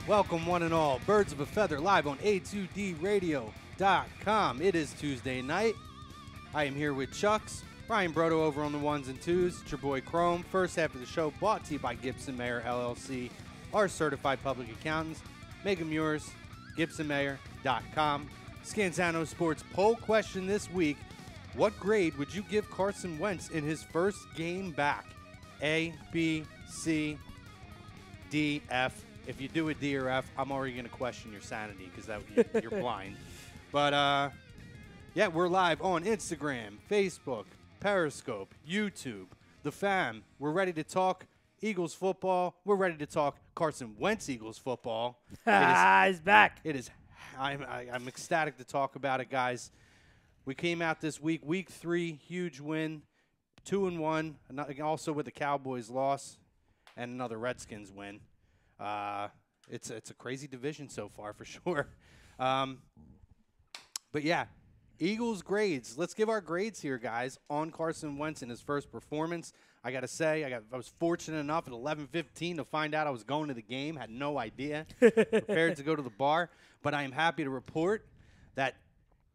Welcome one and all, Birds of a Feather, live on A2DRadio.com. It is Tuesday night. I am here with Chucks, Brian Brodo over on the ones and twos. It's your boy Chrome. First half of the show brought to you by Gibson Mayer LLC, our certified public accountants. Make them yours, GibsonMayer.com. Scansano Sports poll question this week. What grade would you give Carson Wentz in his first game back? A, B, C, D, F. If you do a D or F, I'm already going to question your sanity because you're blind. But, yeah, we're live on Instagram, Facebook, Periscope, YouTube, The Fam. We're ready to talk Eagles football. We're ready to talk Carson Wentz Eagles football. He's back. I'm ecstatic to talk about it, guys. We came out this week, week 3, huge win, 2-1, also with the Cowboys loss and another Redskins win. It's a crazy division so far for sure. But yeah, Eagles grades. Let's give our grades here, guys, on Carson Wentz in his first performance. I got to say, I was fortunate enough at 11:15 to find out I was going to the game. Had no idea. Prepared to go to the bar. But I am happy to report that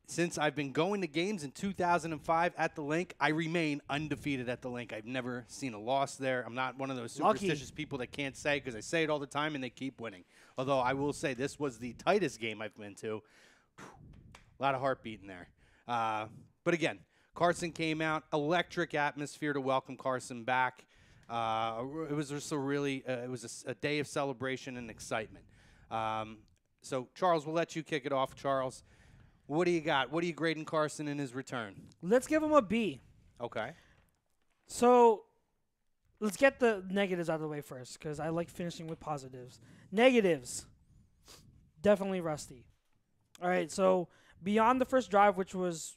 since I've been going to games in 2005 at the Link, I remain undefeated at the Link. I've never seen a loss there. I'm not one of those superstitious people that can't say, because I say it all the time and they keep winning. Although I will say this was the tightest game I've been to. A lot of heartbeat in there. But again, Carson came out, electric atmosphere to welcome Carson back. It was just it was a day of celebration and excitement. So, Charles, we'll let you kick it off. Charles, what do you got? What are you grading Carson in his return? Let's give him a B. Okay. So, let's get the negatives out of the way first, because I like finishing with positives. Negatives, definitely rusty. All right, so beyond the first drive, which was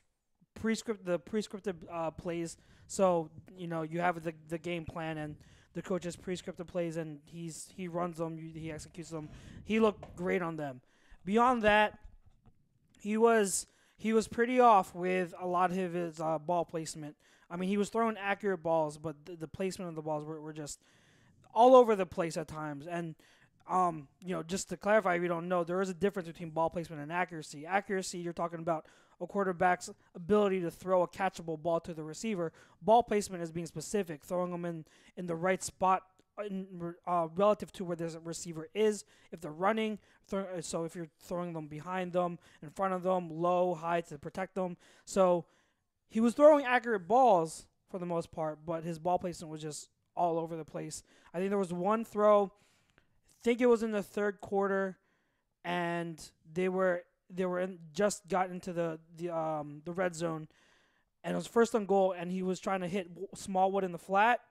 the prescriptive plays, so, you have the game plan and the coach's prescriptive plays, and he runs them, he executes them. He looked great on them. Beyond that, he was pretty off with a lot of his ball placement. I mean, he was throwing accurate balls, but the placement of the balls were just all over the place at times. And, just to clarify, if you don't know, there is a difference between ball placement and accuracy. Accuracy, you're talking about a quarterback's ability to throw a catchable ball to the receiver. Ball placement is being specific, throwing them in the right spot relative to where the receiver is. If they're running, so if you're throwing them behind them, in front of them, low, high to protect them. So he was throwing accurate balls for the most part, but his ball placement was just all over the place. I think there was one throw, I think it was in the third quarter, and they just got into the red zone, and it was first on goal, and he was trying to hit Smallwood in the flat,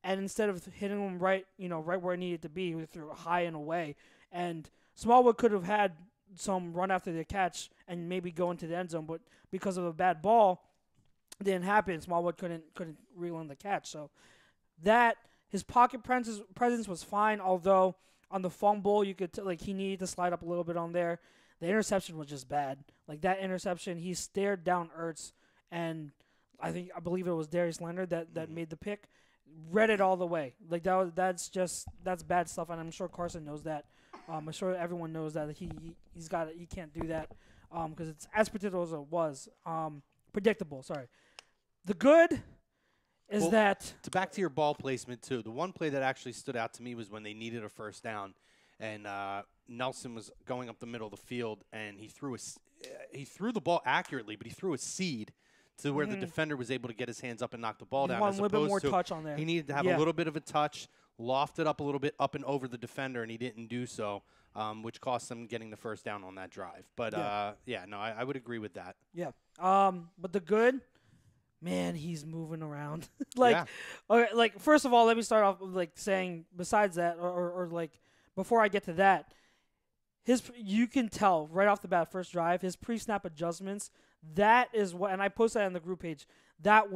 and instead of hitting him right where it needed to be, he threw high and away, and Smallwood could have had some run after the catch and maybe go into the end zone, but because of a bad ball, it didn't happen. Smallwood couldn't reel in the catch, so that his pocket presence was fine, although on the fumble you could he needed to slide up a little bit on there. The interception was just bad. That interception, he stared down Ertz, and I believe it was Darius Leonard that made the pick. Read it all the way. That's bad stuff, and I'm sure Carson knows that. I'm sure everyone knows that he can't do that because it's as predictable as it was. Predictable. Sorry. The good is that back to your ball placement too. The one play that actually stood out to me was when they needed a first down, and Nelson was going up the middle of the field, and he threw the ball accurately, but he threw a seed to where the defender was able to get his hands up and knock the ball down. A little bit more touch on there. He needed to have a little bit of a touch, lofted up a little bit up and over the defender, and he didn't do so, which cost them getting the first down on that drive. But, I would agree with that. Yeah. But the good, man, he's moving around. Okay, first of all, let me start off with, saying besides that, or before I get to that, you can tell right off the bat, first drive, his pre-snap adjustments, that is what, and I posted that on the group page, that's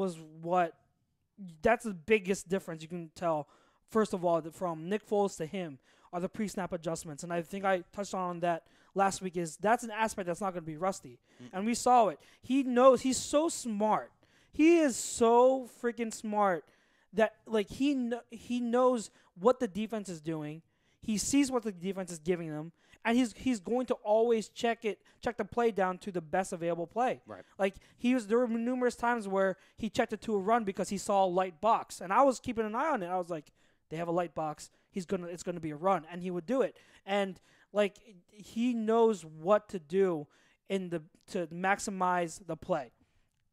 the biggest difference you can tell, first of all, from Nick Foles to him, are the pre-snap adjustments. And I think I touched on that last week, that's an aspect that's not going to be rusty. Mm-hmm. And we saw it. He knows, he's so smart. He is so freaking smart that, he knows what the defense is doing. he sees what the defense is giving him, and he's going to always check the play down to the best available play. Right. Like there were numerous times where he checked it to a run because he saw a light box, and I was keeping an eye on it. I was like, they have a light box. It's gonna be a run, and he would do it. And like he knows what to do to maximize the play,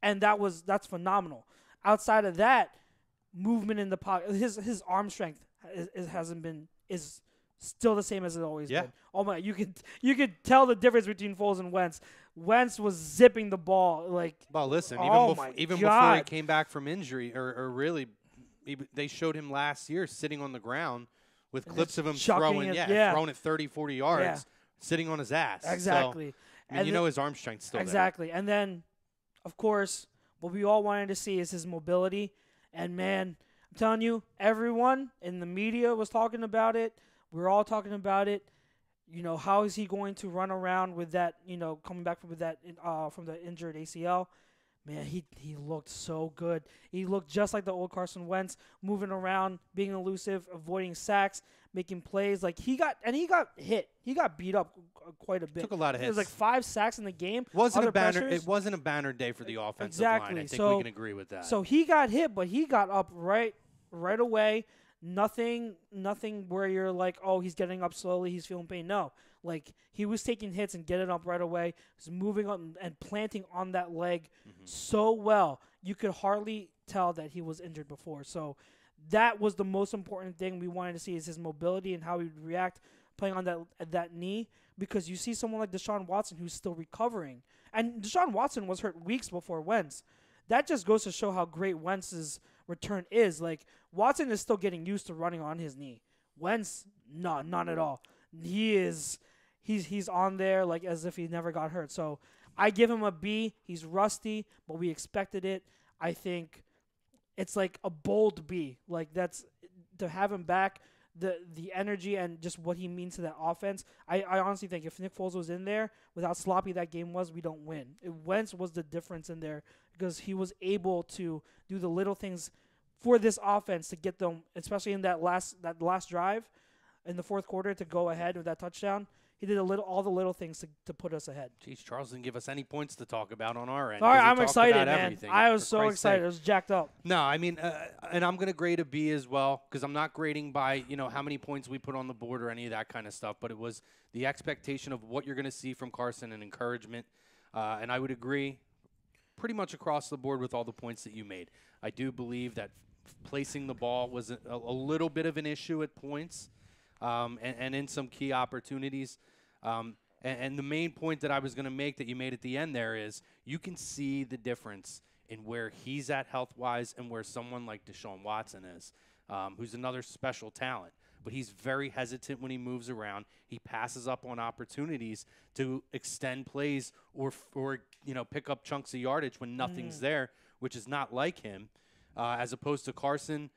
and that's phenomenal. Outside of that, movement in the pocket, his arm strength is still the same as it always been. Oh my, you could tell the difference between Foles and Wentz. Wentz was zipping the ball like. Well, listen, even God. before he came back from injury, or really, they showed him last year sitting on the ground with clips of him throwing it 30, 40 yards, sitting on his ass. Exactly. So, I mean, his arm strength's still exactly. And then, of course, what we all wanted to see is his mobility. And, man, I'm telling you, everyone in the media was talking about it. We were all talking about it. You know, how is he going to run around with that, coming back from the injured ACL? Man, he looked so good. He looked just like the old Carson Wentz, moving around, being elusive, avoiding sacks, making plays. Like he got hit. He got beat up quite a bit. Took a lot of hits. It was like 5 sacks in the game. It wasn't a banner day for the offensive line. I think we can agree with that. So he got hit, but he got up right away. Nothing where you're like, oh, he's getting up slowly, he's feeling pain. No. Like, he was taking hits and getting up right away. He was moving up and planting on that leg so well. You could hardly tell that he was injured before. So that was the most important thing we wanted to see is his mobility and how he would react playing on that knee. Because you see someone like Deshaun Watson who's still recovering. And Deshaun Watson was hurt weeks before Wentz. That just goes to show how great Wentz's return is. Like, Watson is still getting used to running on his knee. Wentz, not at all. He's on there like as if he never got hurt. So I give him a B. He's rusty, but we expected it. I think it's like a bold B. Like that's to have him back, the energy and just what he means to that offense. I honestly think if Nick Foles was in there, with how sloppy that game was, we don't win. Wentz was the difference in there because he was able to do the little things for this offense to get them, especially in that last drive in the fourth quarter to go ahead with that touchdown. He did all the little things to put us ahead. Jeez, Charles didn't give us any points to talk about on our end. All right, I'm excited, man. Everything, I was so excited. I was jacked up. No, I mean, and I'm going to grade a B as well because I'm not grading by, how many points we put on the board or any of that kind of stuff, but it was the expectation of what you're going to see from Carson and encouragement. And I would agree pretty much across the board with all the points that you made. I do believe that placing the ball was a little bit of an issue at points. And in some key opportunities. And the main point that I was going to make that you made at the end there is you can see the difference in where he's at health-wise and where someone like Deshaun Watson is, who's another special talent. But he's very hesitant when he moves around. He passes up on opportunities to extend plays or pick up chunks of yardage when nothing's there, which is not like him. As opposed to Carson,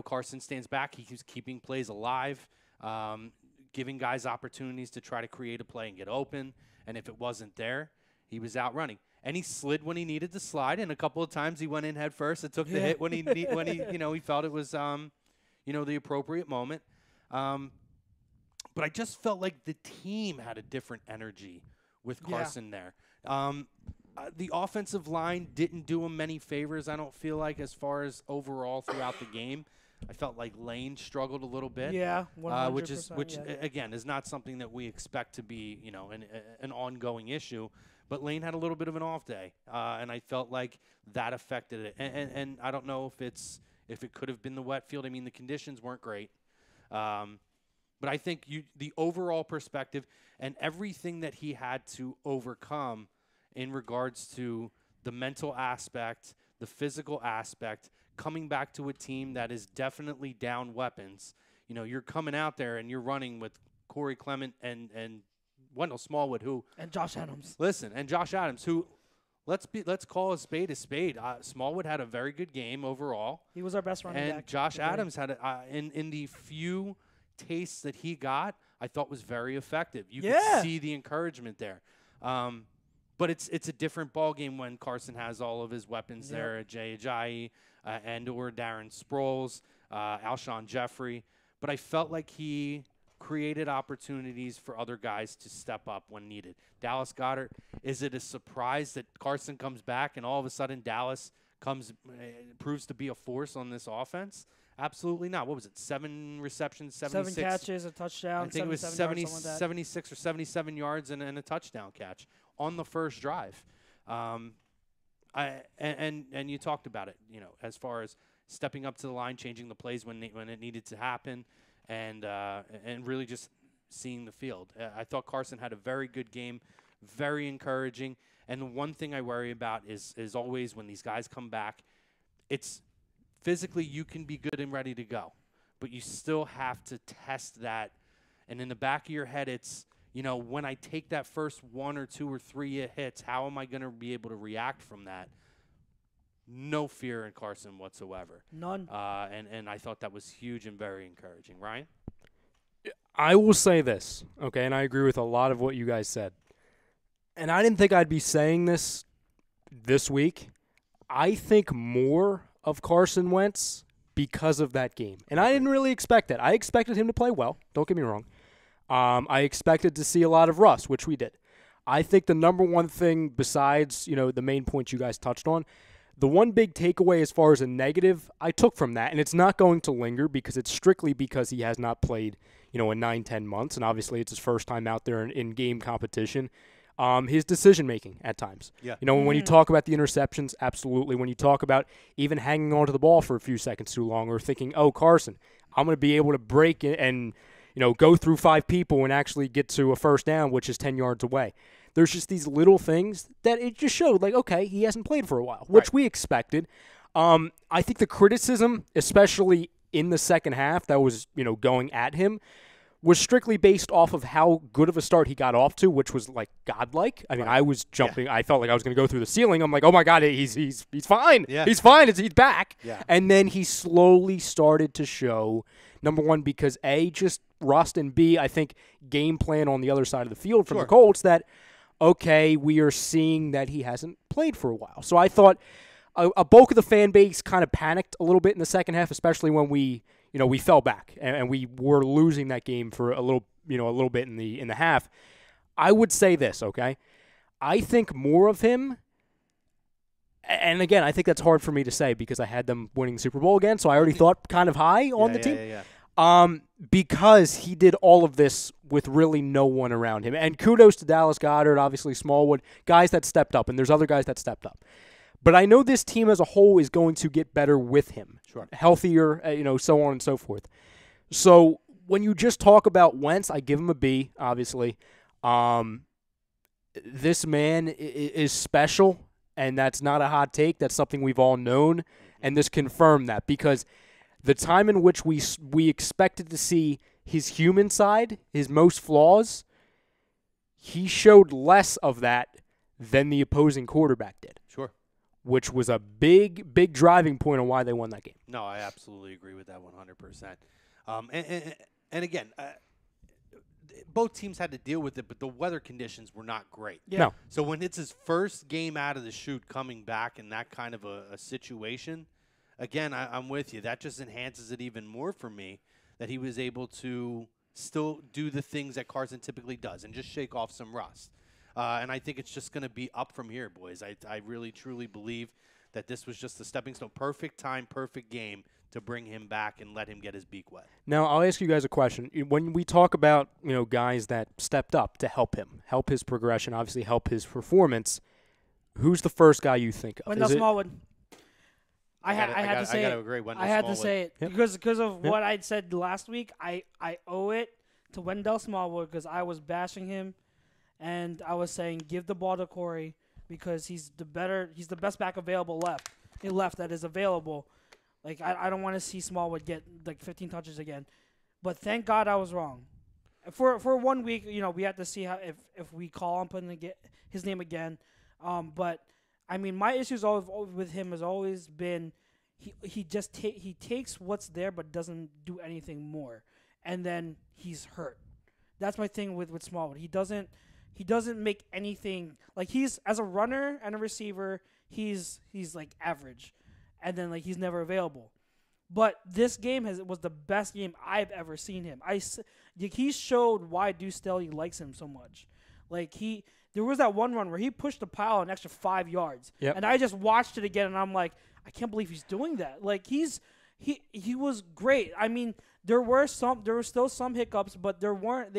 Carson stands back. He keeps keeping plays alive. Giving guys opportunities to try to create a play and get open. And if it wasn't there, he was out running. And he slid when he needed to slide. And a couple of times he went in head first and took the hit when he he felt it was the appropriate moment. But I just felt like the team had a different energy with Carson there. The offensive line didn't do him many favors, I don't feel like, as far as overall throughout the game. I felt like Lane struggled a little bit. Yeah, 100%, which again is not something that we expect to be, an ongoing issue. But Lane had a little bit of an off day, and I felt like that affected it. And I don't know if it could have been the wet field. I mean, the conditions weren't great, but I think the overall perspective and everything that he had to overcome in regards to the mental aspect, the physical aspect. Coming back to a team that is definitely down weapons. You're coming out there and you're running with Corey Clement and Wendell Smallwood, and Josh Adams. Listen, and Josh Adams, who let's call a spade a spade. Smallwood had a very good game overall. He was our best running back. And Josh Adams had in the few tastes that he got, I thought was very effective. You could see the encouragement there. But it's a different ball game when Carson has all of his weapons there, Jay Ajayi and or Darren Sproles, Alshon Jeffrey. But I felt like he created opportunities for other guys to step up when needed. Dallas Goedert, is it a surprise that Carson comes back and all of a sudden Dallas proves to be a force on this offense? Absolutely not. What was it? 7 receptions, 76. 7 catches, a touchdown. I think it was 76 or 77 yards and a touchdown catch on the first drive. And you talked about it, as far as stepping up to the line, changing the plays when it needed to happen, and really just seeing the field. I thought Carson had a very good game, very encouraging. And the one thing I worry about is always when these guys come back, it's physically you can be good and ready to go, but you still have to test that. And in the back of your head, it's, when I take that first 1 or 2 or 3 hits, how am I going to be able to react from that? No fear in Carson whatsoever. None. And I thought that was huge and very encouraging. Ryan? I will say this, okay, and I agree with a lot of what you guys said. And I didn't think I'd be saying this week. I think more of Carson Wentz because of that game. And I didn't really expect that. I expected him to play well. Don't get me wrong. I expected to see a lot of Russ, which we did. I think the number one thing besides, the main points you guys touched on, the one big takeaway as far as a negative I took from that, and it's not going to linger because it's strictly because he has not played, in 9-10 months, and obviously it's his first time out there in game competition. His decision-making at times. Yeah. When you talk about the interceptions, absolutely. When you talk about even hanging on to the ball for a few seconds too long or thinking, oh, Carson, I'm going to be able to break it and, go through 5 people and actually get to a first down, which is 10 yards away. There's just these little things that it just showed, like, okay, he hasn't played for a while, which we expected. I think the criticism, especially in the second half that was, going at him, was strictly based off of how good of a start he got off to, which was like godlike. I mean, I was jumping. Yeah. I felt like I was going to go through the ceiling. I'm like, oh my god, he's fine. Yeah. He's fine. He's back. Yeah. And then he slowly started to show. Number one, because A, just rust, and B, I think game plan on the other side of the field from the Colts that, okay, we are seeing that he hasn't played for a while. So I thought a bulk of the fan base kind of panicked a little bit in the second half, especially when we fell back and we were losing that game for a little bit in the half. I would say this, okay? I think more of him, and again, I think that's hard for me to say because I had them winning Super Bowl again, so I already thought kind of high on the team. Because he did all of this with really no one around him. And kudos to Dallas Goedert, obviously Smallwood, guys that stepped up, and there's other guys that stepped up. But I know this team as a whole is going to get better with him. Sure. Healthier, so on and so forth. So when you just talk about Wentz, I give him a B, obviously. This man is special, and that's not a hot take. That's something we've all known, and this confirmed that because the time in which we expected to see his human side, his most flaws, he showed less of that than the opposing quarterback did. Sure. Which was a big, big driving point on why they won that game. No, I absolutely agree with that 100%. And again, both teams had to deal with it, but the weather conditions were not great. Yeah. No. So when it's his first game out of the chute coming back in that kind of a situation, again, I'm with you. That just enhances it even more for me that he was able to still do the things that Carson typically does and just shake off some rust. And I think it's just going to be up from here, boys. I really, truly believe that this was just a stepping stone. Perfect time, perfect game to bring him back and let him get his beak wet. Now, I'll ask you guys a question. When we talk about, guys that stepped up to help him, help his progression, obviously help his performance, who's the first guy you think of? Wendell Smallwood. I had to say it. I got to agree. Wendell I had Smallwood. to say it because of what I'd said last week. I owe it to Wendell Smallwood because I was bashing him, and I was saying give the ball to Corey because he's the best back available left. That is available. Like I don't want to see Smallwood get like 15 touches again, but thank God I was wrong. For 1 week, we have to see how if we call on putting his name again. But I mean, my issues with him has always been he takes what's there but doesn't do anything more, and then he's hurt. That's my thing with Smallwood. He doesn't make anything like he's as a runner and a receiver. He's like average, and then like he's never available. But this game was the best game I've ever seen him. He showed why Deuce Staley likes him so much. Like there was that one run where he pushed the pile an extra 5 yards, and I just watched it again, and I'm like, I can't believe he's doing that. Like he was great. I mean, there were still some hiccups, but they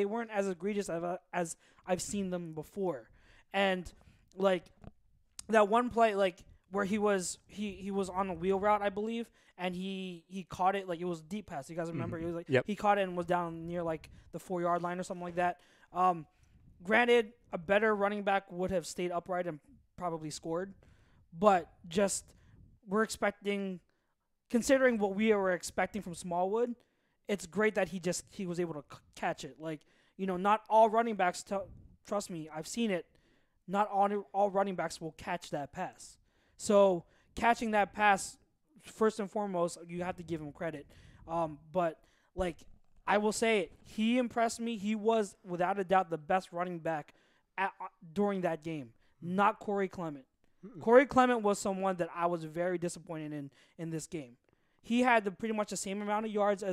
weren't as egregious as I've seen them before. And like that one play, like where he was on a wheel route, I believe, and he caught it, like it was a deep pass. You guys remember? He was like he caught it and was down near like the 4-yard line or something like that. Granted, a better running back would have stayed upright and probably scored, but just we're expecting, considering what we were expecting from Smallwood, it's great that he was able to catch it. Like, not all running backs, trust me, I've seen it, not all running backs will catch that pass. So catching that pass, first and foremost, you have to give him credit. But like I will say it, he impressed me. He was without a doubt the best running back during that game. Not Corey Clement. Corey Clement was someone that I was very disappointed in this game. He had pretty much the same amount of yards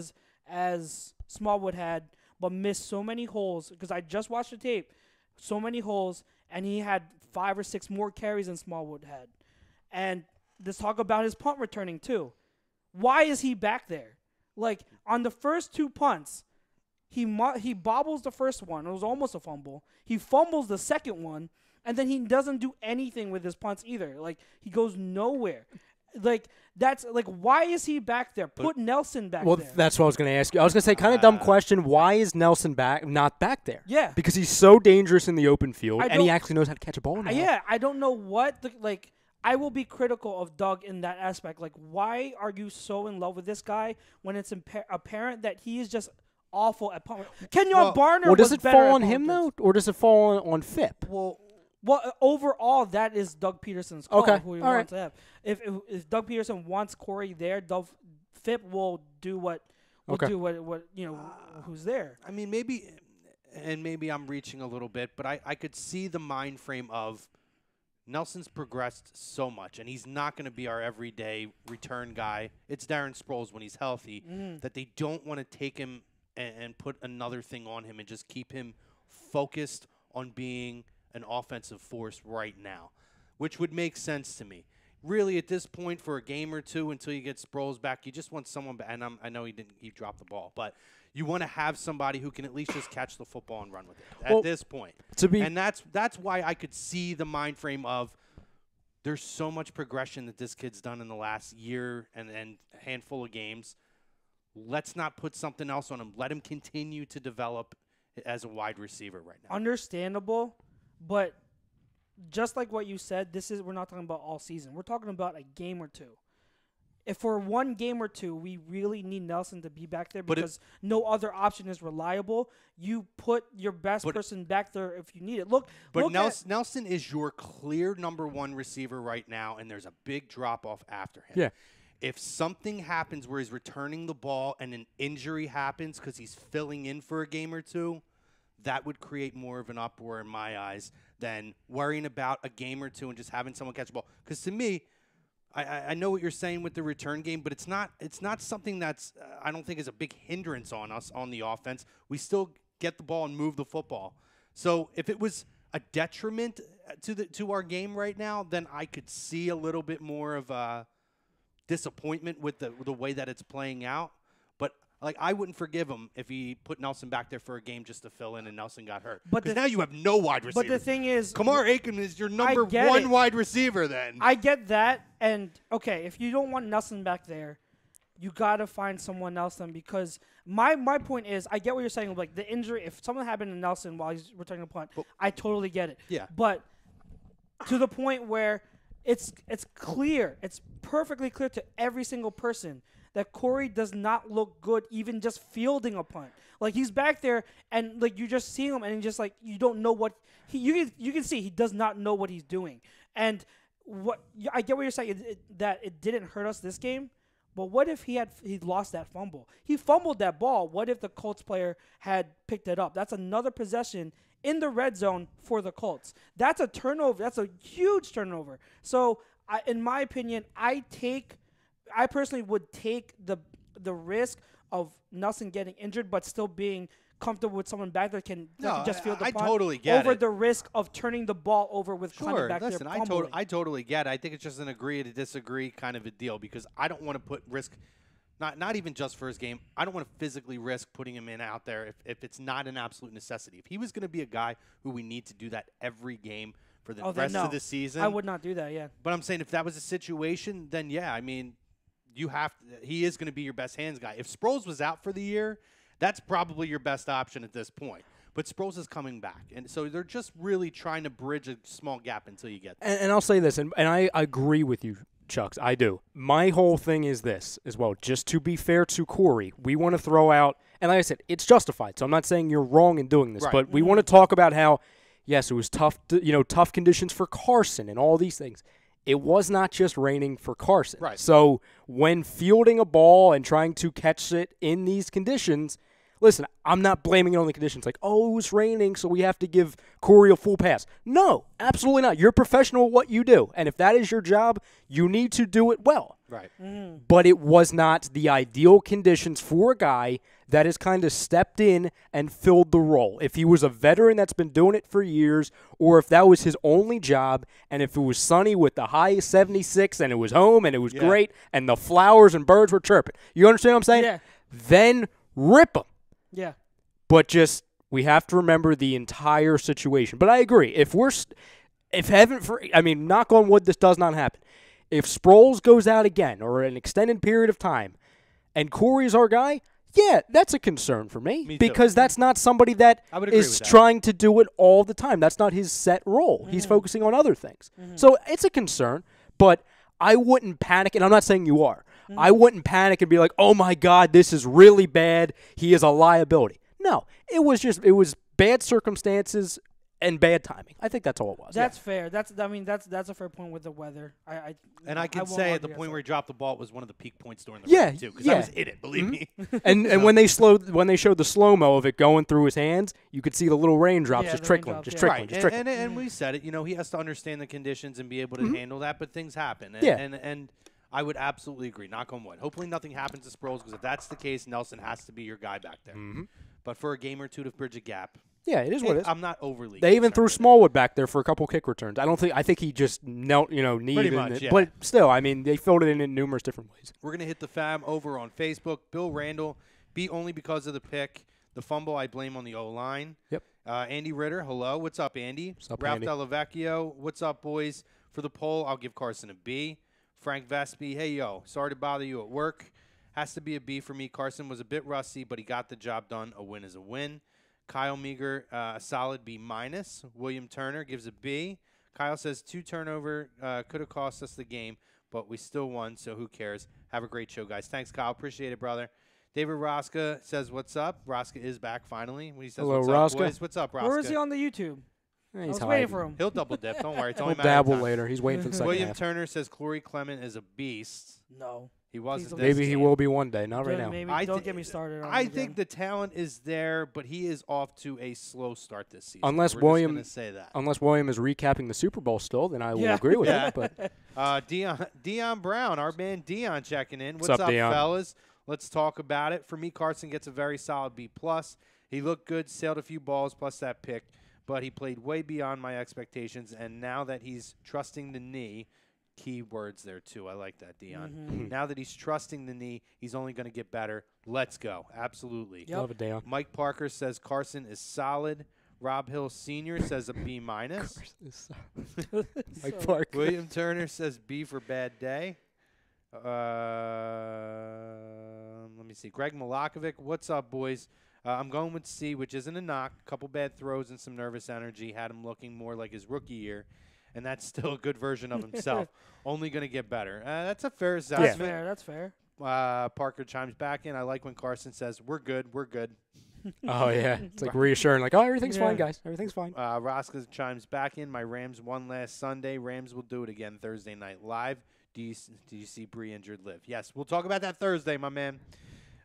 as Smallwood had, but missed so many holes, because I just watched the tape, so many holes, and he had 5 or 6 more carries than Smallwood had. And let's talk about his punt returning too. Why is he back there? Like, on the first 2 punts, he bobbles the first one. It was almost a fumble. He fumbles the second one, and then he doesn't do anything with his punts either. Like, he goes nowhere. Like, that's like, why is he back there? Put Nelson back there. Well, that's what I was going to ask you. I was going to say, kind of dumb question. Why is Nelson not back there? Yeah, because he's so dangerous in the open field, and he actually knows how to catch a ball now. Yeah, I don't know what I will be critical of Doug in that aspect. Like, why are you so in love with this guy when it's apparent that he is just awful at punt? Kenyon Barner. Well, does it fall on him though, or does it fall on Phipp? Well, overall, that is Doug Peterson's call. Okay, who he all wants to have. If Doug Peterson wants Corey there, Phipp will do what who's there. I mean, maybe I'm reaching a little bit, but I could see the mind frame of Nelson's progressed so much, and he's not going to be our everyday return guy. It's Darren Sproles when he's healthy, that they don't want to take him and put another thing on him and just keep him focused on being an offensive force right now, which would make sense to me. Really, at this point, for a game or two until you get Sproles back, you just want someone back. And I know he dropped the ball, but you want to have somebody who can at least just catch the football and run with it at this point. And that's why I could see the mind frame of there's so much progression that this kid's done in the last year and a handful of games. Let's not put something else on him. Let him continue to develop as a wide receiver right now. Understandable, but just like what you said, we're not talking about all season. We're talking about a game or two. If for one game or two we really need Nelson to be back there because no other option is reliable, you put your best person back there if you need it. Nelson is your clear number 1 receiver right now, and there's a big drop-off after him. Yeah. If something happens where he's returning the ball and an injury happens because he's filling in for a game or two, that would create more of an uproar in my eyes than worrying about a game or two and just having someone catch the ball. Because to me, I know what you're saying with the return game, but it's not something that's I don't think is a big hindrance on us on the offense. We still get the ball and move the football. So if it was a detriment to our game right now, then I could see a little bit more of a disappointment with the way that it's playing out. But like, I wouldn't forgive him if he put Nelson back there for a game just to fill in and Nelson got hurt. Because now you have no wide receiver. But the thing is, Kamar Aiken is your number 1 wide receiver then. I get that. And, okay, if you don't want Nelson back there, you got to find someone else then, because my point is, I get what you're saying. Like, the injury, if something happened to Nelson while he's returning a punt, I totally get it. Yeah. But to the point where it's clear, it's perfectly clear to every single person that Corey does not look good even just fielding a punt. Like, he's back there, and, like, you just see him, and just, like, you don't know what – you can see he does not know what he's doing. And I get what you're saying, that it didn't hurt us this game, but what if he lost that fumble? He fumbled that ball. What if the Colts player had picked it up? That's another possession in the red zone for the Colts. That's a turnover. That's a huge turnover. So, in my opinion, I take – I personally would take the risk of Nelson getting injured, but still being comfortable with someone back there that can just field the I punt totally get over it. the risk of turning the ball over with Clement Sure, back listen, there. I totally get it. I think it's just an agree to disagree kind of a deal because I don't want to put risk, not even just for his game. I don't want to physically risk putting him in out there if it's not an absolute necessity. If he was going to be a guy who we need to do that every game for the rest of the season, I would not do that. Yeah, but I'm saying if that was a situation, then yeah, I mean, he is going to be your best hands guy. If Sproles was out for the year, that's probably your best option at this point. But Sproles is coming back. And so they're just really trying to bridge a small gap until you get there. And I'll say this, and I agree with you, Chucks. I do. My whole thing is this as well. Just to be fair to Corey, we want to throw out, and like I said, it's justified. So I'm not saying you're wrong in doing this, Right. but we want to talk about how, yes, it was tough conditions for Carson and all these things. It was not just raining for Carson. Right. So when fielding a ball and trying to catch it in these conditions, listen, I'm not blaming it on the conditions. Like, it was raining, so we have to give Corey a full pass. No, absolutely not. You're a professional at what you do. And if that is your job, you need to do it well. Right. But it was not the ideal conditions for a guy that has kind of stepped in and filled the role. If he was a veteran that's been doing it for years, or if that was his only job, and if it was sunny with the high of 76 and it was home and it was great and the flowers and birds were chirping. You understand what I'm saying? Yeah. Then rip him. Yeah. But just we have to remember the entire situation. But I agree. Knock on wood, this does not happen. If Sproles goes out again or an extended period of time and Corey's our guy, yeah, that's a concern for me because that's not somebody that is trying to do it all the time. That's not his set role. He's focusing on other things. So it's a concern, but I wouldn't panic, and I'm not saying you are. I wouldn't panic and be like, oh, my God, this is really bad. He is a liability. No, it was bad circumstances and bad timing. I think that's all it was. That's fair. That's a fair point with the weather. I can say at the point where he dropped the ball, it was one of the peak points during the rain too, because I was in it, believe me. And when they showed the slow-mo of it going through his hands, you could see the little raindrops just trickling. And we said it. He has to understand the conditions and be able to handle that, but things happen. And I would absolutely agree. Knock on wood. Hopefully nothing happens to Sproles because if that's the case, Nelson has to be your guy back there. But for a game or two to bridge a gap. Yeah, it is what it is. I'm not overly. They even threw Smallwood back there for a couple kick returns. I think he just knelt, kneed. Pretty much, yeah. But still, they filled it in numerous different ways. We're going to hit the fam over on Facebook. Bill Randall, beat only because of the pick. The fumble, I blame on the O-line. Yep. Andy Ritter, hello. What's up, Andy? What's up, Ralph Andy? Delavecchio, what's up, boys? For the poll, I'll give Carson a B. Frank Vespi, hey, yo, sorry to bother you at work. Has to be a B for me. Carson was a bit rusty, but he got the job done. A win is a win. Kyle Meager, a solid B-. William Turner gives a B. Kyle says 2 turnover could have cost us the game, but we still won, so who cares? Have a great show, guys. Thanks, Kyle. Appreciate it, brother. David Roska says, what's up? Roska is back finally. When he says, hello, what's Roska. up, boys? What's up, Roska? Where is he on the YouTube? Yeah, I he's was waiting for him. He'll double dip. Don't worry. It's He'll only a matter of dabble time. later. He's waiting for the second William half. Turner says Corey Clement is a beast. No. He wasn't. Please this Maybe he game. will be one day. Not right now. Maybe don't get me started on I him think again. the talent is there, but he is off to a slow start this season. Unless We're William just gonna say that. Unless William is recapping the Super Bowl still, then I will agree with that. But Dion Brown, our man Dion checking in. What's up, Dion? Fellas? Let's talk about it. For me, Carson gets a very solid B+. He looked good, sailed a few balls plus that pick, but he played way beyond my expectations. And now that he's trusting the knee, key words there too. I like that, Dion. Now that he's trusting the knee, he's only going to get better. Let's go. Absolutely. Yep. love it, Dion. Mike Parker says Carson is solid. Rob Hill Sr. says a B-. Mike Parker. William Turner says B for bad day. Let me see. Greg Malakovic, what's up, boys? I'm going with C, which isn't a knock. A couple bad throws and some nervous energy had him looking more like his rookie year, and that's still a good version of himself. Only going to get better. That's a fair assessment. That's fair. Parker chimes back in. I like when Carson says, we're good, we're good. Oh, yeah. It's like reassuring. Like, everything's fine, guys. Everything's fine. Roska chimes back in. My Rams won last Sunday. Rams will do it again Thursday night live. Do you see Bree injured live? Yes, we'll talk about that Thursday, my man.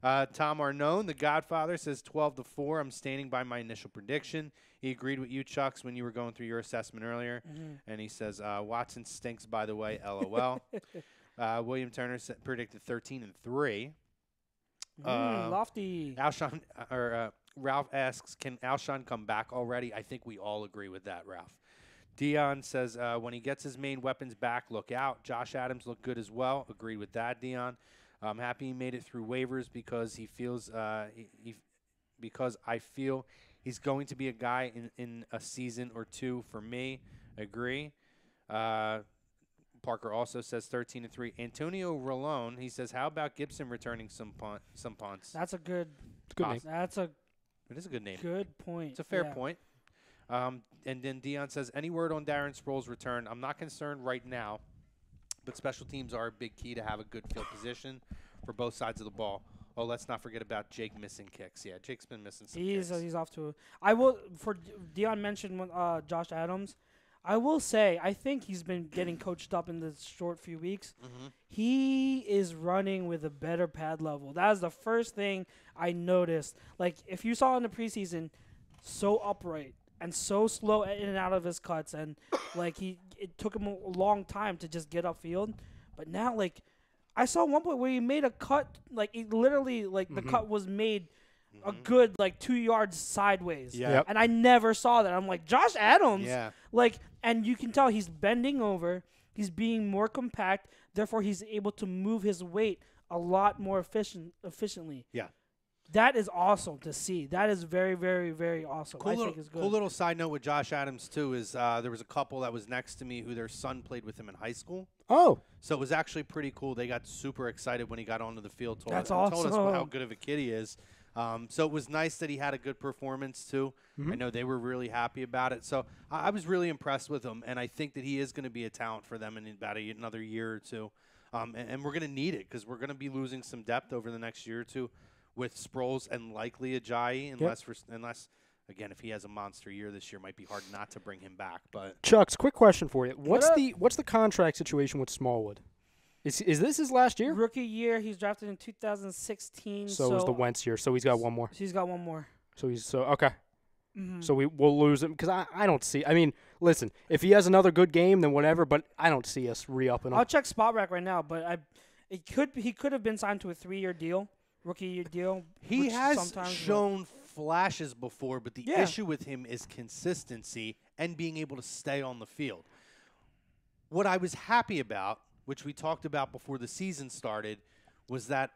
Tom Arnone, the Godfather, says 12-4. I'm standing by my initial prediction. He agreed with you, Chucks, when you were going through your assessment earlier. And he says, Watson stinks, by the way, LOL. William Turner predicted 13-3. Lofty. Alshon Ralph asks, can Alshon come back already? I think we all agree with that, Ralph. Dion says, when he gets his main weapons back, look out. Josh Adams looked good as well. Agreed with that, Dion. I'm happy he made it through waivers because he feels because I feel he's going to be a guy in a season or two for me. Agree. Parker also says 13-3. Antonio Rolone, he says, how about Gibson returning some punts? That's a good name. It is a good name. Good point. It's a fair point. And then Dion says, any word on Darren Sproles' return? I'm not concerned right now, but special teams are a big key to have a good field position for both sides of the ball. Oh, let's not forget about Jake missing kicks. Yeah, Jake's been missing some kicks. He's off to I will, for Dion mentioned Josh Adams, I will say I think he's been getting coached up in the short few weeks. Mm-hmm. He is running with a better pad level. That is the first thing I noticed. Like, if you saw in the preseason, so upright and so slow in and out of his cuts, and like it took him a long time to just get upfield. But now, like, I saw one point where he made a cut, like it literally, like the cut was made a good like 2 yards sideways. Yeah. Yep. And I never saw that. I'm like, Josh Adams. Yeah. Like, and you can tell he's bending over. He's being more compact. Therefore, he's able to move his weight a lot more efficiently. Yeah. That is awesome to see. That is very, very, very awesome. I think it's good. Cool little side note with Josh Adams, too, is there was a couple that was next to me who their son played with him in high school. Oh. So it was actually pretty cool. They got super excited when he got onto the field. Told That's us awesome. how good of a kid he is. So it was nice that he had a good performance, too. Mm-hmm. I know they were really happy about it. So I was really impressed with him, and I think that he is going to be a talent for them in about another year or two. And we're going to need it because we're going to be losing some depth over the next year or two with Sproles and likely Ajayi, unless again, if he has a monster year this year, it might be hard not to bring him back. But Chucks, quick question for you. What's the contract situation with Smallwood? Is this his last year? Rookie year, he's drafted in 2016. So it was the Wentz year. So he's got one more. He's got one more. So okay. Mm-hmm. So we'll lose him because I don't see. I mean, listen, if he has another good game, then whatever. But I don't see us re-upping him. I'll check Spotrac right now, but he could have been signed to a 3-year deal, rookie year deal. he has shown flashes before, but the issue with him is consistency and being able to stay on the field. What I was happy about, which we talked about before the season started, was that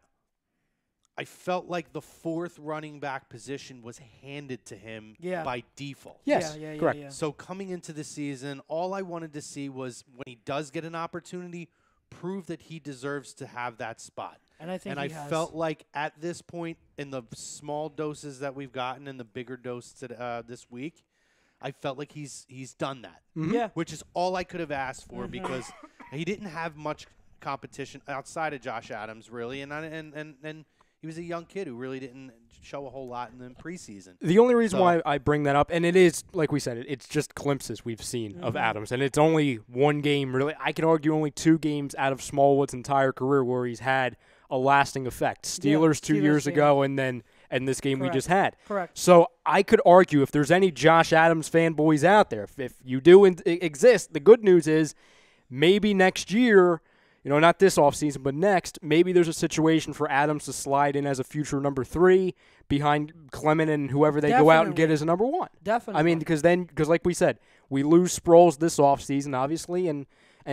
I felt like the fourth running back position was handed to him by default. Yes, correct. Yeah. So coming into the season, all I wanted to see was when he does get an opportunity, prove that he deserves to have that spot. And I think I felt like at this point in the small doses that we've gotten and the bigger dose this week, I felt like he's done that. Mm-hmm. Yeah. Which is all I could have asked for because he didn't have much competition outside of Josh Adams, really, and he was a young kid who really didn't show a whole lot in the preseason. The only reason why I bring that up, and it is, like we said, it's just glimpses we've seen of Adams, and it's only one game, really. I can argue only 2 games out of Smallwood's entire career where he's had a lasting effect. Steelers 2 years ago, and this game we just had. Correct. So I could argue if there's any Josh Adams fanboys out there, if you do exist, the good news is maybe next year, not this offseason, but next, maybe there's a situation for Adams to slide in as a future number 3 behind Clement and whoever they go out and get as a number 1. Definitely. I mean, because like we said, we lose Sproles this offseason, obviously, and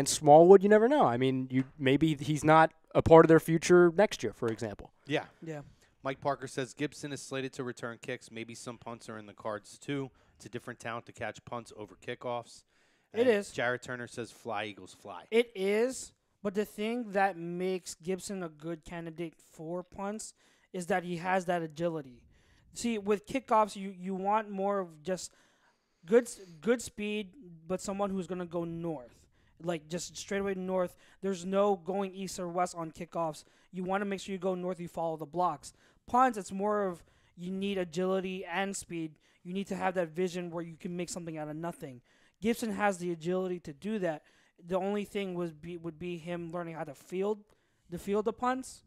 Smallwood, you never know. I mean, maybe he's not a part of their future next year, for example. Yeah. Yeah. Mike Parker says Gibson is slated to return kicks. Maybe some punts are in the cards, too. It's a different talent to catch punts over kickoffs. It is. Jared Turner says fly, Eagles, fly. It is. But the thing that makes Gibson a good candidate for punts is that he has that agility. See, with kickoffs, you want more of just good speed, but someone who's going to go north. Like, just straight away north. There's no going east or west on kickoffs. You want to make sure you go north, you follow the blocks. Punts, it's more of you need agility and speed. You need to have that vision where you can make something out of nothing. Gibson has the agility to do that. The only thing would be him learning how to field the punts.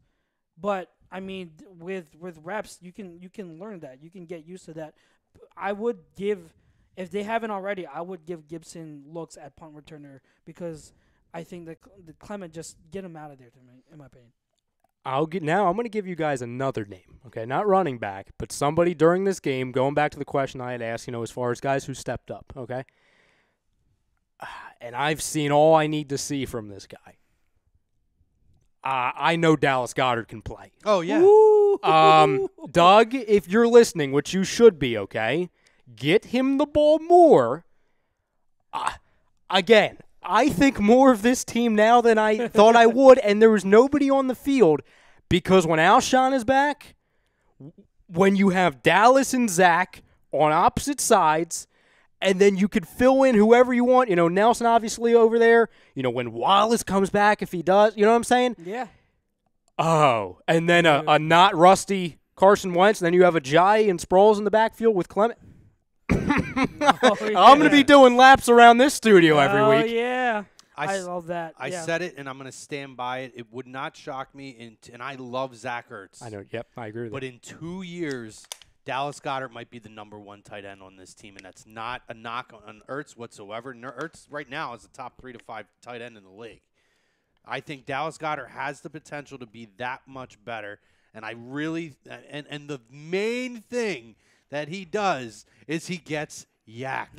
But I mean, with reps, you can learn that. You can get used to that. I would give, if they haven't already, I would give Gibson looks at punt returner because I think that Clement just get him out of there, in my opinion. I'm going to give you guys another name, okay? Not running back, but somebody during this game, going back to the question I had asked, as far as guys who stepped up, okay? And I've seen all I need to see from this guy. I know Dallas Goedert can play. Oh, yeah. Doug, if you're listening, which you should be, okay, get him the ball more. Again, I think more of this team now than I thought I would, and there was nobody on the field because when Alshon is back, when you have Dallas and Zach on opposite sides, and then you could fill in whoever you want. Nelson obviously over there. When Wallace comes back, if he does, you know what I'm saying? Yeah. Oh, and then a not rusty Carson Wentz, and then you have a Jai and Sproles in the backfield with Clement. Oh, yeah. I'm going to be doing laps around this studio every week. Oh, yeah. I love that. I said it, and I'm going to stand by it. It would not shock me, and I love Zach Ertz. I know. Yep, I agree with But that. in 2 years, Dallas Goedert might be the #1 tight end on this team, and that's not a knock on Ertz whatsoever. Ertz right now is the top 3 to 5 tight end in the league. I think Dallas Goedert has the potential to be that much better, and I really and the main thing that he does is he gets yak.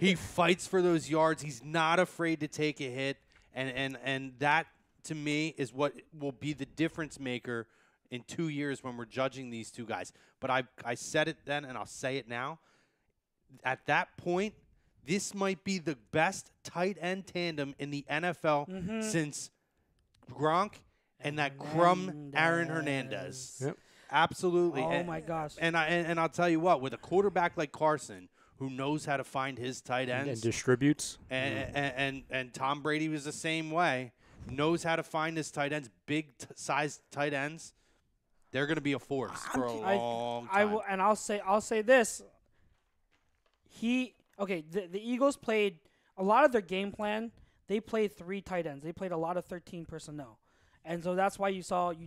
He fights for those yards. He's not afraid to take a hit, and that to me is what will be the difference maker in 2 years when we're judging these two guys. But I said it then, and I'll say it now. At that point, this might be the best tight end tandem in the NFL since Gronk and that crumb Aaron Hernandez. Yep. Absolutely. Oh, my gosh. And I'll tell you what, with a quarterback like Carson, who knows how to find his tight ends And distributes. and Tom Brady was the same way, knows how to find his tight ends, big sized tight ends. They're going to be a force for a long time. I'll say this. The Eagles played a lot of their game plan. They played 3 tight ends. They played a lot of 13 personnel, and so that's why you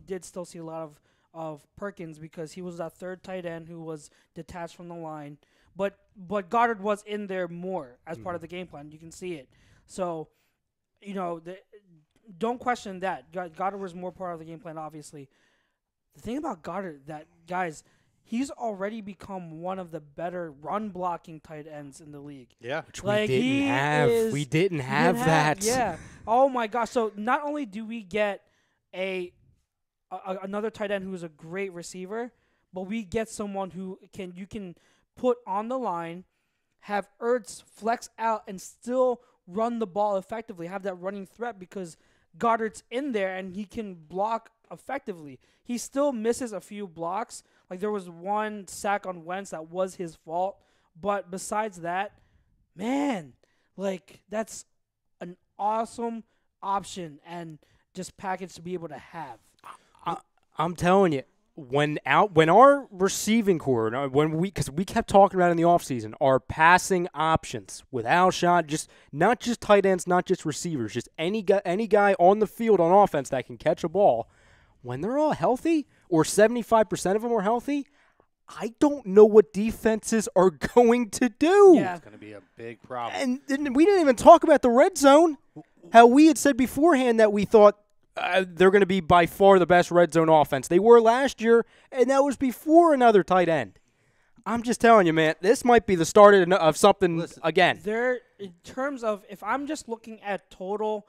did still see a lot of Perkins because he was that third tight end who was detached from the line. But Goddard was in there more as part of the game plan. You can see it. So, don't question that. Goddard was more part of the game plan, obviously. The thing about Goddard, guys, he's already become one of the better run-blocking tight ends in the league. Yeah. Which Like, we didn't have that. Yeah. Oh, my gosh. So, not only do we get another tight end who is a great receiver, but we get someone who you can put on the line, have Ertz flex out, and still run the ball effectively, have that running threat because Goddard's in there and he can block effectively. He still misses a few blocks. Like there was one sack on Wentz that was his fault. But besides that, man, like that's an awesome option and just package to be able to have. I'm telling you, when our receiving core, because we kept talking about it in the offseason, our passing options with Alshon, not just tight ends, not just receivers, just any guy on the field on offense that can catch a ball, when they're all healthy or 75% of them are healthy, I don't know what defenses are going to do. Yeah. It's going to be a big problem. And we didn't even talk about the red zone, how we had said beforehand that we thought they're going to be by far the best red zone offense. They were last year, and that was before another tight end. I'm just telling you, man, this might be the start of something again. In terms of, if I'm just looking at total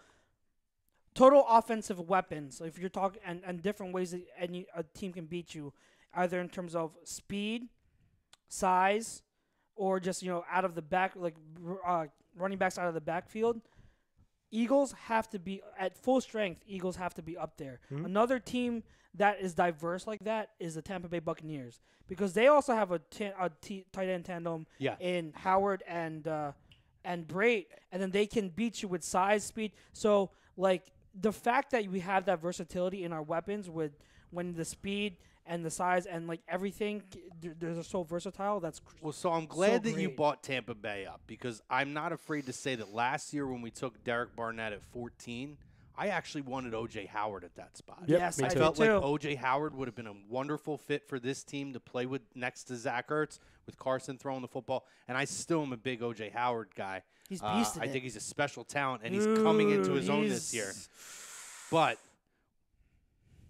offensive weapons, if you're talking and different ways that a team can beat you, either in terms of speed, size, or just out of the back, like running backs out of the backfield. Eagles have to be at full strength. Eagles have to be up there. Mm-hmm. Another team that is diverse like that is the Tampa Bay Buccaneers because they also have a tight end tandem in Howard and Brait, and then they can beat you with size, speed. So like the fact that we have that versatility in our weapons when the speed and the size and like everything, they're so versatile. So I'm glad so that you great. bought Tampa Bay up because I'm not afraid to say that last year when we took Derek Barnett at 14, I actually wanted O.J. Howard at that spot. Yep, Yes, me I too. did Felt like too. O.J. Howard would have been a wonderful fit for this team to play with next to Zach Ertz, with Carson throwing the football. And I still am a big O.J. Howard guy. He's beasted I it. think he's a special talent, and he's coming into his own this year. But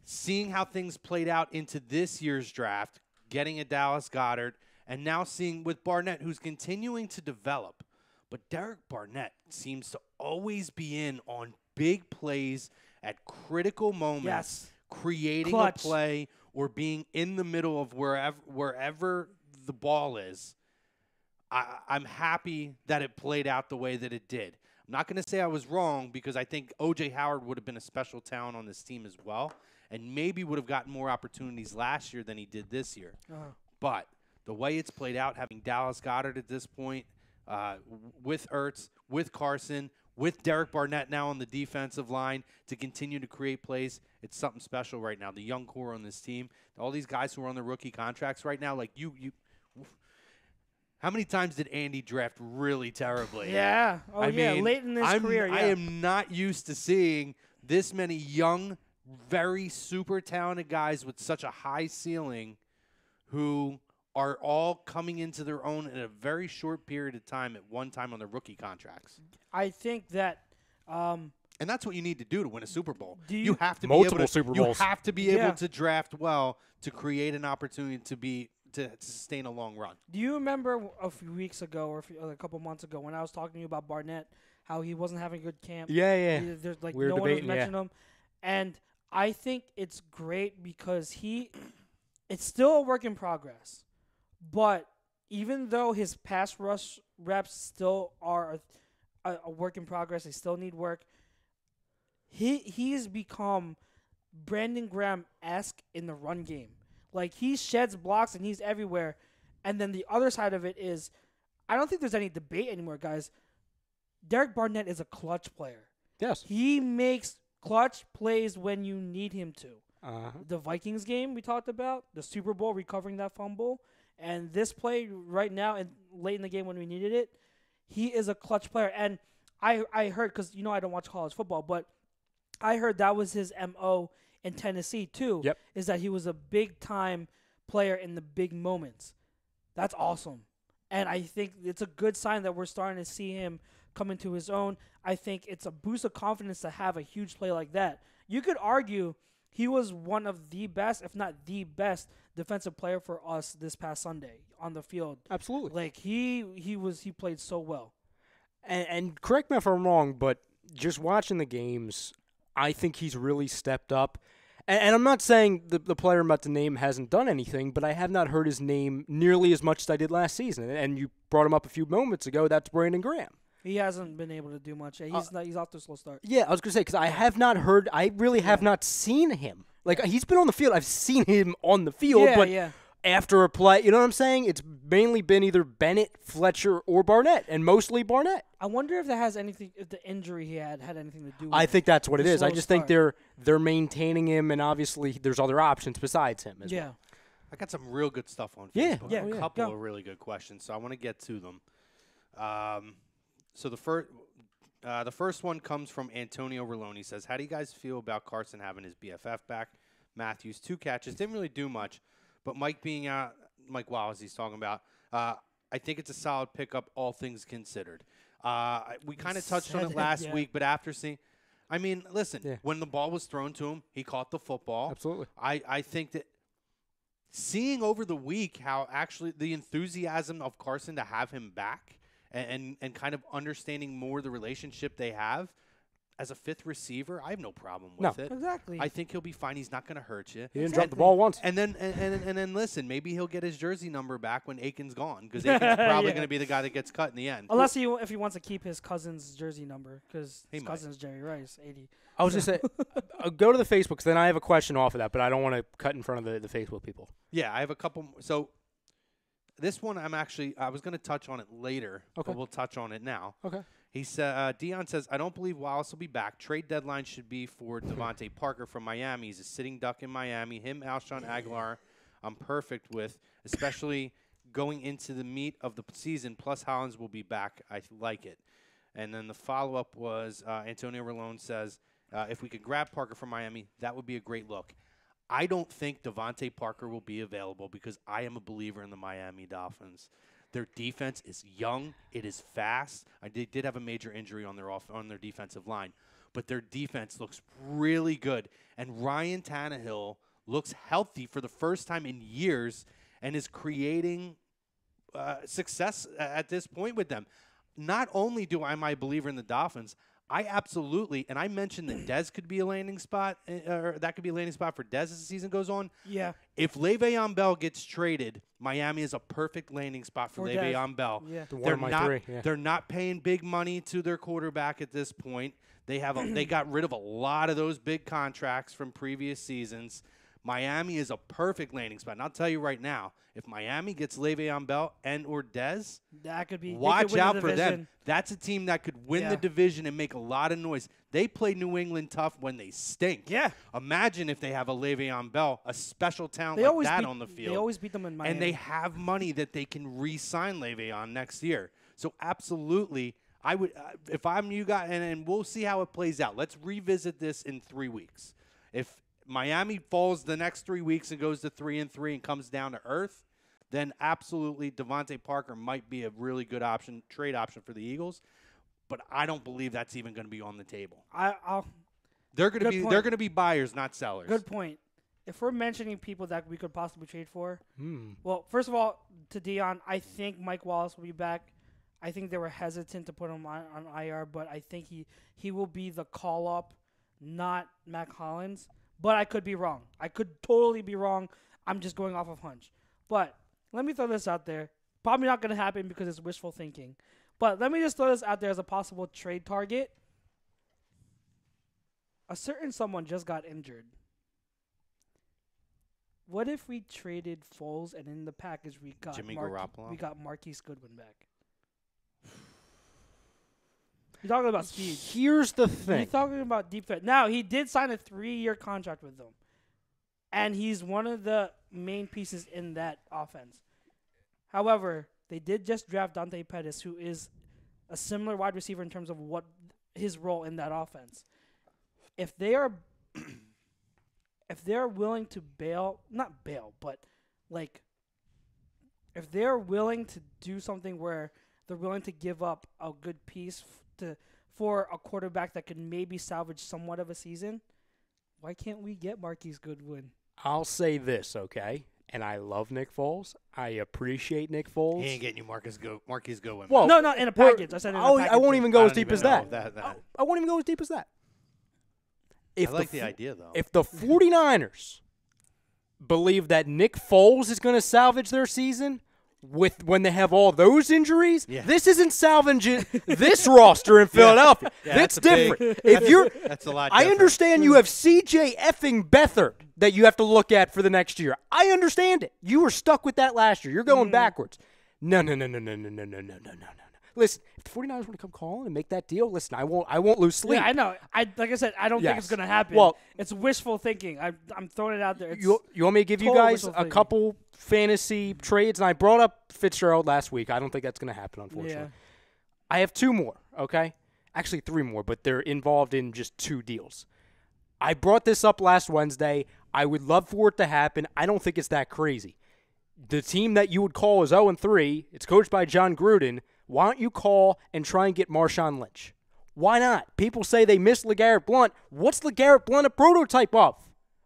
seeing how things played out into this year's draft, getting a Dallas Goedert, and now seeing with Barnett, who's continuing to develop. But Derek Barnett seems to always be in on big plays at critical moments, Yes. creating Clutch. a play or being in the middle of wherever the ball is. I'm happy that it played out the way that it did. I'm not going to say I was wrong because I think O.J. Howard would have been a special talent on this team as well and maybe would have gotten more opportunities last year than he did this year. But the way it's played out, having Dallas Goedert at this point, with Ertz, with Carson, with Derek Barnett now on the defensive line to continue to create plays, it's something special right now. The young core on this team, all these guys who are on their rookie contracts right now, like you how many times did Andy draft really terribly? Yeah. Oh, I yeah. mean, Late in his career, yeah. I am not used to seeing this many young, very super talented guys with such a high ceiling who are all coming into their own in a very short period of time at one time on their rookie contracts. I think that And that's what you need to do to win a Super Bowl. Do You you- have to Multiple be able to, Super You Bowls. have to be Yeah. able to draft well to create an opportunity to sustain a long run. do you remember a few weeks ago or a couple months ago when I was talking to you about Barnett, how he wasn't having a good camp? Yeah. There's like We were no one was debating, yeah. mentioning him. And I think it's great because it's still a work in progress. But even though his pass rush reps still are a work in progress, they still need work. He's become Brandon Graham-esque in the run game. Like, he sheds blocks and he's everywhere. And then the other side of it is, I don't think there's any debate anymore, guys. Derek Barnett is a clutch player. Yes. He makes clutch plays when you need him to. Uh-huh. The Vikings game we talked about, the Super Bowl, recovering that fumble, and this play right now and late in the game when we needed it, he is a clutch player. And I heard, because I don't watch college football, but I heard that was his MO in Tennessee too. Yep. Is that he was a big-time player in the big moments. That's awesome. And I think it's a good sign that we're starting to see him come into his own. I think it's a boost of confidence to have a huge play like that. You could argue he was one of the best, if not the best, defensive player for us this past Sunday on the field. Absolutely. Like he played so well. And correct me if I'm wrong, but just watching the games, I think he's really stepped up. And I'm not saying the player I'm about to name hasn't done anything, but I have not heard his name nearly as much as I did last season. And you brought him up a few moments ago. That's Brandon Graham. He hasn't been able to do much. He's off to a slow start. Yeah, I was going to say, because I have not heard, I really have not seen him. Like, he's been on the field. I've seen him on the field, but after a play, you know what I'm saying? It's mainly been either Bennett, Fletcher, or Barnett, and mostly Barnett. I wonder if that has anything, if the injury he had anything to do with I it. think that's what it The is. I slow just think start. they're maintaining him, and obviously there's other options besides him as well. I got some real good stuff on Yeah. Facebook. Yeah, A yeah. couple Go. of really good questions, so I want to get to them. So the first one comes from Antonio Rolone. He says, how do you guys feel about Carson having his BFF back? Matthews, 2 catches. Didn't really do much, but Mike being out, Mike Wallace he's talking about, I think it's a solid pickup, all things considered. We kind of touched on said it last yeah. week, but after seeing, I mean, listen, when the ball was thrown to him, he caught the football. Absolutely. I think that seeing over the week how actually the enthusiasm of Carson to have him back and kind of understanding more the relationship they have as a 5th receiver, I have no problem with it. Exactly. I think he'll be fine. He's not going to hurt you. He didn't drop the ball once. And then listen, maybe he'll get his jersey number back when Aiken's gone because Aiken's probably going to be the guy that gets cut in the end. Unless if he wants to keep his cousin's jersey number, because He his might. cousin's Jerry Rice, 80. I was just saying, go to the Facebook, because then I have a question off of that, but I don't want to cut in front of the Facebook people. Yeah, I have a couple. So this one I was going to touch on it later, Okay. but we'll touch on it now. Okay. He said, Dion says, I don't believe Wallace will be back. Trade deadline should be for Devontae Parker from Miami. He's a sitting duck in Miami. Him, Alshon Aguilar, I'm perfect with, especially going into the meat of the season. Plus, Hollins will be back. I like it. And then the follow-up was Antonio Rolone says, If we could grab Parker from Miami, that would be a great look. I don't think Devontae Parker will be available because I am a believer in the Miami Dolphins. Their defense is young. It is fast. They did have a major injury on their defensive line, but their defense looks really good. And Ryan Tannehill looks healthy for the first time in years and is creating success at this point with them. Not only am I a believer in the Dolphins, I absolutely, and I mentioned that Dez could be a landing spot, or that could be a landing spot for Dez as the season goes on. Yeah. If Le'Veon Bell gets traded, Miami is a perfect landing spot for Le'Veon Bell. Yeah. They're not paying big money to their quarterback at this point. They got rid of a lot of those big contracts from previous seasons. Miami is a perfect landing spot. And I'll tell you right now, if Miami gets Le'Veon Bell and or Dez, that could be. Watch out for them. That's a team that could win the division and make a lot of noise. They play New England tough when they stink. Yeah. Imagine if they have a Le'Veon Bell, a special talent like that on the field. They always beat them in Miami. And they have money that they can re-sign Le'Veon next year. So absolutely, I would if I'm you guys, and we'll see how it plays out. Let's revisit this in 3 weeks. If Miami falls the next 3 weeks and goes to 3-3 and comes down to earth, then absolutely Devontae Parker might be a really good trade option for the Eagles. But I don't believe that's even going to be on the table. They're going to be buyers, not sellers. Good point. If we're mentioning people that we could possibly trade for, well, first of all, to Dion, I think Mike Wallace will be back. I think they were hesitant to put him on IR, but I think he will be the call up, not Mac Hollins. But I could be wrong. I could totally be wrong. I'm just going off of hunch. But let me throw this out there. Probably not going to happen because it's wishful thinking. But let me just throw this out there as a possible trade target. A certain someone just got injured. What if we traded Foles and in the package we got Garoppolo? We got Marquise Goodwin back? You're talking about speed. Here's the thing. You're talking about deep threat. Now, he did sign a 3-year contract with them. And he's one of the main pieces in that offense. However, they did just draft Dante Pettis, who is a similar wide receiver in terms of what his role in that offense. If they are willing to if they're willing to do something where they're willing to give up a good piece for a quarterback that could maybe salvage somewhat of a season, why can't we get Marquise Goodwin? I'll say this, okay? And I love Nick Foles. I appreciate Nick Foles. He ain't getting you Marquise Goodwin. Well, no, in a package. I said in a package. I won't even go as deep as that. I won't even go as deep as that. I like the idea, though. If the 49ers believe that Nick Foles is going to salvage their season when they have all those injuries, this isn't salvaging this roster in Philadelphia. That's different. That's a lot different. I understand you have C.J. effing Beathard that you have to look at for the next year. I understand it. You were stuck with that last year. You're going backwards. No. Listen, if the 49ers want to come calling and make that deal, listen, I won't lose sleep. Yeah, I know. Like I said, I don't think it's going to happen. Well, it's wishful thinking. I'm throwing it out there. You want me to give you guys a couple fantasy trades? And I brought up Fitzgerald last week. I don't think that's going to happen, unfortunately. Yeah. I have 2 more, okay? Actually 3 more, but they're involved in just 2 deals. I brought this up last Wednesday. I would love for it to happen. I don't think it's that crazy. The team that you would call is 0-3. It's coached by John Gruden. Why don't you call and try and get Marshawn Lynch? Why not? People say they miss LeGarrette Blount. What's LeGarrette Blount a prototype of?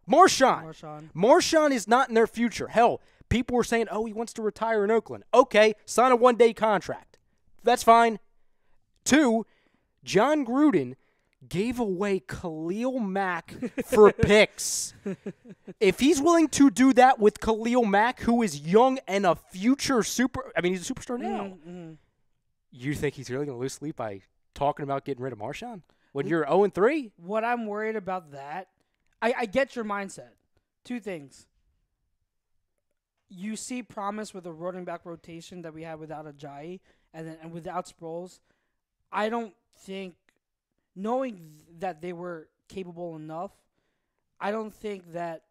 Marshawn. Marshawn is not in their future. Hell, people were saying, he wants to retire in Oakland. Okay, sign a 1-day contract. That's fine. 2, John Gruden gave away Khalil Mack for picks. If he's willing to do that with Khalil Mack, who is young and a future he's a superstar now. Mm-hmm. You think he's really going to lose sleep by talking about getting rid of Marshawn when you're 0-3? What I'm worried about that, I get your mindset. 2 things. You see promise with a running back rotation that we have without Ajayi and without Sproles. I don't think, knowing that they were capable enough, I don't think that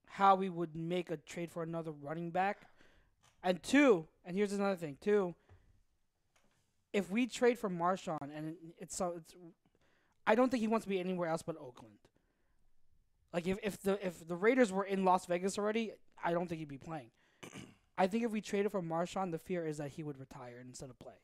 how we would make a trade for another running back. And 2, and here's another thing, 2, if we trade for Marshawn and I don't think he wants to be anywhere else but Oakland. Like if the Raiders were in Las Vegas already, I don't think he'd be playing. I think if we traded for Marshawn, the fear is that he would retire instead of play,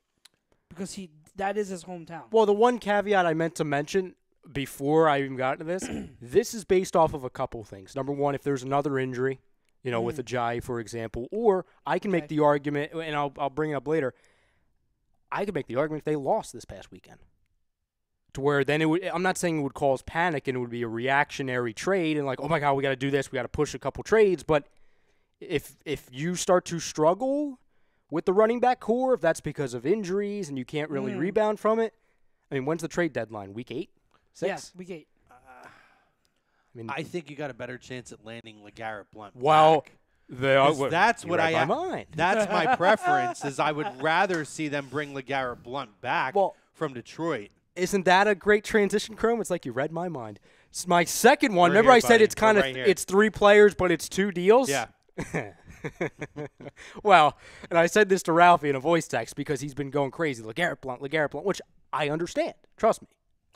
because that is his hometown. Well, the one caveat I meant to mention before I even got to this, this is based off of a couple things. Number one, if there's another injury, with Ajayi, for example, or I can make the argument, and I'll bring it up later. I could make the argument if they lost this past weekend, to where then I'm not saying it would cause panic and it would be a reactionary trade and like, oh my God, we got to do this, we got to push a couple trades. But if you start to struggle with the running back core, if that's because of injuries and you can't really rebound from it, I mean, when's the trade deadline? Week 8? 6? Yes, week 8. I think you got a better chance at landing LeGarrette Blount. Well, that's what my mind. That's my preference. Is I would rather see them bring LeGarrette Blount back from Detroit. Isn't that a great transition, Chrome? It's like you read my mind. It's my second one. We're Remember, here, I said buddy. it's kind of We're right it's 3 players, but it's 2 deals. Yeah. Well, and I said this to Ralphie in a voice text because he's been going crazy. LeGarrette Blount, which I understand. Trust me.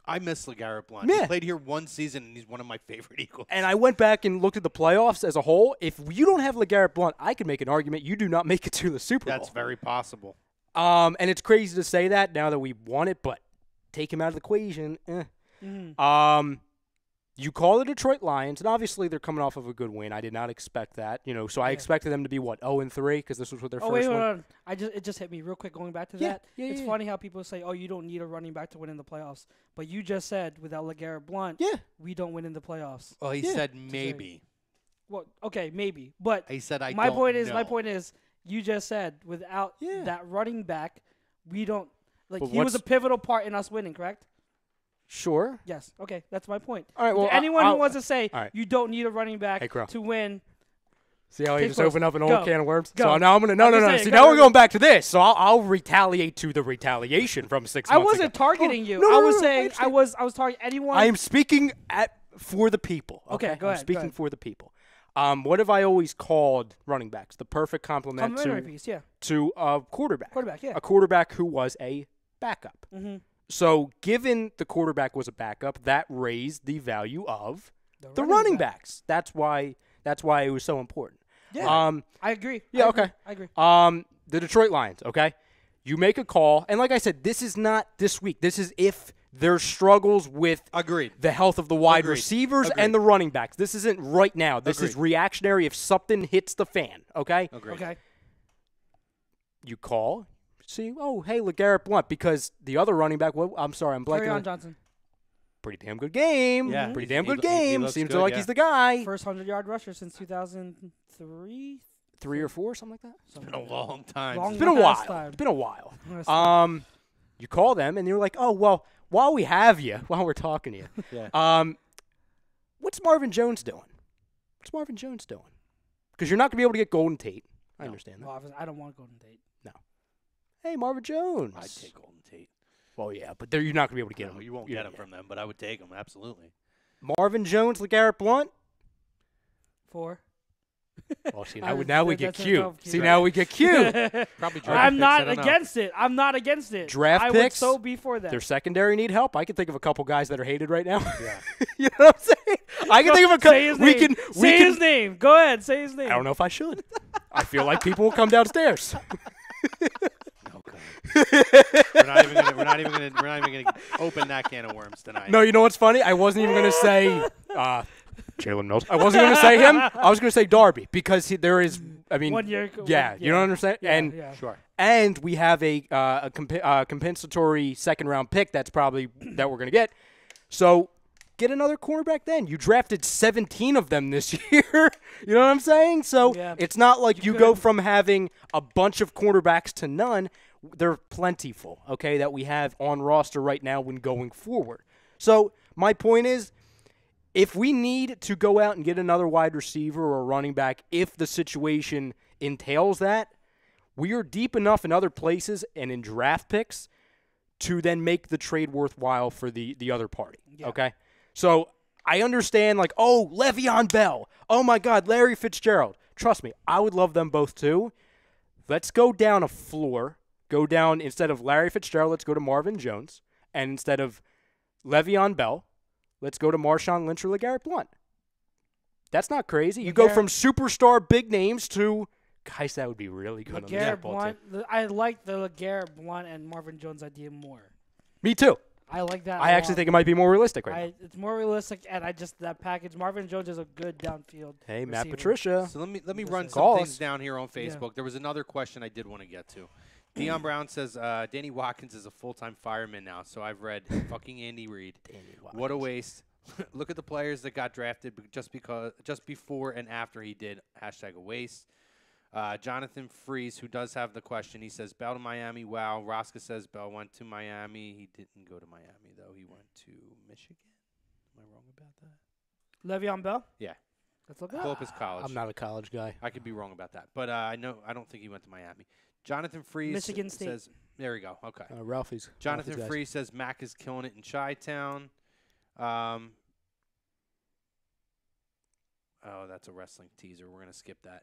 I miss LeGarrette Blount. Yeah. He played here one season, and he's one of my favorite Eagles. And I went back and looked at the playoffs as a whole. If you don't have LeGarrette Blount, I could make an argument you do not make it to the Super Bowl. That's very possible. And it's crazy to say that now that we won it, but take him out of the equation. You call the Detroit Lions, and obviously they're coming off of a good win. I did not expect that, so I expected them to be 0-3 because this was what their first wait, one. hold on. It just hit me real quick going back to that. It's funny how people say, "Oh, you don't need a running back to win in the playoffs," but you just said without LeGarrette Blount, we don't win in the playoffs. Well, he said maybe. Well, okay, maybe, but he said my don't point is know. my point is you just said without that running back, we don't like. But he was a pivotal part in us winning, correct? Sure. Yes. Okay, that's my point. All right. Well, anyone who wants to say right. you don't need a running back to win. See how he just close. opened up an old can of worms? Go. So now I'm going to no. See, now we're going back to this. So I'll retaliate to the retaliation from 6 months I wasn't ago. targeting you. No, I was saying I was targeting anyone. I am speaking for the people. Okay, go ahead. I'm speaking for the people. What have I always called running backs? The perfect complement to a quarterback. A quarterback who was a backup. Mm-hmm. So given the quarterback was a backup, that raised the value of the running backs. That's why it was so important. Yeah, I agree. Yeah, I agree. The Detroit Lions, okay? You make a call, and like I said, this is not this week. This is if there's struggles with the health of the wide receivers and the running backs. This isn't right now. This is reactionary if something hits the fan, okay? Okay. You call. See, hey, LeGarrette Blount, because the other running back, I'm sorry, I'm blanking. Kerryon Johnson. Pretty damn good game. Yeah. Pretty damn good game. Seems good, like he's the guy. First 100-yard rusher since 2003? 3 or 4, something like that? It's been a long time. It's been a while. It's been a while. You call them, and you're like, oh, well, while we have you, while we're talking to you, what's Marvin Jones doing? Because you're not going to be able to get Golden Tate. I understand that. Well, I don't want Golden Tate. No. Hey, Marvin Jones. I'd take Golden Tate. Well, yeah, but you're not going to be able to get him. You won't get him from them, but I would take him, absolutely. Marvin Jones, LeGarrette Blount? 4. Well, see, now we get cute. See, now we get cute. Probably I'm not against it. I'm not against it. Draft picks? I would so be for that. Their secondary need help. I can think of a couple guys that are hated right now. Yeah. You know what I'm saying? I can think of a couple. Say his name. Say his name. Go ahead. Say his name. I don't know if I should. I feel like people will come downstairs. We're not even gonna open that can of worms tonight. No, you know what's funny? I wasn't even gonna say Jalen Mills. I wasn't gonna say him. I was gonna say Darby because there is. I mean, 1 year. you don't understand. Sure. And we have a compensatory second-round pick that we're gonna get. So get another cornerback then. You drafted 17 of them this year. You know what I'm saying? So it's not like you go from having a bunch of cornerbacks to none. They're plentiful, okay, that we have on roster right now when going forward. So my point is, if we need to go out and get another wide receiver or a running back, if the situation entails that, we are deep enough in other places and in draft picks to then make the trade worthwhile for the other party, okay? So I understand, like, oh, Le'Veon Bell. Oh, my God, Larry Fitzgerald. Trust me, I would love them both too. Let's go down a floor. Go down, instead of Larry Fitzgerald, let's go to Marvin Jones. And instead of Le'Veon Bell. Let's go to Marshawn Lynch or LeGarrette Blount. That's not crazy. You go from superstar big names to guys that would be really good on the football team. I like the LeGarrette Blount and Marvin Jones idea more. Me too. I like that. I actually think it might be more realistic right now. It's more realistic, and that package. Marvin Jones is a good downfield. Hey, receiver. Matt Patricia. So let me run some things down here on Facebook. Yeah. There was another question I did want to get to. Dion Brown says Danny Watkins is a full-time fireman now. So I've read fucking Andy Reid. What a waste. Look at the players that got drafted just before and after he did. # a waste. Jonathan Freeze, who does have the question, he says, Bell to Miami. Wow. Rosca says Bell went to Miami. He didn't go to Miami, though. He went to Michigan. Am I wrong about that? Le'Veon Bell? Yeah. Let's look Pull up his college. I'm not a college guy. I could be wrong about that. But I don't think he went to Miami. Jonathan Freeze Michigan State. says, there we go. Okay. Ralphie's. Jonathan Freeze says Mac is killing it in Chi-Town. Oh, that's a wrestling teaser. We're going to skip that.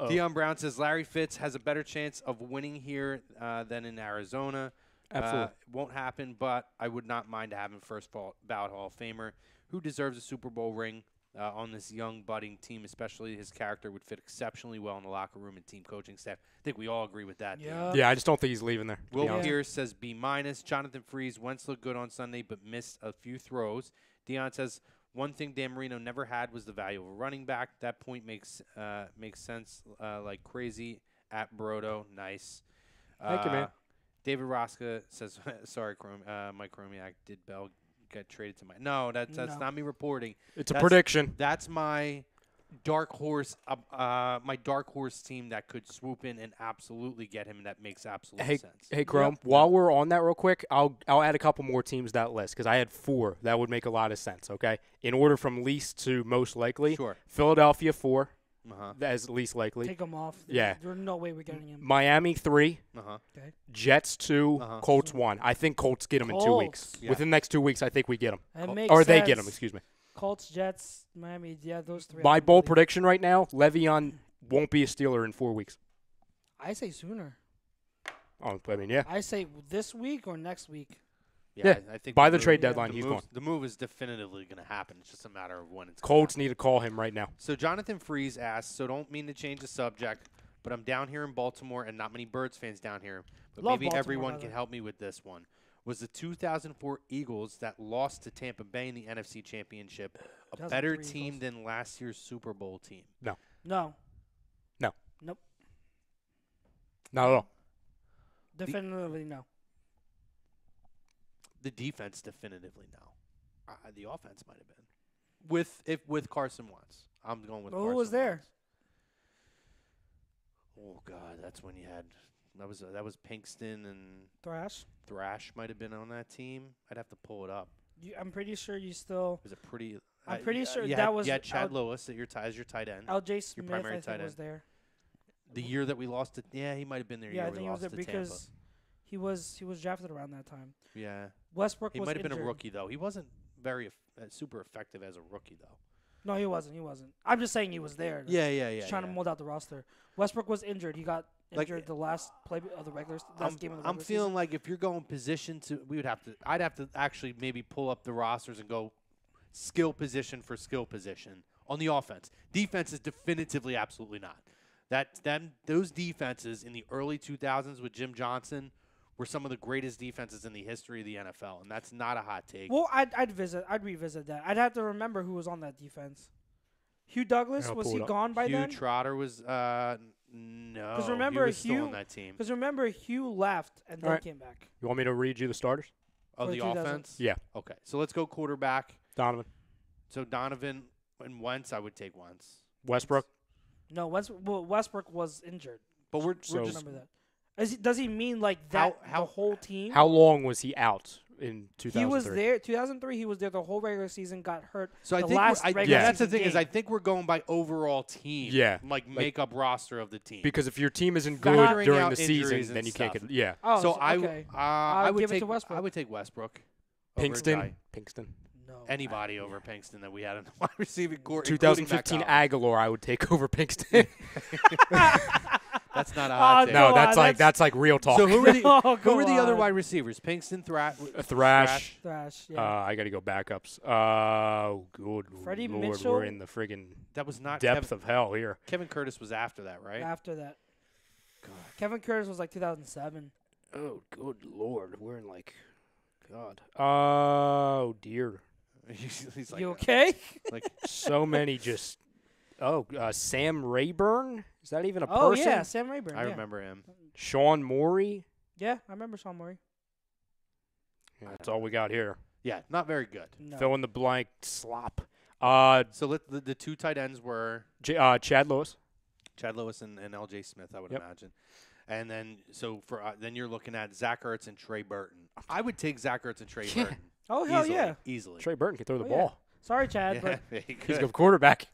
Dion Brown says Larry Fitz has a better chance of winning here than in Arizona. Absolutely. Won't happen, but I would not mind having first ballot Hall of Famer who deserves a Super Bowl ring on this young budding team, especially his character would fit exceptionally well in the locker room and team coaching staff. I think we all agree with that. Yeah. Yeah, I just don't think he's leaving there. Will Pierce says B-. Jonathan Freeze, Wentz looked good on Sunday but missed a few throws. Dion says one thing Dan Marino never had was the value of a running back. That point makes sense like crazy at Brodo. Nice. Thank you, man. David Rosca says, sorry, Mike Chromiak, did Bell get traded to No, that's not me reporting. It's a prediction. That's my dark horse team that could swoop in and absolutely get him, and that makes absolute sense. Hey, Chrome, while we're on that real quick, I'll add a couple more teams to that list because I had 4. That would make a lot of sense, okay? In order from least to most likely. Sure. Philadelphia 4. As least likely. Take them off. Yeah. There's no way we're getting him. Miami 3. Okay. Jets 2. Colts 1. I think Colts get him in 2 weeks. Yeah. Within the next 2 weeks, I think we get him. Or they get him, excuse me. Colts, Jets, Miami, those 3. My bold prediction right now, Le'Veon won't be a Steeler in 4 weeks. I say sooner. Oh, I mean, yeah. I say this week or next week. Yeah, I think by the trade deadline, he's gone. The move is definitively going to happen. It's just a matter of when it's Colts need to call him right now. So Jonathan Freeze asks, so don't mean to change the subject, but I'm down here in Baltimore and not many Birds fans down here, but Love maybe Baltimore, everyone can help me with this one. Was the 2004 Eagles that lost to Tampa Bay in the NFC Championship a better team Eagles. than last year's Super Bowl team? No. No. Nope. Not at all. Definitively no. The defense definitively no. The offense might have been. With Carson Wentz. I'm going with Carson Who was there? Wentz. Oh God, that's when you had that was Pinkston and Thrash might have been on that team. I'd have to pull it up. I'm pretty sure you still. It was a pretty. I'm pretty sure you that had, was. You had Chad Lewis as your tight end. L.J. Smith, primary I tight think, was end. there. The year that we lost it, yeah, he might have been there. Yeah, I year think we he was lost there to because he was drafted around that time. Yeah, Westbrook he was might have been a injured. rookie though. He wasn't very super effective as a rookie though. No, he wasn't. I'm just saying he was there. Yeah. Just trying to mold out the roster. Westbrook was injured. He got injured the last play of the regular last game of the regular I'm feeling season. like if you're going position to, I'd have to actually maybe pull up the rosters and go skill position for skill position on the offense. Defense is definitively absolutely not. Those defenses in the early 2000s with Jim Johnson were some of the greatest defenses in the history of the NFL, and that's not a hot take. Well, I'd revisit that. I'd have to remember who was on that defense. Hugh Douglas, was he gone by then? Hugh Trotter was no. Because remember, he was still on that team. Because remember, Hugh left and then came back. You want me to read you the starters? Of the offense? Yeah. Okay, so let's go quarterback. Donovan. So Donovan and Wentz, I would take Wentz. Westbrook. No, Westbrook was injured. But we're So- just Remember that. Does he mean like that the whole team? How long was he out in 2003? He was there 2003. He was there the whole regular season. Got hurt. So I the think last regular that's the season thing is game. I think we're going by overall team. Yeah. Like makeup roster of the team. Because if your team isn't Factoring good during out the season, injuries then and you can't stuff. get. Yeah. Oh, so okay. I would give it take to Westbrook. I would take Westbrook. over Pinkston. No. Anybody over Pinkston that we had in the wide receiving core. 2015 Aguilar, I would take over Pinkston. That's not a hot take. No, Go that's on, that's like real talk. So who were the Oh, who were go the other on. wide receivers? Pinkston, Thrash. Thrash. Yeah. I got to go backups. Oh, good Freddie Lord, Mitchell? we're in the friggin' That was not depth of hell here. Kevin Curtis was after that, right? After that, Kevin Curtis was like 2007. Oh, good Lord, we're in like, God. Oh dear, He's like, You okay? like so many just. Oh, Sam Rayburn. Is that even a Oh person? yeah, Sam Rayburn. I yeah. remember him. Sean Morey. Yeah, I remember Sean Murray. Yeah, that's all we got here. Yeah, not very good. No. Fill in the blank slop. So the two tight ends were Chad Lewis. Chad Lewis and L.J. Smith, I would Yep. imagine. And then so for then you're looking at Zach Ertz and Trey Burton. I would take Zach Ertz and Trey Burton. Oh hell easily, yeah. easily. Trey Burton can throw the Oh, yeah. ball. Sorry, Chad, Yeah, but he He's a could. good quarterback.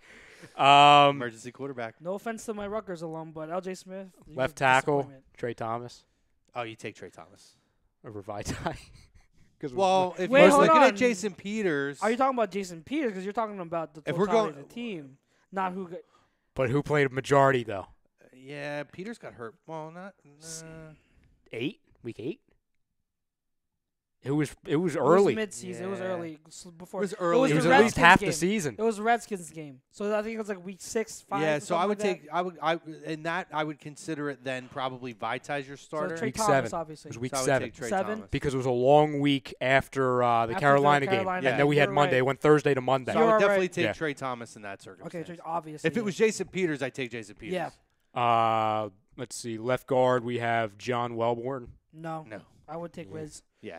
Emergency quarterback. no offense to my Rutgers alum, but L.J. Smith. he was Left a tackle, disappointment. Trey Thomas Oh, you take Trey Thomas. over Vitae. Well, if Wait, you're hold looking on. at Jason Peters, Are you talking about Jason Peters? Because you're talking about the If we're totality going- of the team, not who. but who played majority though? yeah, Peters got hurt. Well, not. 8? Week 8? It was It was early. mid-season. It was Yeah. early. Before It was early. was It the was at least Redskins half game. the season. It was the Redskins game, so I think it was like week 6, 5. Yeah, or so I something would like take I would consider it then probably Vitae's your that. starter. So Trey Week Thomas, 7. It obviously. was week So I would 7 take Trey 7? Thomas. because it was a long week after the After the Carolina game. Carolina And then we had You're Monday. right. It went Thursday to Monday. So I would You're definitely right. take Yeah. Trey Thomas in that circumstance. Okay, obviously. If it was Jason Peters, I'd take Jason Peters. Yeah. Let's see. Left guard, we have John Wellborn. No, No. I would take Wiz. Yeah.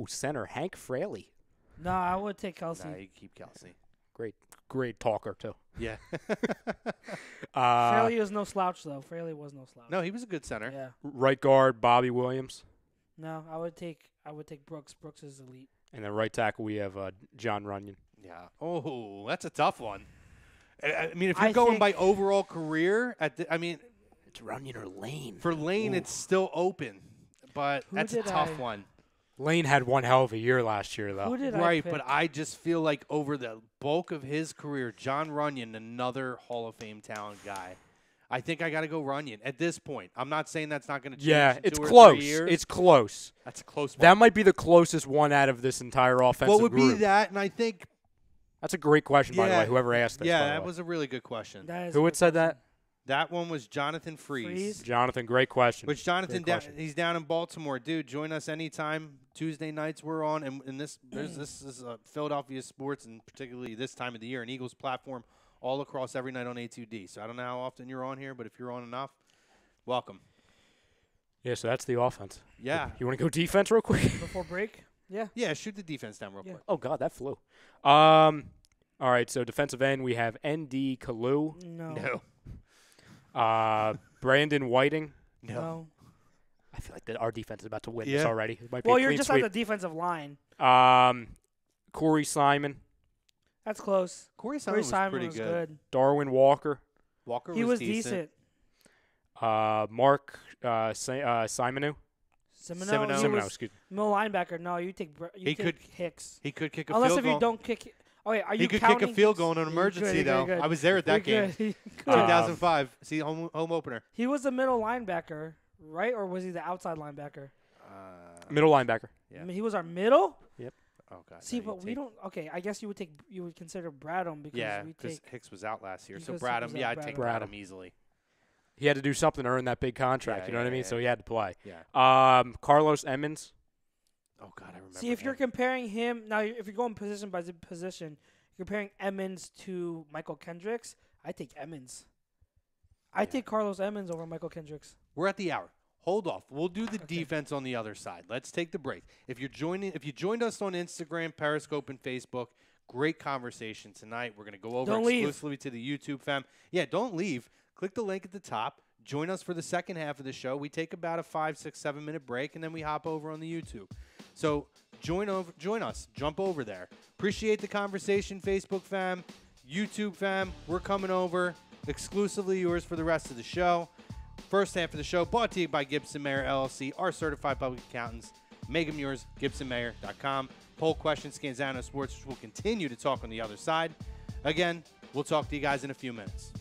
Center, Hank Fraley. No, I would take Kelsey. Nah, you keep Kelsey. Great talker, too. Yeah. Fraley was no slouch though. Fraley was no slouch. No, he was a good center. Yeah. Right guard, Bobby Williams. No, I would take Brooks. Brooks is elite. And then right tackle, we have John Runyon. Yeah. Oh, that's a tough one. I mean, if I you're going think- by overall career, It's Runyon or Lane. for Lane, it's still open, but Who that's a did tough I- one. Lane had one hell of a year last year, Who though. did I Right, pick? but I just feel like over the bulk of his career, John Runyon, another Hall of Fame talent guy. I think I got to go Runyon at this point. I'm not saying that's not going to change. Yeah, in it's 2 or 3 close. years. It's close. That's a close one. That might be the closest one out of this entire offensive What would group. be that? And I think, That's a great question, by the Yeah. way, whoever asked this. yeah, by the that way. was a really good question. That is Who a had good said question. that? That one was Jonathan Freeze. Jonathan, great question. Which Jonathan, Great question. he's down in Baltimore, dude. Join us anytime. Tuesday nights we're on, and this is Philadelphia sports, and particularly this time of the year, an Eagles platform all across every night on A2D. So I don't know how often you're on here, but if you're on enough, welcome. Yeah, so that's the offense. Yeah, You want to go defense real quick? Before break? Yeah. yeah. Shoot the defense down real Yeah. quick. Oh, God, that flew. All right, so defensive end, we have N.D. Kalu, No. Brandon Whiting. No. I feel like that our defense is about to win Yeah. this already. It might be Well, a you're clean just sweep. on the defensive line. Corey Simon, That's close. Corey Corey Simon was Simon pretty was good. good. Darwin Walker, Walker He was decent. Mark Simonu. Semino, he Semino, was excuse me. middle linebacker. No, you take He take could- Hicks. He could kick a Unless field if goal. you don't kick. Oh wait, are you He could counting kick a field Hicks? goal in an You're emergency, good, though. you're good. I was there at that You're game. good. 2005. See, home opener. He was the middle linebacker, right? Or was he the outside linebacker? Middle linebacker. Yeah. I mean, he was our middle. Oh God. See, no, you but we take- don't. Okay, I guess you would consider Bradham because Yeah, we because take. Hicks was out last year. So Because Hicks was Bradham, out, yeah, I'd take Bradham. Bradham easily. He had to do something to earn that big contract. Yeah, you know what I mean? yeah, So yeah. he had to play. Yeah. Carlos Emmons. Oh God, I remember. See, if you're him. comparing him now, if you're going position by position, you're comparing Emmons to Michael Kendricks. I take Emmons. I take Carlos Emmons over Michael Kendricks. We're at the hour. Hold off. We'll do the Okay. defense on the other side. Let's take the break. If you joined us on Instagram, Periscope, and Facebook, great conversation tonight. We're going to go over Don't leave. exclusively to the YouTube fam. Yeah, don't leave. Click the link at the top. Join us for the second half of the show. We take about a 5, 6, 7 minute break, and then we hop over on the YouTube. So join us. Jump over there. Appreciate the conversation, Facebook fam, YouTube fam. We're coming over. Exclusively yours for the rest of the show. First half of the show brought to you by Gibson Mayer LLC, our certified public accountants. Make them yours, GibsonMayer.com. Poll question, Scanzano Sports, which we'll continue to talk on the other side. Again, we'll talk to you guys in a few minutes.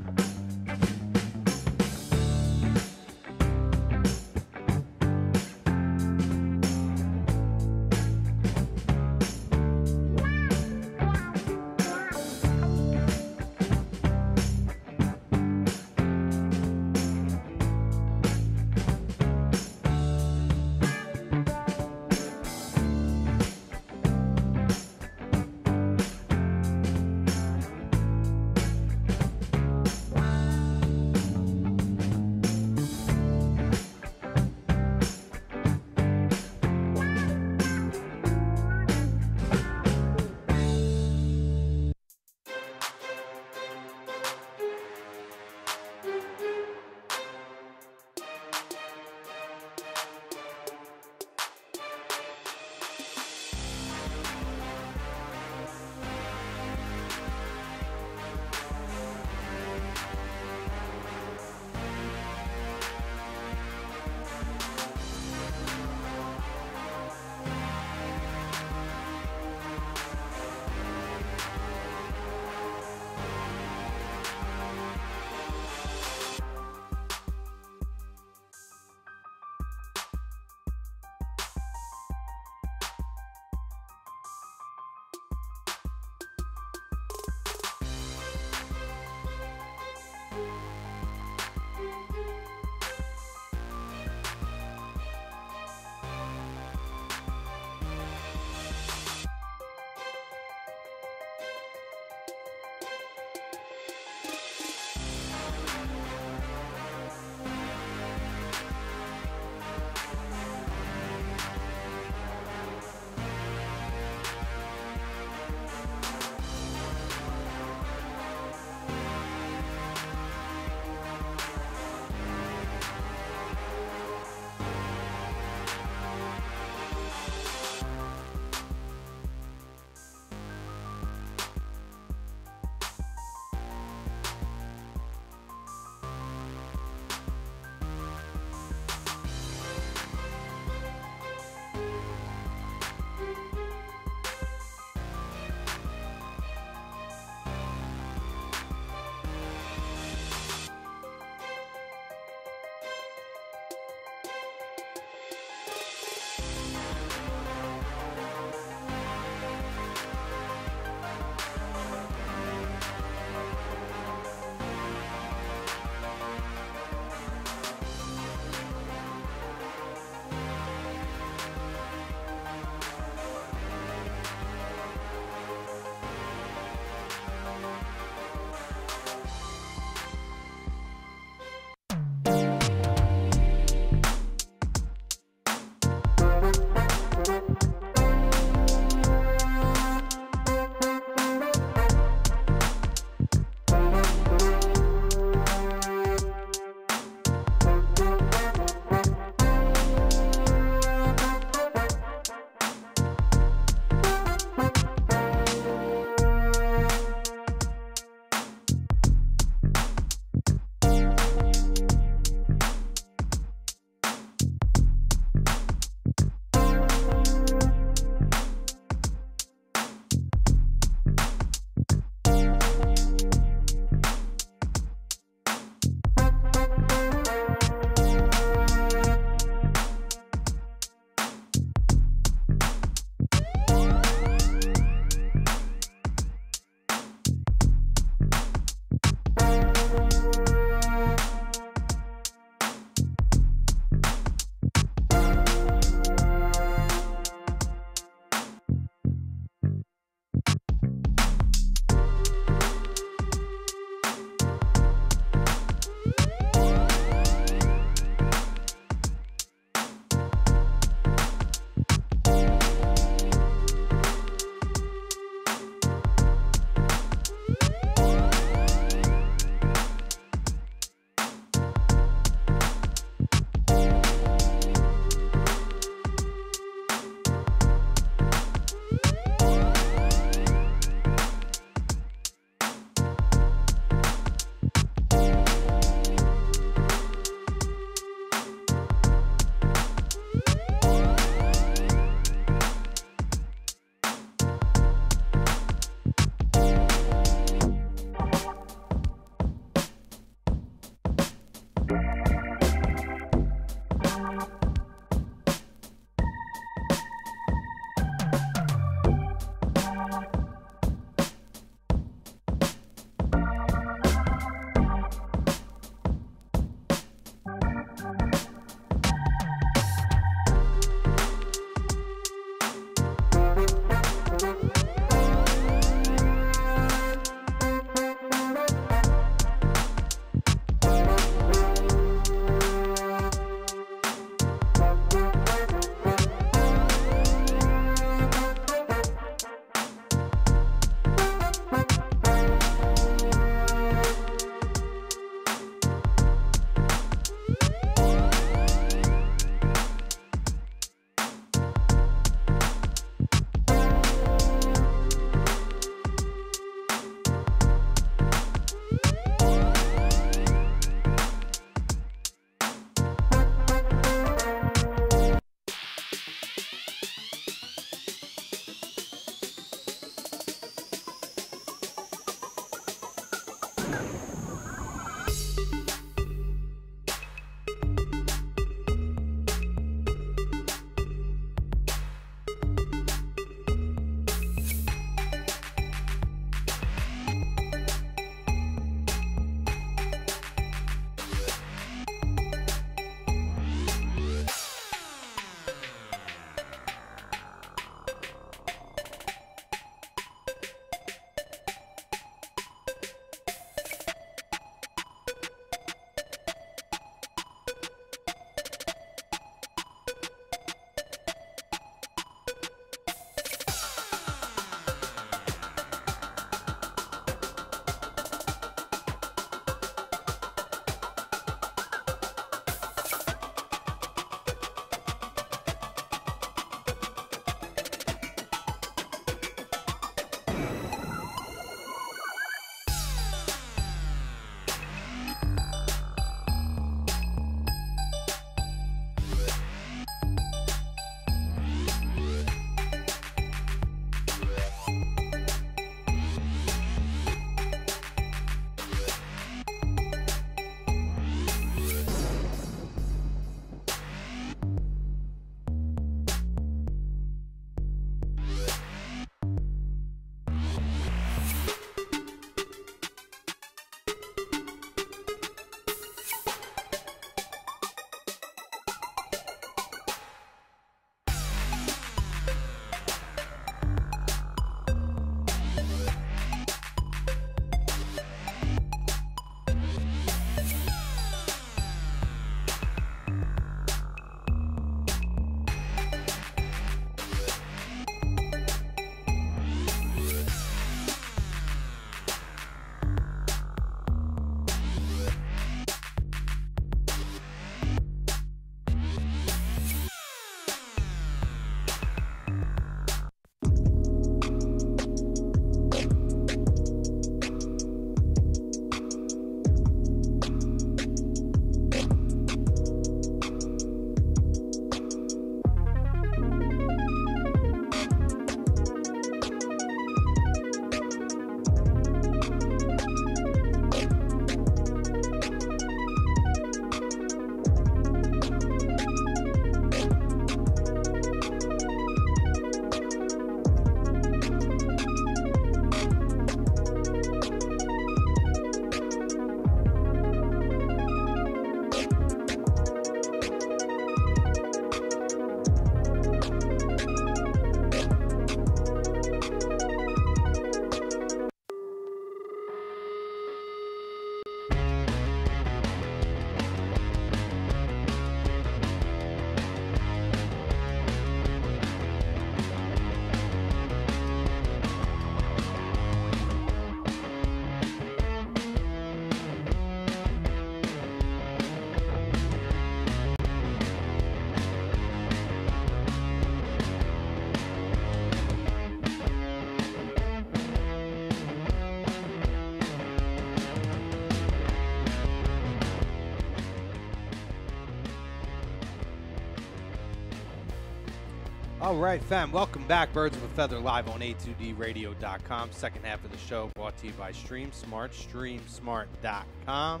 All right, fam. Welcome back. Birds of a Feather live on A2DRadio.com. Second half of the show brought to you by StreamSmart, StreamSmart.com.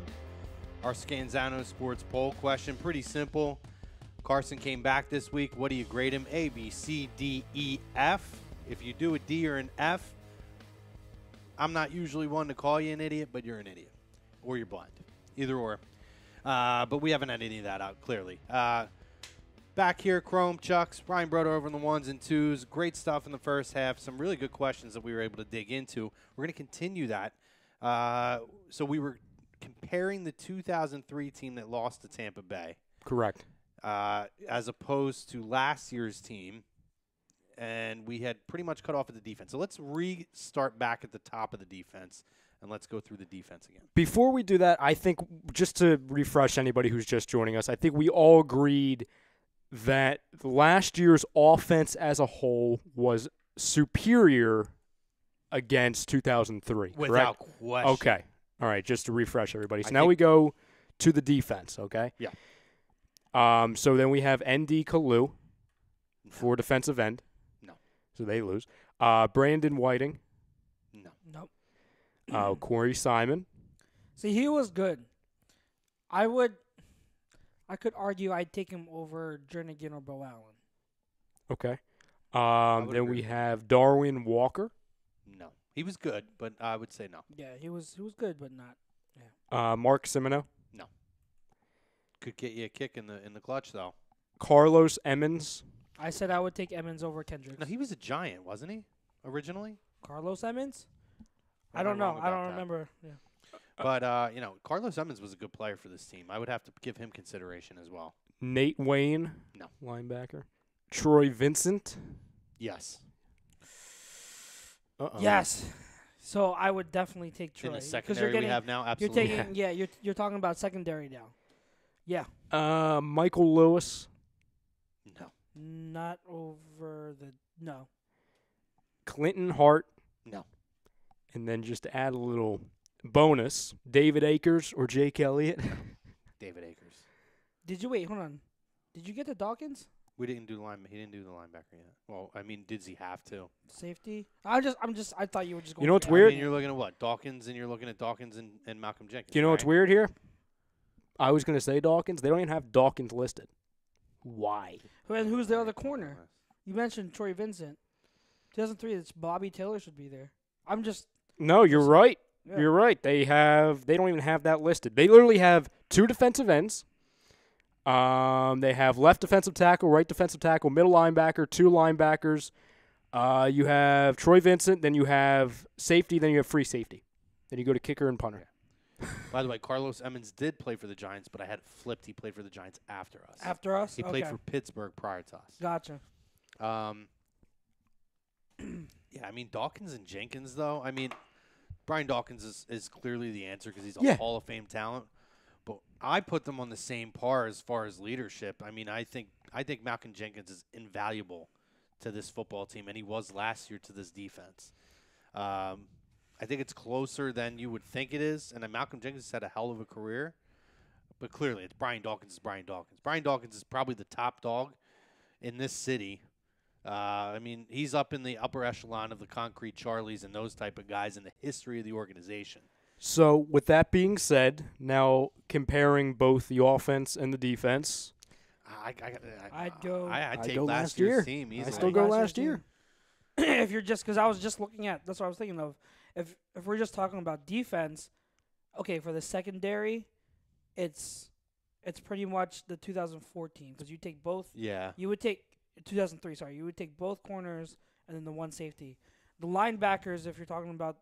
Our Scanzano Sports poll question, pretty simple. Carson came back this week. What do you grade him? A, B, C, D, E, F. If you do a D or an F, I'm not usually one to call you an idiot, but you're an idiot. Or you're blind. Either or. But we haven't had any of that out, clearly. Back here, Chrome, Chucks, Brian Broder over in the ones and twos. Great stuff in the first half. Some really good questions that we were able to dig into. We're going to continue that. So we were comparing the 2003 team that lost to Tampa Bay. Correct. As opposed to last year's team. And we had pretty much cut off at the defense. So let's restart back at the top of the defense, and let's go through the defense again. Before we do that, I think just to refresh anybody who's just joining us, I think we all agreed that last year's offense as a whole was superior against 2003. Without correct? question. Okay. All right, just to refresh everybody. So now we go to the defense, okay? Yeah. So then we have ND Kalu for defensive end. No. So they lose. Brandon Whiting. No. Nope. Corey Simon. See, he was good. I could argue I'd take him over Jernigan or Bo Allen. Okay. would Then agree we with you. have Darwin Walker. No. He was good, but I would say no. Yeah, he was good, but not. Mark Semino. Could get you a kick in the clutch, though. Carlos Emmons. I said I would take Emmons over Kendricks. No, he was a Giant, wasn't he, originally? Carlos Emmons? Am I don't know. wrong I about don't that? remember. Yeah. But, Carlos Emmons was a good player for this team. I would have to give him consideration as well. Nate Wayne. No. Linebacker. Troy Vincent. Yes. Yes. So I would definitely take Troy. In the 'cause secondary we have now, You're absolutely. taking you're talking about secondary now. Yeah. Michael Lewis. No. Not over the no. Clinton Hart. No. And then just to add a little bonus, David Akers or Jake Elliott. David Akers. Did you wait? Hold on. Did you get to Dawkins? We didn't do He didn't do the linebacker yet. Well, I mean, did he have to? Safety? I thought you were just going. You know what's for weird? I mean, you're looking at what? Dawkins, and you're looking at Dawkins and Malcolm Jenkins. Do you know what's right? weird here? I was going to say Dawkins. They don't even have Dawkins listed. Why? And who's the other corner? You mentioned Troy Vincent. 2003. It's Bobby Taylor should be there. I'm just. No, you're right. Yeah. You're right. They don't even have that listed. They literally have 2 defensive ends. They have left defensive tackle, right defensive tackle, middle linebacker, 2 linebackers. You have Troy Vincent, then you have safety, then you have free safety. Then you go to kicker and punter. By the way, Carlos Emmons did play for the Giants, but I had it flipped. He played for the Giants after us. After us? He played for Pittsburgh prior to us. Gotcha. Yeah, I mean, Dawkins and Jenkins, though. I mean, Brian Dawkins is clearly the answer because he's a Yeah. Hall of Fame talent. But I put them on the same par as far as leadership. I mean, I think Malcolm Jenkins is invaluable to this football team, and he was last year to this defense. I think it's closer than you would think it is, and Malcolm Jenkins had a hell of a career. But clearly, it's Brian Dawkins. Brian Dawkins is probably the top dog in this city. I mean, he's up in the upper echelon of the Concrete Charlies and those type of guys in the history of the organization. So, with that being said, now comparing both the offense and the defense. I'd take go last last year's year. team I easily. still go last year. If you're just because I was just looking at that's what I was thinking of. If we're just talking about defense, okay, for the secondary, it's pretty much the 2014 because you take both. Yeah. You would take 2003. Sorry, you would take both corners and then the one safety. The linebackers, if you're talking about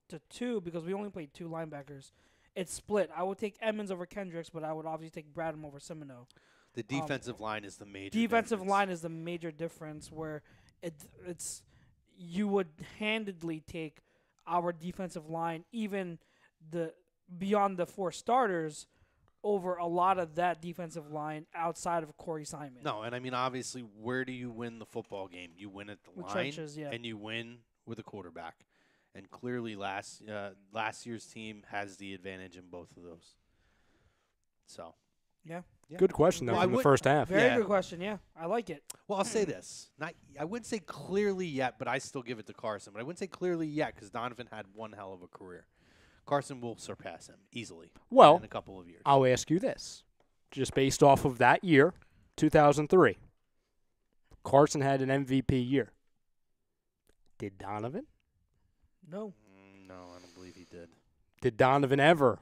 the 2, because we only played 2 linebackers, it's split. I would take Emmons over Kendricks, but I would obviously take Bradham over Semino. The defensive line is the major Defensive difference. line is the major difference where it's you would handedly take our defensive line, even the beyond the 4 starters, over a lot of that defensive line outside of Corey Simon. No, and I mean, obviously, where do you win the football game? You win at the With line, trenches, yeah. and you win with a quarterback. And clearly, last year's team has the advantage in both of those. So, Yeah. Good question, though, Well, I from the would- first half. Very Yeah. good question. Yeah, I like it. well, I'll say this: I wouldn't say clearly yet, but I still give it to Carson. But I wouldn't say clearly yet because Donovan had one hell of a career. Carson will surpass him easily. Well, in a couple of years. I'll ask you this. Just based off of that year, 2003, Carson had an MVP year. Did Donovan? No. No, I don't believe he did. Did Donovan ever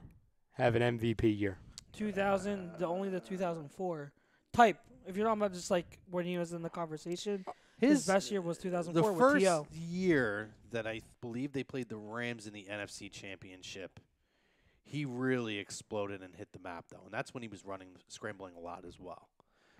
have an MVP year? 2000, only the 2004 type. If you're talking about just like when he was in the conversation, his best year was 2004 The with first T.O. year that I believe they played the Rams in the NFC Championship, he really exploded and hit the map, though. And that's when he was scrambling a lot as well.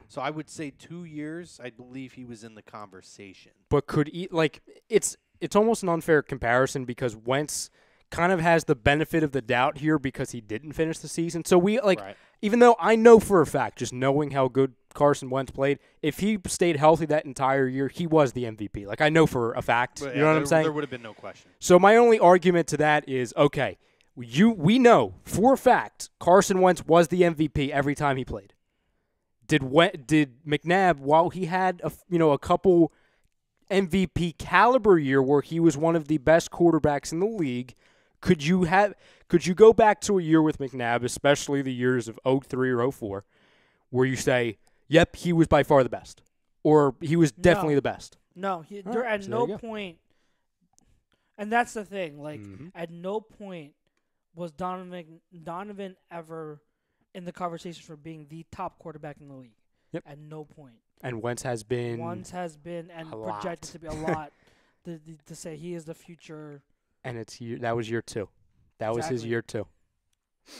So I would say 2 years, I believe he was in the conversation. But could he, like, it's almost an unfair comparison because Wentz kind of has the benefit of the doubt here because he didn't finish the season. So we, like, Right. even though I know for a fact, just knowing how good Carson Wentz played, if he stayed healthy that entire year, he was the MVP. Like, I know for a fact. But You know what I'm saying? There would have been no question. So my only argument to that is, okay, we know for a fact Carson Wentz was the MVP every time he played. Did McNabb, while he had a couple MVP caliber year where he was one of the best quarterbacks in the league, Could you go back to a year with McNabb, especially the years of 03 or 04, where you say, yep, he was by far the best, or he was definitely the best? No, at no point, and that's the thing. Like, at no point was Donovan ever in the conversation for being the top quarterback in the league. Yep. At no point. And Wentz has been and projected to be a lot to say he is the future. And that was year 2. That was his year 2.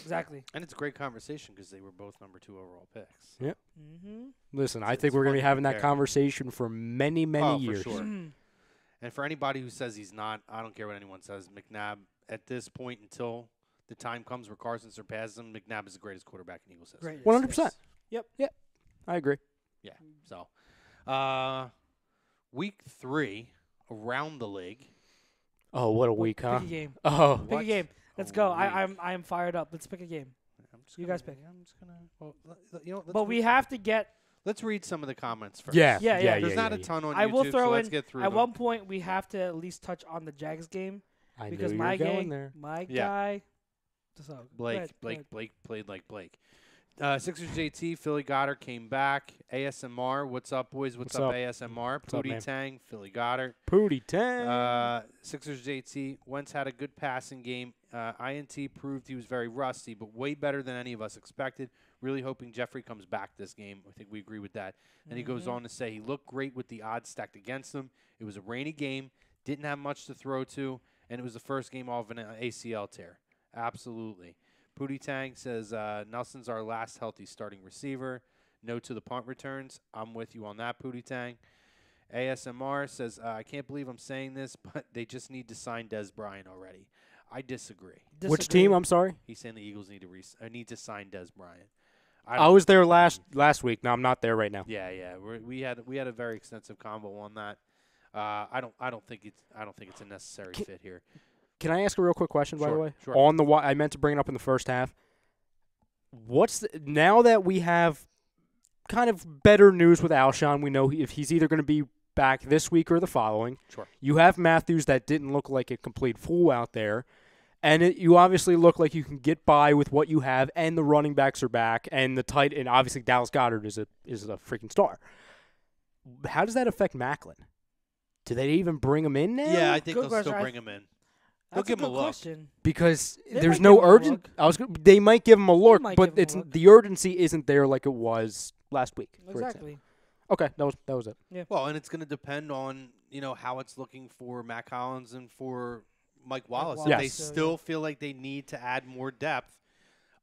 Exactly. And it's a great conversation because they were both number 2 overall picks. Yep. Mm-hmm. Listen, I think we're going to be having that conversation for many, many years. For sure. And for anybody who says he's not, I don't care what anyone says. McNabb, at this point, until the time comes where Carson surpasses him, McNabb is the greatest quarterback in Eagles history. 100%. Yep. I agree. Yeah. So, week 3 around the league. Oh, what a week, huh? Pick a game. Oh, pick a game. Let's go. I am fired up. Let's pick a game. You guys pick. I'm just gonna. Well, but we have to get. Let's read some of the comments first. Yeah. There's not a ton on YouTube. I will throw so in. Let's get through at them. one point, we have to at least touch on the Jags game because my guy. So, Blake played like Blake. Sixers JT, Philly Goddard came back. ASMR, what's up, boys? What's up, ASMR? Pootie Tang, Philly Goddard. Pootie Tang. Sixers JT, Wentz had a good passing game. INT proved he was very rusty, but way better than any of us expected. Really hoping Jeffrey comes back this game. I think we agree with that. And he goes on to say he looked great with the odds stacked against him. It was a rainy game, didn't have much to throw to, and it was the first game off an ACL tear. Absolutely. Pootie Tang says Nelson's our last healthy starting receiver. No to the punt returns. I'm with you on that, Pootie Tang. ASMR says, I can't believe I'm saying this, but they just need to sign Des Bryant already. I disagree. Which team? I'm sorry? He's saying the Eagles need to sign Des Bryant. I was there last week. No, I'm not there right now. Yeah. We had a very extensive convo on that. I don't think it's a necessary fit here. Can I ask a real quick question, by the way? Sure. I meant to bring it up in the first half. Now that we have kind of better news with Alshon, we know if he's either going to be back this week or the following. Sure. You have Matthews that didn't look like a complete fool out there, and you obviously look like you can get by with what you have, and the running backs are back, and and obviously Dallas Goedert is a freaking star. How does that affect Macklin? Do they even bring him in now? Yeah, I think they'll still bring him in. They'll give him a look. Question. Because there's no urgent. They might give him a look, but the urgency isn't there like it was last week. Exactly. Okay, that was it. Yeah. Well, and it's going to depend on how it's looking for Matt Collins and for Mike Wallace. If they still feel like they need to add more depth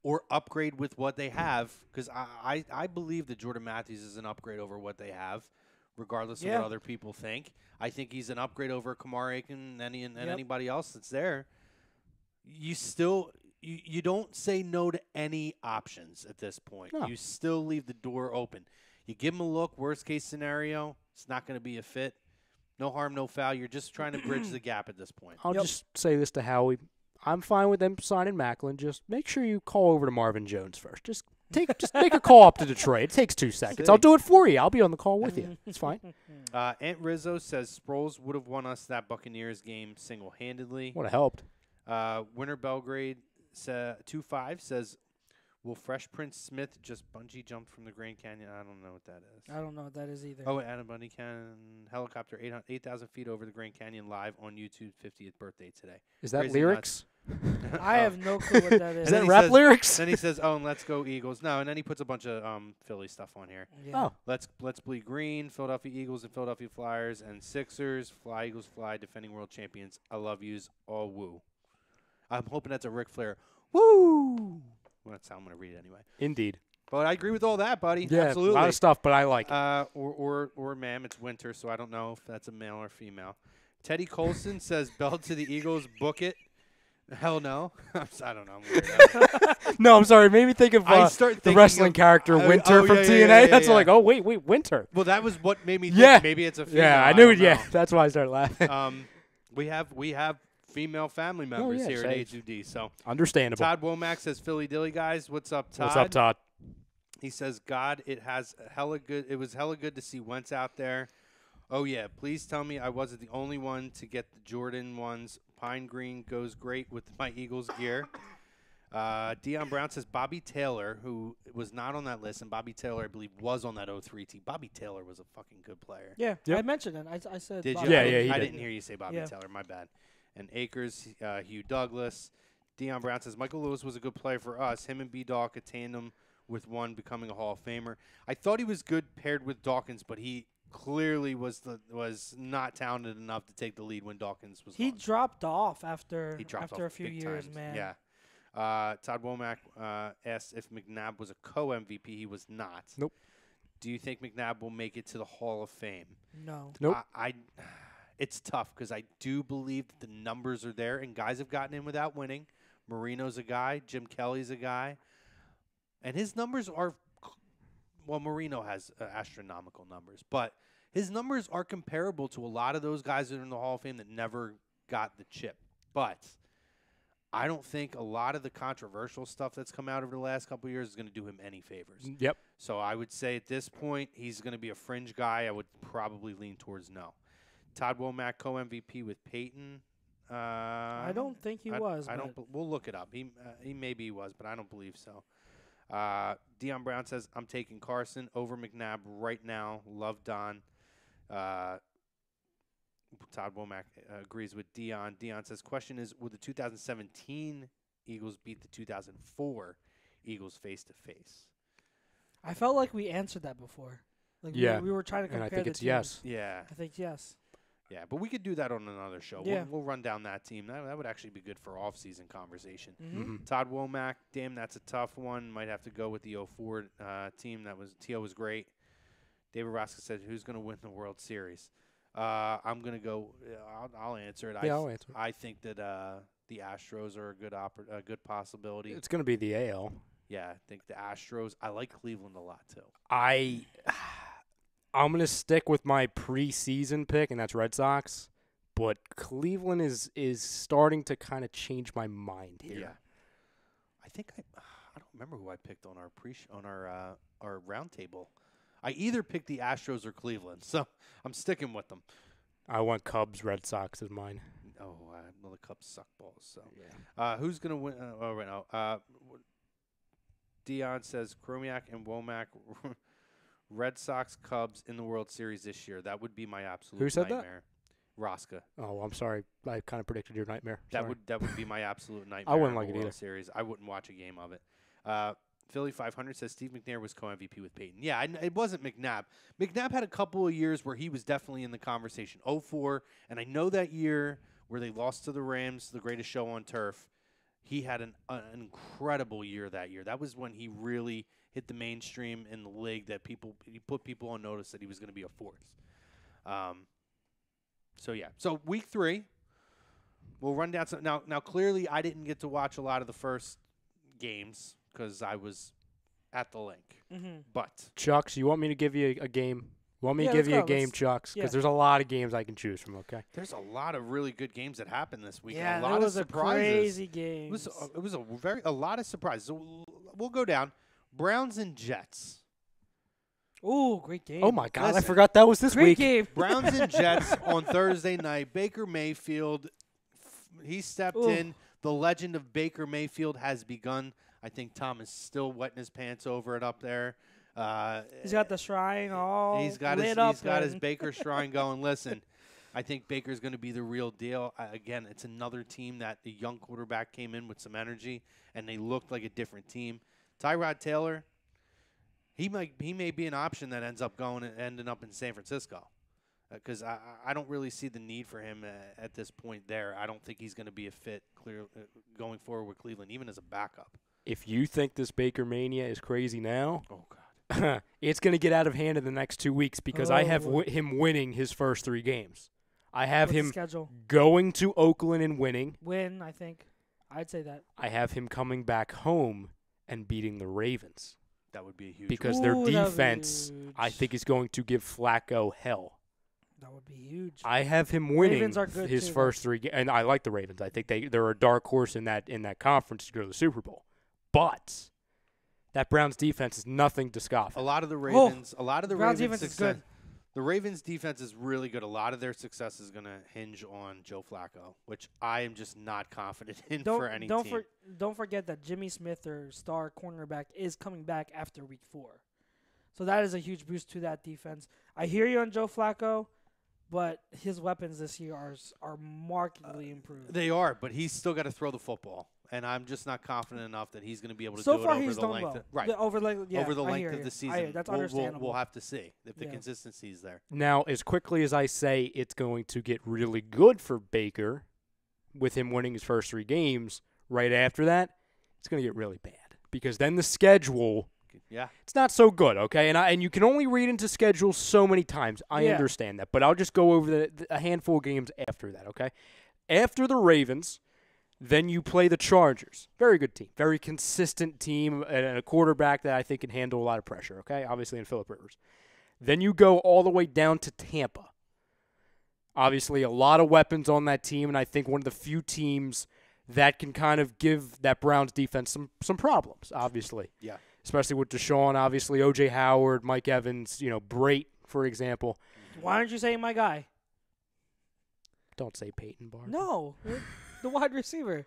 or upgrade with what they have, because I believe that Jordan Matthews is an upgrade over what they have, regardless of what other people think. I think he's an upgrade over Kamar Aiken and anybody else that's there. You still you don't say no to any options at this point. No. You still leave the door open. You give him a look. Worst case scenario, it's not going to be a fit. No harm, no foul. You're just trying to bridge the gap at this point. I'll just say this to Howie. I'm fine with them signing Macklin. Just make sure you call over to Marvin Jones first. Just make a call up to Detroit. It takes 2 seconds. I'll do it for you. I'll be on the call with you. It's fine. Aunt Rizzo says Sproles would have won us that Buccaneers game single-handedly. Would have helped. Winter Belgrade 2-5 says, will Fresh Prince Smith just bungee jump from the Grand Canyon? I don't know what that is. I don't know what that is either. Oh, Adam Bundy can helicopter 8,000 feet over the Grand Canyon live on YouTube 50th birthday today. Is that lyrics? I have no clue what that is. Is that rap lyrics? Then he says, "Oh, and let's go Eagles." No, and then he puts a bunch of Philly stuff on here. Yeah. Oh, Let's bleed green. Philadelphia Eagles and Philadelphia Flyers and Sixers. Fly Eagles fly. Defending world champions. I love yous. All woo. I'm hoping that's a Ric Flair. Woo. Well, that's how I'm gonna read it anyway. Indeed. But I agree with all that, buddy. Yeah, absolutely. A lot of stuff, but I like it. Or ma'am, it's winter, so I don't know if that's a male or female. Teddy Colson says, "Bell to the Eagles. Book it." Hell no. I don't know. No, I'm sorry. Maybe think of the wrestling character Winter from TNA. That's like, oh, wait, Winter. Well, that was what made me think maybe it's a female. Yeah, I knew it. Yeah, that's why I started laughing. We have female family members here at HUD. So understandable. Todd Womack says, Philly Dilly guys. What's up, Todd? What's up, Todd? He says, God, it was hella good to see Wentz out there. Oh, yeah, please tell me I wasn't the only one to get the Jordan ones Pine green goes great with my Eagles gear. Dion Brown says Bobby Taylor, who was not on that list, and Bobby Taylor, I believe, was on that 03 team. Bobby Taylor was a fucking good player. Yeah, Yep. I mentioned it. I said Did Bobby you? Yeah, Taylor. he I did. didn't hear you say Bobby Yeah. Taylor. My bad. And Akers, Hugh Douglas. Dion Brown says Michael Lewis was a good player for us. Him and B-Dawk a tandem with one becoming a Hall of Famer. I thought he was good paired with Dawkins, but he clearly was not talented enough to take the lead when Dawkins was He gone. dropped off after He dropped after off a few big years, times. man. Yeah. Todd Womack asked if McNabb was a co-MVP. He was not. Nope. Do you think McNabb will make it to the Hall of Fame? No. Nope. It's tough because I do believe that the numbers are there, and guys have gotten in without winning. Marino's a guy. Jim Kelly's a guy. And his numbers are – well, Marino has astronomical numbers, but his numbers are comparable to a lot of those guys that are in the Hall of Fame that never got the chip. But I don't think a lot of the controversial stuff that's come out over the last couple of years is going to do him any favors. Yep. So I would say at this point he's going to be a fringe guy. I would probably lean towards no. Todd Womack co-MVP with Peyton. I don't think he was. I don't. We'll look it up. He maybe he was, but I don't believe so. Dion Brown says I'm taking Carson over McNabb right now. Love Don. Todd Womack agrees with Dion. Dion says question is, will the 2017 Eagles beat the 2004 Eagles face to face? I felt like we answered that before. Like Yeah. we were trying to compare And I think the it's teams. yes. Yeah. I think yes. Yeah, but we could do that on another show. Yeah. We'll run down that team. That would actually be good for off-season conversation. Mm-hmm. Todd Womack, damn, that's a tough one. Might have to go with the 04 team. T.O. was great. David Roska said, who's going to win the World Series? I'm going to go. I'll answer it. I'll answer it. I think that the Astros are a good possibility. It's going to be the AL. Yeah, I think the Astros. I like Cleveland a lot, too. I'm going to stick with my preseason pick, and that's Red Sox. But Cleveland is starting to kind of change my mind here. Yeah. I think I don't remember who I picked on our round table. I either picked the Astros or Cleveland, so I'm sticking with them. I want Cubs, Red Sox as mine. Oh, well, the Cubs suck balls. So, who's gonna win? Right now, Dion says Chromiak and Womack, Red Sox, Cubs in the World Series this year. That would be my absolute Who said nightmare. Roska. Oh, I'm sorry. I kind of predicted your nightmare. That Sorry. would be my absolute nightmare. I wouldn't of like a it World either. Series. I wouldn't watch a game of it. Philly 500 says Steve McNair was co-MVP with Peyton. Yeah, it wasn't McNabb. McNabb had a couple of years where he was definitely in the conversation. 04, and I know that year where they lost to the Rams, the greatest show on turf, he had an incredible year that year. That was when he really hit the mainstream in the league, that he put people on notice that he was going to be a force. So week 3, we'll run down some. Now, clearly, I didn't get to watch a lot of the first games because I was at the link. Mm-hmm. But Chucks, you want me to give you a game? Want me Yeah, to give let's you a go. game, Let's- Chucks? Because yeah. there's a lot of games I can choose from, okay? there's a lot of really good games that happened this week. Yeah, and a lot that of was a surprises. crazy game. It was a lot of surprises. So we'll go down. Browns and Jets. Ooh, great game. Oh, my God. I Listen, forgot that was this great week. game. Browns and Jets on Thursday night. Baker Mayfield, he stepped Ooh. in. The legend of Baker Mayfield has begun. I think Tom is still wetting his pants over it up there. He's got the shrine all He's got lit up. his and- Baker shrine going. Listen, I think Baker's going to be the real deal. Again, it's another team that the young quarterback came in with some energy, and they looked like a different team. Tyrod Taylor, he may be an option that ends up ending up in San Francisco, because I don't really see the need for him at this point there. I don't think he's going to be a fit going forward with Cleveland, even as a backup. If you think this Baker Mania is crazy now, Oh, God. it's going to get out of hand in the next 2 weeks because I have Oh. him winning his first 3 games. I have What's the him schedule? going to Oakland and winning. Win, I think. I'd say that. I have him coming back home and beating the Ravens That would be a huge because Ooh, their that would be defense, I huge. think, is going to give Flacco hell. That would be huge. I have him winning Ravens are good his too, first 3 games, and I like the Ravens. I think they're a dark horse in that conference to go to the Super Bowl. But that Browns defense is nothing to scoff A at. lot of the Ravens, Browns defense is good. The Ravens' defense is really good. A lot of their success is going to hinge on Joe Flacco, which I am just not confident in for any team. Don't forget that Jimmy Smith, their star cornerback, is coming back after Week 4. So that is a huge boost to that defense. I hear you on Joe Flacco, but his weapons this year are markedly improved. They are, but he's still got to throw the football. And I'm just not confident enough that he's going to be able to do it over the length. So far, he's done well. Right. Over the length of the season. That's understandable. We'll have to see if the consistency is there. Now, as quickly as I say it's going to get really good for Baker with him winning his first 3 games, right after that, it's going to get really bad. Because then the schedule, it's not so good, okay? And you can only read into schedules so many times. I understand that. But I'll just go over a handful of games after that, okay? After the Ravens, then you play the Chargers. Very good team. Very consistent team and a quarterback that I think can handle a lot of pressure, okay? Obviously in Phillip Rivers. Then you go all the way down to Tampa. Obviously a lot of weapons on that team, and I think one of the few teams that can kind of give that Browns defense some problems, obviously. Yeah. Especially with Deshaun, obviously, O.J. Howard, Mike Evans, Brait, for example. Why aren't you saying my guy? Don't say Peyton Barber. No. The wide receiver.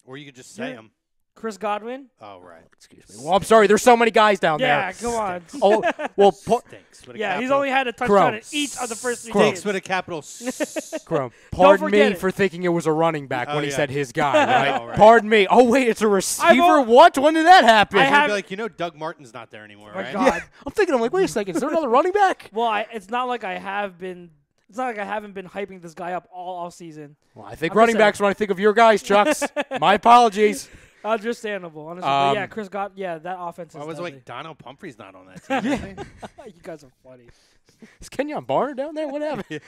Or you could just say him. Chris Godwin. Oh, right. Excuse me. Well, I'm sorry. There's so many guys down there. Yeah, come on. Oh, well, he's only had a touchdown in each of the first 3 games. Stinks with a capital Crumb. Pardon me for thinking it was a running back when he said his guy, right? Right? Pardon me. Oh, wait, it's a receiver? What? When did that happen? You'd be like, Doug Martin's not there anymore, right? God. Yeah. I'm thinking, wait a second. Is there another running back? Well, it's not like I haven't been hyping this guy up all offseason. Well, I think running backs when I think of your guys, Chucks. My apologies. Understandable, honestly. But yeah, Chris that offense is I was deadly. like, Donald Pumphrey's not on that team. Is he? You guys are funny. Is Kenyon Barner down there? What happened?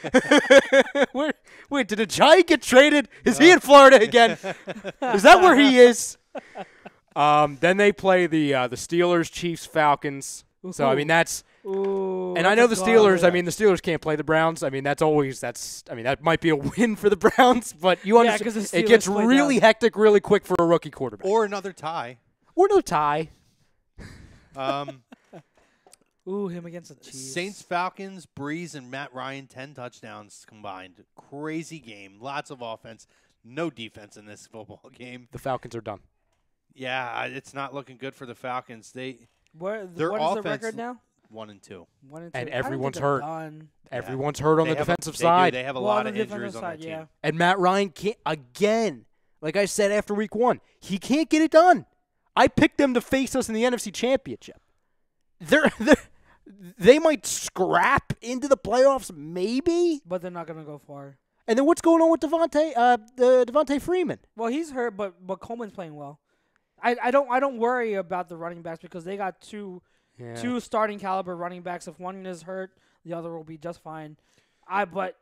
Wait, did a Giant get traded? Is he in Florida again? Is that where he is? Then they play the Steelers, Chiefs, Falcons. So, I mean, that's – and I know the Steelers, the Steelers can't play the Browns. I mean, that might be a win for the Browns, but you understand it gets really hectic really quick for a rookie quarterback. Or another tie. Him against the Chiefs. Saints, Falcons, Breeze, and Matt Ryan, 10 touchdowns combined. Crazy game. Lots of offense. No defense in this football game. The Falcons are done. Yeah, it's not looking good for the Falcons. What is the record now? 1-2. And everyone's hurt. Everyone's hurt on the defensive side. They have a lot of injuries on that team. And Matt Ryan can't, again, like I said after week 1, he can't get it done. I picked them to face us in the NFC Championship. They might scrap into the playoffs, maybe. But they're not going to go far. And then what's going on with Devontae Freeman? Well, he's hurt, but Coleman's playing well. I don't worry about the running backs because they got two starting caliber running backs. If one is hurt, the other will be just fine. But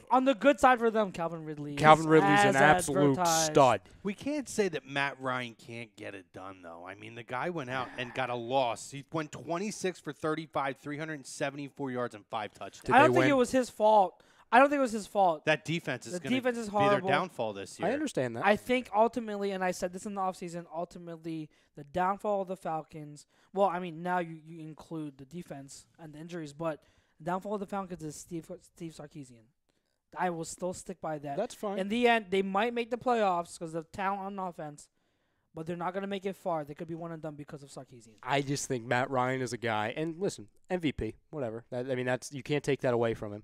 on the good side for them, Calvin Ridley's an absolute stud. We can't say that Matt Ryan can't get it done, though. I mean, the guy went out and got a loss. He went 26 for 35, 374 yards, and 5 touchdowns. I don't think it was his fault. That defense is going to be horrible. their downfall this year. I understand that. I think ultimately, and I said this in the offseason, ultimately the downfall of the Falcons, well, I mean, now you include the defense and the injuries, but the downfall of the Falcons is Steve Sarkisian. I will still stick by that. That's fine. In the end, they might make the playoffs because of talent on offense, but they're not going to make it far. They could be one and done because of Sarkisian. I just think Matt Ryan is a guy, and listen, MVP, whatever. That's you can't take that away from him.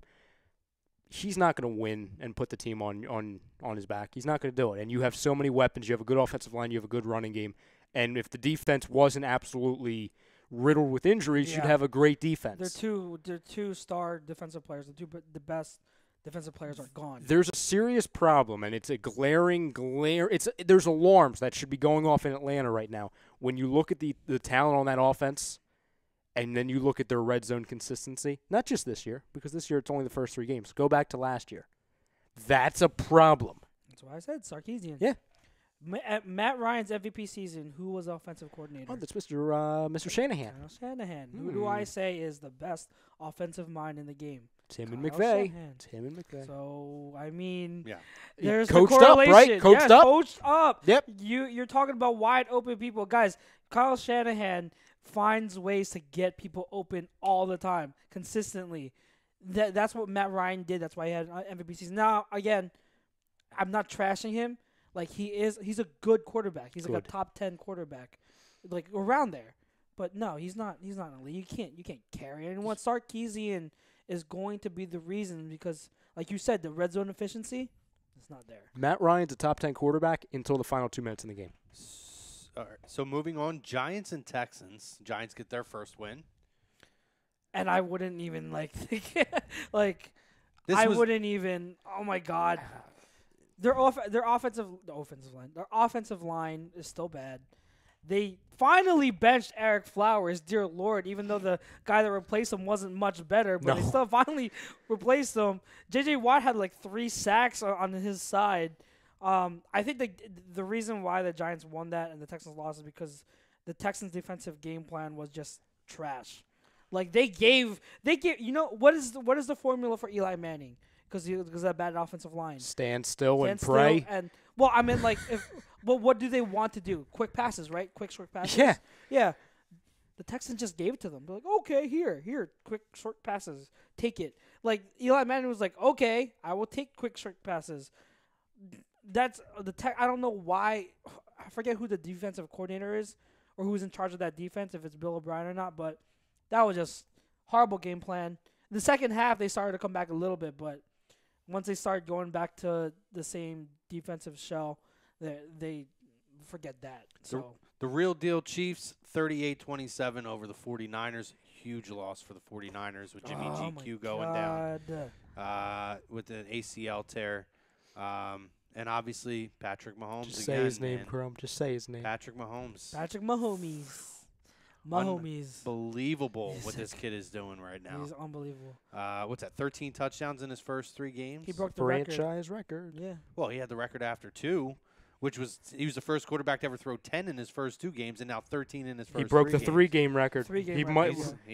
He's not going to win and put the team on his back. He's not going to do it. And you have so many weapons. You have a good offensive line. You have a good running game. And if the defense wasn't absolutely riddled with injuries, you'd have a great defense. They're two star defensive players. The best defensive players are gone. There's a serious problem, and it's a glaring. There's alarms that should be going off in Atlanta right now. When you look at the talent on that offense, and then you look at their red zone consistency, not just this year, because this year it's only the first 3 games. Go back to last year. That's a problem. That's why I said Sarkisian. Yeah. Matt Ryan's MVP season, who was offensive coordinator? Oh, that's Mr. Shanahan. Kyle Shanahan. Who do I say is the best offensive mind in the game? Tim and McVay. So, I mean, yeah. There's coached the correlation. Up, right? Coached up. Coached up. Yep. You're talking about wide open people. Guys, Kyle Shanahan finds ways to get people open all the time, consistently. That's what Matt Ryan did. That's why he had an MVP season. Now, again, I'm not trashing him. Like, he's a good quarterback. He's like a top 10 quarterback, like around there. But no, he's not elite. You can't carry anyone. Sarkisian is going to be the reason because, like you said, the red zone efficiency is not there. Matt Ryan's a top 10 quarterback until the final 2 minutes in the game. All right. So moving on, Giants and Texans. Giants get their first win. And I wouldn't even like wouldn't even. Oh my God, their offensive line is still bad. They finally benched Eric Flowers, dear Lord, even though the guy that replaced him wasn't much better, but they still finally replaced him. J.J. Watt had like 3 sacks on his side. I think the reason why the Giants won that and the Texans lost is because the Texans' defensive game plan was just trash. Like they gave what is the formula for Eli Manning? Because of that bad offensive line. Stand still and pray. Well, I mean, like, what do they want to do? Quick passes, right? Quick, short passes? Yeah. Yeah. The Texans just gave it to them. They're like, okay, here, quick, short passes. Take it. Like, Eli Manning was like, okay, I will take quick, short passes. That's I don't know why. I forget who the defensive coordinator is or who's in charge of that defense, if it's Bill O'Brien or not, but that was just horrible game plan. The second half, they started to come back a little bit, but once they started going back to the same defensive shell, they forget that. So the real deal Chiefs, 38-27 over the 49ers. Huge loss for the 49ers with Jimmy GQ going down with an ACL tear. And obviously, Patrick Mahomes Just say his name, Chrome. Just say his name. Patrick Mahomes. Unbelievable what this kid is doing right now. He's unbelievable. What's that, 13 touchdowns in his first 3 games? He broke the franchise record. Yeah. Well, he had the record after 2, which was he was the first quarterback to ever throw 10 in his first 2 games and now 13 in his first 3 games. He broke the 3-game record.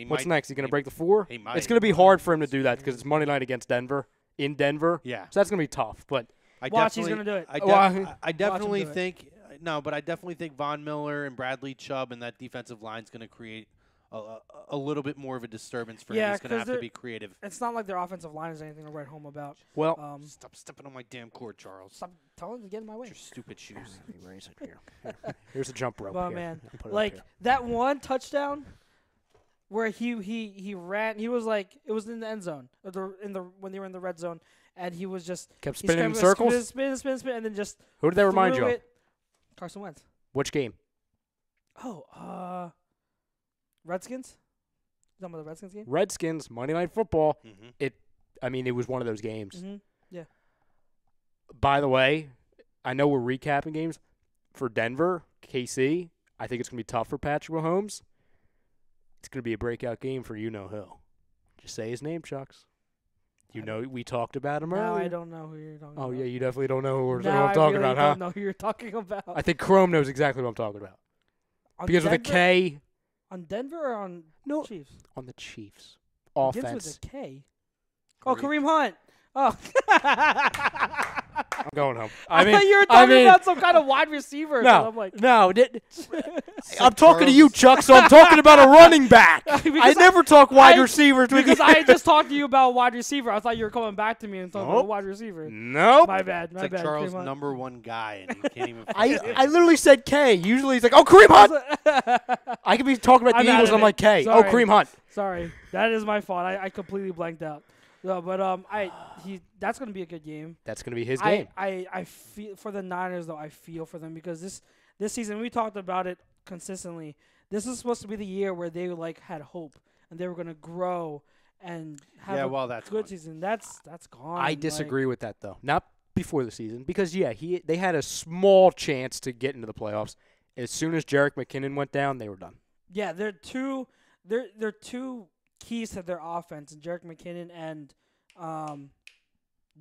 What's next? He going to break the 4? He might. It's going to be hard for him to do that because it's Monday night against Denver. In Denver. Yeah. So that's going to be tough. But Watch, he's going to do it. I definitely think Von Miller and Bradley Chubb and that defensive line is going to create a little bit more of a disturbance for him. He's going to have to be creative. It's not like their offensive line is anything to write home about. Well, stop stepping on my damn court, Charles. Stop telling him to get in my way. Your stupid shoes. Let me raise it here. Here's a jump rope. Oh, man. Like, that one touchdown where he ran, he was like, it was in the end zone, when they were in the red zone, and he was just kept spinning in circles? Spin, and then just Who did that remind you of? Carson Wentz. Which game? Redskins? Is that the Redskins game? Redskins, Monday Night Football. Mm-hmm. It was one of those games. Mm-hmm. Yeah. By the way, I know we're recapping games. For Denver, KC, I think it's going to be tough for Patrick Mahomes. It's going to be a breakout game for you-know-who. Just say his name, Chucks. We talked about him earlier. No, I don't know who you're talking about. Oh, yeah, you definitely don't know who I'm I talking about, huh? don't know who you're talking about. I think Chrome knows exactly what I'm talking about. Because with a K. On Denver or on Chiefs? On the Chiefs. Offense. Begins with a K. Kareem Hunt. Oh. I'm going home. I thought you were talking about some kind of wide receiver. No, I'm like, I'm talking to you, Chuck, so I'm talking about a running back. I never talk wide receivers. Because I just talked to you about wide receiver. I thought you were coming back to me and talking about wide receiver. Nope. My bad. It's like Charles' number 1 guy, and you can't even I literally said K. Usually he's like, oh, Kareem Hunt. I could be talking about the Eagles, and I'm like, K. Sorry. Oh, Kareem Hunt. Sorry. That is my fault. I completely blanked out. No, but that's going to be a good game. That's going to be his game. I feel for the Niners, though. I feel for them because this season, we talked about it consistently. This is supposed to be the year where they had hope and they were going to grow and have that's good gone. Season. That's gone. I disagree with that though. Not before the season because they had a small chance to get into the playoffs. As soon as Jerick McKinnon went down, they were done. Yeah, they're two keys to their offense, and Jerick McKinnon and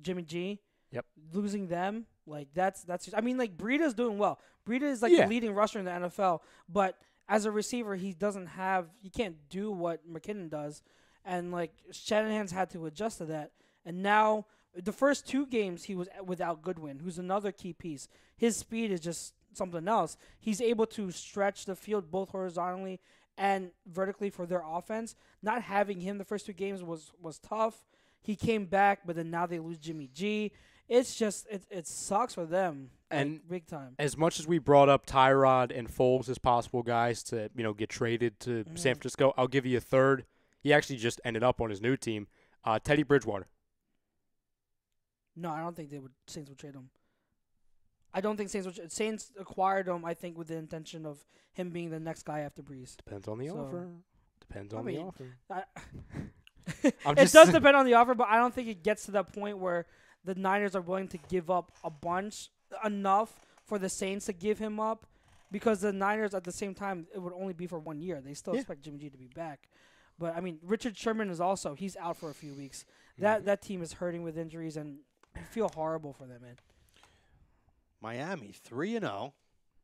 Jimmy G. Yep. Losing them, that's I mean, Breida's doing well. Breida is the leading rusher in the NFL, but as a receiver, he can't do what McKinnon does, and Shanahan's had to adjust to that. And now the first 2 games he was without Goodwin, who's another key piece. His speed is just something else. He's able to stretch the field both horizontally and vertically for their offense. Not having him the first 2 games was tough. He came back, but then now they lose Jimmy G. It's just it sucks for them, And big time. as much as we brought up Tyrod and Foles as possible guys to get traded to San Francisco, I'll give you a third. He actually just ended up on his new team, Teddy Bridgewater. No, I don't think Saints would trade him. I don't think Saints acquired him, I think, with the intention of him being the next guy after Breeze. Depends on the offer. Depends on the offer. It does depend on the offer, but I don't think it gets to that point where the Niners are willing to give up enough for the Saints to give him up, because the Niners at the same time, it would only be for 1 year. They still expect Jimmy G to be back. But, I mean, Richard Sherman he's out for a few weeks. That team is hurting with injuries, and I feel horrible for them, man. Miami 3-0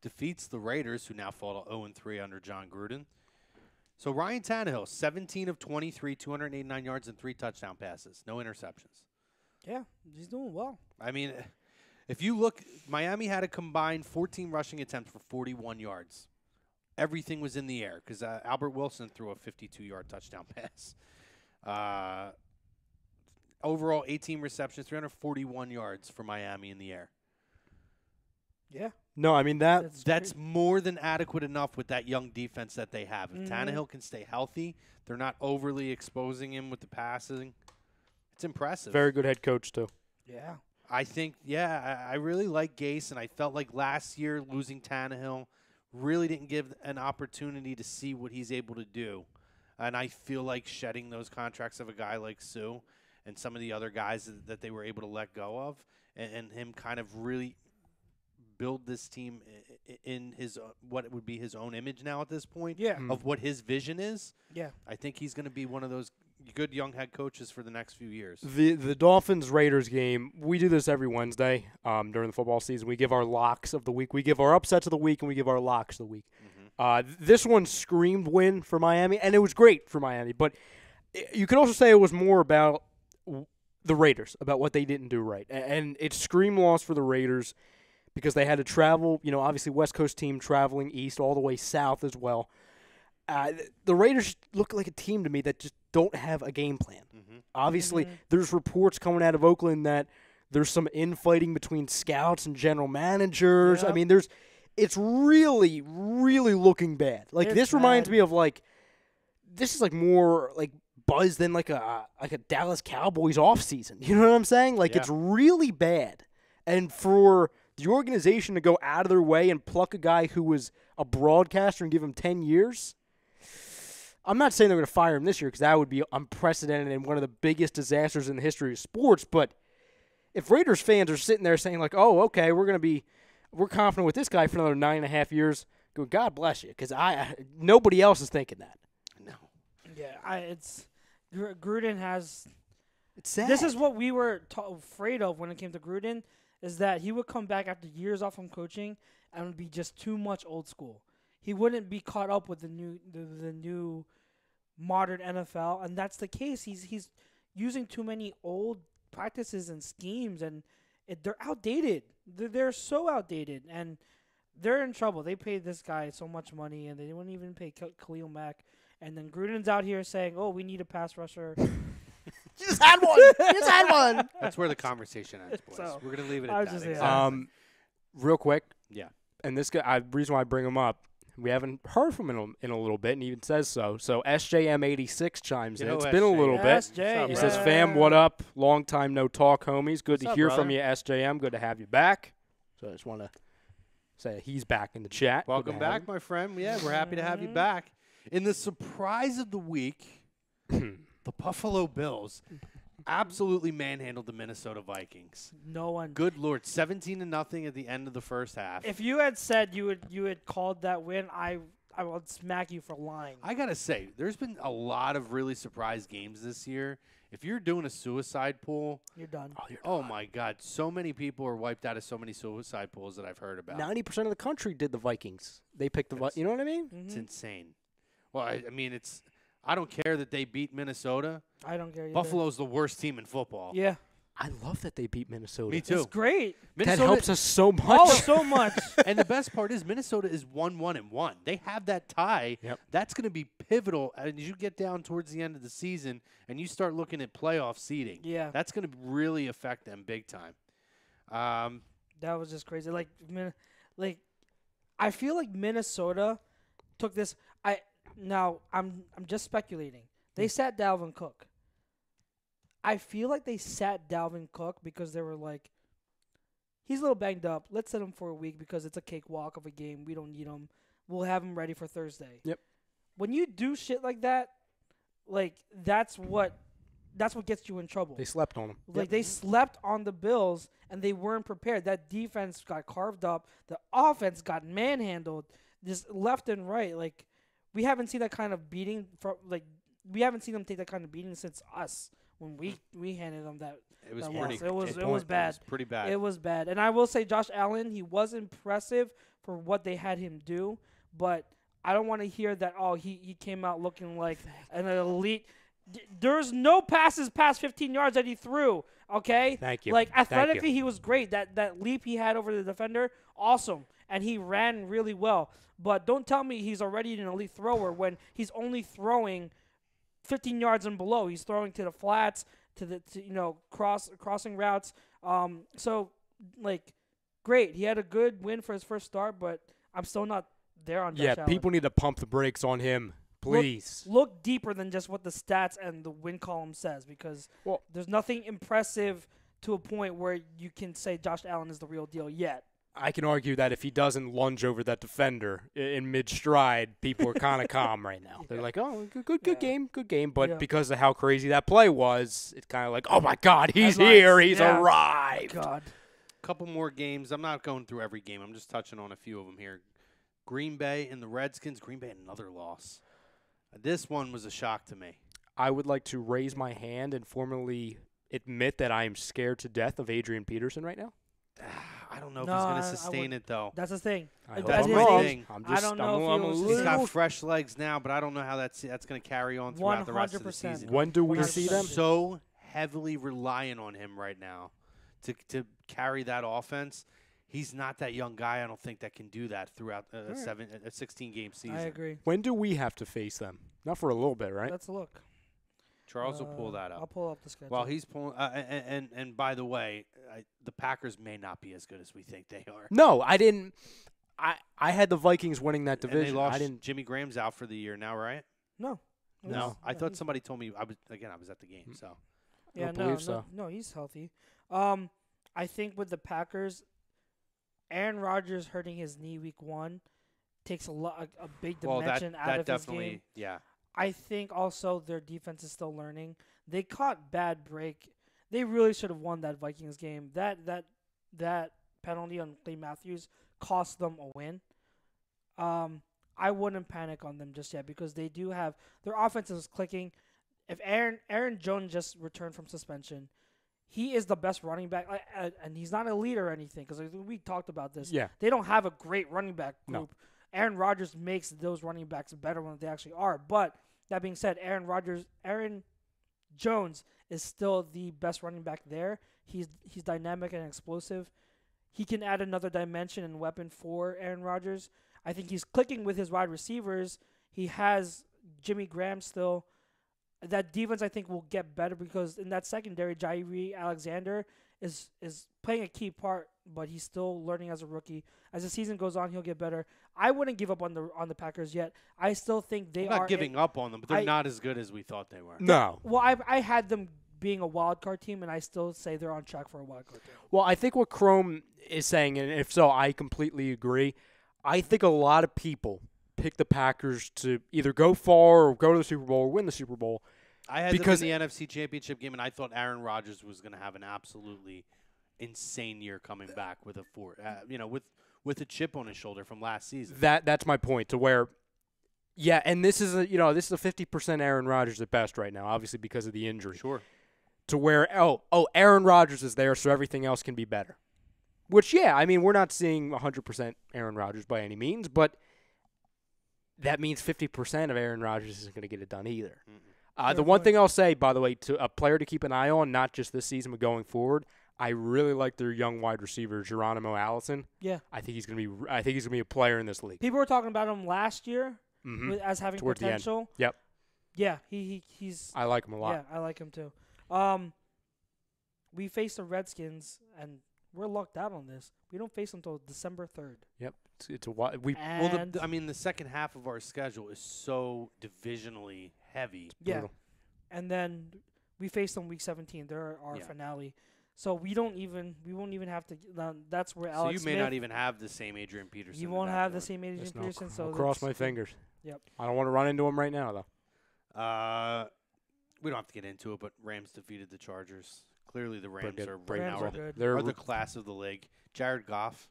defeats the Raiders, who now fall to 0-3 under John Gruden. So Ryan Tannehill, 17 of 23, 289 yards and 3 touchdown passes, no interceptions. Yeah, he's doing well. I mean, if you look, Miami had a combined 14 rushing attempts for 41 yards. Everything was in the air because Albert Wilson threw a 52-yard touchdown pass. Overall, 18 receptions, 341 yards for Miami in the air. Yeah. No, I mean that's more than adequate enough with that young defense that they have. If Tannehill can stay healthy, they're not overly exposing him with the passing. It's impressive. Very good head coach, too. Yeah. I think, I really like Gase, and I felt like last year losing Tannehill really didn't give an opportunity to see what he's able to do. And I feel like shedding those contracts of a guy like Sue and some of the other guys that they were able to let go of, and him kind of really build this team in his what would be his own image now at this point of what his vision is. Yeah. I think he's going to be one of those good young head coaches for the next few years. The Dolphins-Raiders game, we do this every Wednesday during the football season. We give our locks of the week. We give our upsets of the week, and we give our locks of the week. This one screamed win for Miami, and it was great for Miami. But you could also say it was more about the Raiders, about what they didn't do right. And it screamed loss for the Raiders because they had to travel, obviously West Coast team traveling east all the way south as well. The Raiders look like a team to me that just don't have a game plan. Obviously, there's reports coming out of Oakland that there's some infighting between scouts and general managers. Yep. I mean, it's really, really looking bad. Like, this reminds me of, this is, more, buzz than, a Dallas Cowboys offseason. You know what I'm saying? It's really bad. And for the organization to go out of their way and pluck a guy who was a broadcaster and give him 10 years, I'm not saying they're going to fire him this year because that would be unprecedented and one of the biggest disasters in the history of sports. But if Raiders fans are sitting there saying, oh, okay, we're confident with this guy for another 9.5 years, go, God bless you, because nobody else is thinking that. No. Yeah, Gruden has. It's sad. This is what we were afraid of when it came to Gruden, is that he would come back after years off from coaching and would be just too much old school. He wouldn't be caught up with the new modern NFL, and that's the case. He's using too many old practices and schemes, and they're outdated. They're so outdated, and they're in trouble. They paid this guy so much money, and they wouldn't even pay Khalil Mack. And then Gruden's out here saying, "Oh, we need a pass rusher." Just had one. That's where the conversation ends, boys. So, We're going to leave it I at was that. just- Exactly. Real quick. Yeah. And this guy, the reason why I bring him up, we haven't heard from him in a little bit, and he even says so. So SJM86 chimes in. It's been a little bit. SJ, He says, "Fam, what up? Long time no talk, homies. Good What's to up, hear brother? from you, SJM. Good to have you back." So I just want to say he's back in the chat. Good to Welcome have back, him. my friend. Yeah, we're happy to have you back. In the surprise of the week, the Buffalo Bills absolutely manhandled the Minnesota Vikings. No one. Good Lord, 17-0 at the end of the first half. If you had said you had called that win, I would smack you for lying. I got to say, there's been a lot of really surprise games this year. If you're doing a suicide pool, You're done. oh my God, so many people are wiped out of so many suicide pools that I've heard about. 90% of the country did the Vikings. They picked the Vikings. You know what I mean? It's insane. Well, I mean, I don't care that they beat Minnesota. I don't care either. Buffalo's the worst team in football. Yeah. I love that they beat Minnesota. Me too. It's great. That helps us so much. Oh, so much. And the best part is Minnesota is 1-1-1. They have that tie. Yep. That's going to be pivotal as you get down towards the end of the season and you start looking at playoff seeding. Yeah. That's going to really affect them big time. That was just crazy. Like I feel like Minnesota took this. I'm just speculating. They sat Dalvin Cook. I feel like they sat Dalvin Cook because they were like, he's a little banged up. Let's set him for a week because it's a cakewalk of a game. We don't need him. We'll have him ready for Thursday. Yep. When you do shit like that, like that's what gets you in trouble. They slept on him. Like they slept on the Bills and they weren't prepared. That defense got carved up. The offense got manhandled, just left and right. Like we haven't seen that kind of beating we haven't seen them take that kind of beating since us when we handed them that. It was that pretty. loss. It was bad. It was pretty bad. It was bad. And I will say, Josh Allen, he was impressive for what they had him do, but I don't want to hear that. Oh, he came out looking like an elite. There's no passes past 15 yards that he threw. Okay. Thank you. Like Thank athletically, you. he was great. That leap he had over the defender, awesome, and he ran really well. But don't tell me he's already an elite thrower when he's only throwing 15 yards and below. He's throwing to the flats, to crossing routes. So like, great. He had a good win for his first start, but I'm still not there on Josh Allen. People need to pump the brakes on him, please. Look deeper than just what the stats and the win column says, because there's nothing impressive to a point where you can say Josh Allen is the real deal yet. I can argue that if he doesn't lunge over that defender in mid-stride, people are kind of calm right now. They're like, oh, good game. But because of how crazy that play was, it's kind of like, oh, my God, he's here. He's arrived. God. Couple more games. I'm not going through every game. I'm just touching on a few of them here. Green Bay and the Redskins. Green Bay, another loss. This one was a shock to me. I would like to raise my hand and formally admit that I am scared to death of Adrian Peterson right now. I don't know if he's going to sustain it, though. That's the thing. That's my thing. I don't know if he's got fresh legs now, but I don't know how that's going to carry on throughout the rest of the season. When do we see them? So heavily relying on him right now to carry that offense. He's not that young guy, I don't think, that can do that throughout a 16-game season. I agree. When do we have to face them? Not for a little bit, right? Let's look. Charles will pull that up. I'll pull up the schedule. While he's pulling, and by the way, the Packers may not be as good as we think they are. No, I didn't. I had the Vikings winning that division. And they lost. I didn't. Jimmy Graham's out for the year now, right? No. I thought somebody told me. I was at the game, so. Yeah, I don't believe so. No, he's healthy. I think with the Packers, Aaron Rodgers hurting his knee week 1 takes a big dimension out of his game. Yeah. I think also their defense is still learning. They caught bad break. They really should have won that Vikings game. That penalty on Clay Matthews cost them a win. I wouldn't panic on them just yet because they do have their offense is clicking. If Aaron Jones just returned from suspension, he is the best running back, and he's not elite or anything because we talked about this. Yeah. They don't have a great running back group. No. Aaron Rodgers makes those running backs better when they actually are. But that being said, Aaron Jones is still the best running back there. He's dynamic and explosive. He can add another dimension and weapon for Aaron Rodgers. I think he's clicking with his wide receivers. He has Jimmy Graham still. That defense, I think, will get better because in that secondary, Jair Alexander is playing a key part, but he's still learning as a rookie. As the season goes on, he'll get better. I wouldn't give up on the Packers yet. I still think I'm not giving up on them, but they're not as good as we thought they were. No. Well, I had them being a wild card team, and I still say they're on track for a wild card team. Well, I think what Chrome is saying, and if so, I completely agree. I think a lot of people pick the Packers to either go far or go to the Super Bowl or win the Super Bowl. I had them in the NFC Championship game, and I thought Aaron Rodgers was going to have an absolutely insane year coming back with with a chip on his shoulder from last season. That's my point. To where, yeah, and this is a 50% Aaron Rodgers at best right now, obviously because of the injury. Sure. To where Aaron Rodgers is there, so everything else can be better. Which, yeah, I mean, we're not seeing 100% Aaron Rodgers by any means, but that means 50% of Aaron Rodgers isn't going to get it done either. The one thing I'll say, by the way, to a player to keep an eye on, not just this season but going forward, I really like their young wide receiver, Geronimo Allison. Yeah. I think he's gonna be a player in this league. People were talking about him last year as having Towards potential. The end. Yep. Yeah, he's. I like him a lot. Yeah, I like him too. We face the Redskins, and we're lucked out on this. We don't face them until December 3rd. Yep. It's a while. The second half of our schedule is so divisionally heavy. Yeah. And then we face them week 17. They're our finale. So we won't even have to. That's where Alex. So you may Smith, not even have the same Adrian Peterson. You won't have the same Adrian Peterson. So I'll cross my fingers. Yep. I don't want to run into him right now, though. We don't have to get into it, but Rams defeated the Chargers. Clearly, the Rams are right now are the class of the league. Jared Goff.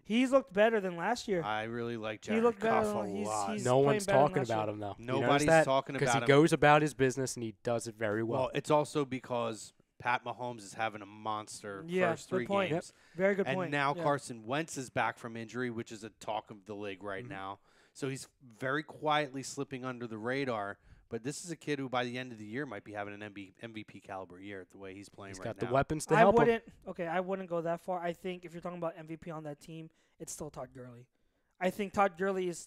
He's looked better than last year. I really like Jared Goff a lot. He's no one's playing better talking than about him, though. Nobody's talking about him. Because he goes about his business and he does it very well. Well, it's also because Pat Mahomes is having a monster first three point. games. Yep. Very good and point. And now Carson Wentz is back from injury, which is a talk of the league right now. So he's very quietly slipping under the radar. But this is a kid who, by the end of the year, might be having an MVP caliber year the way he's playing right now. He's got the weapons to help him. I wouldn't go that far. I think if you're talking about MVP on that team, it's still Todd Gurley. I think Todd Gurley is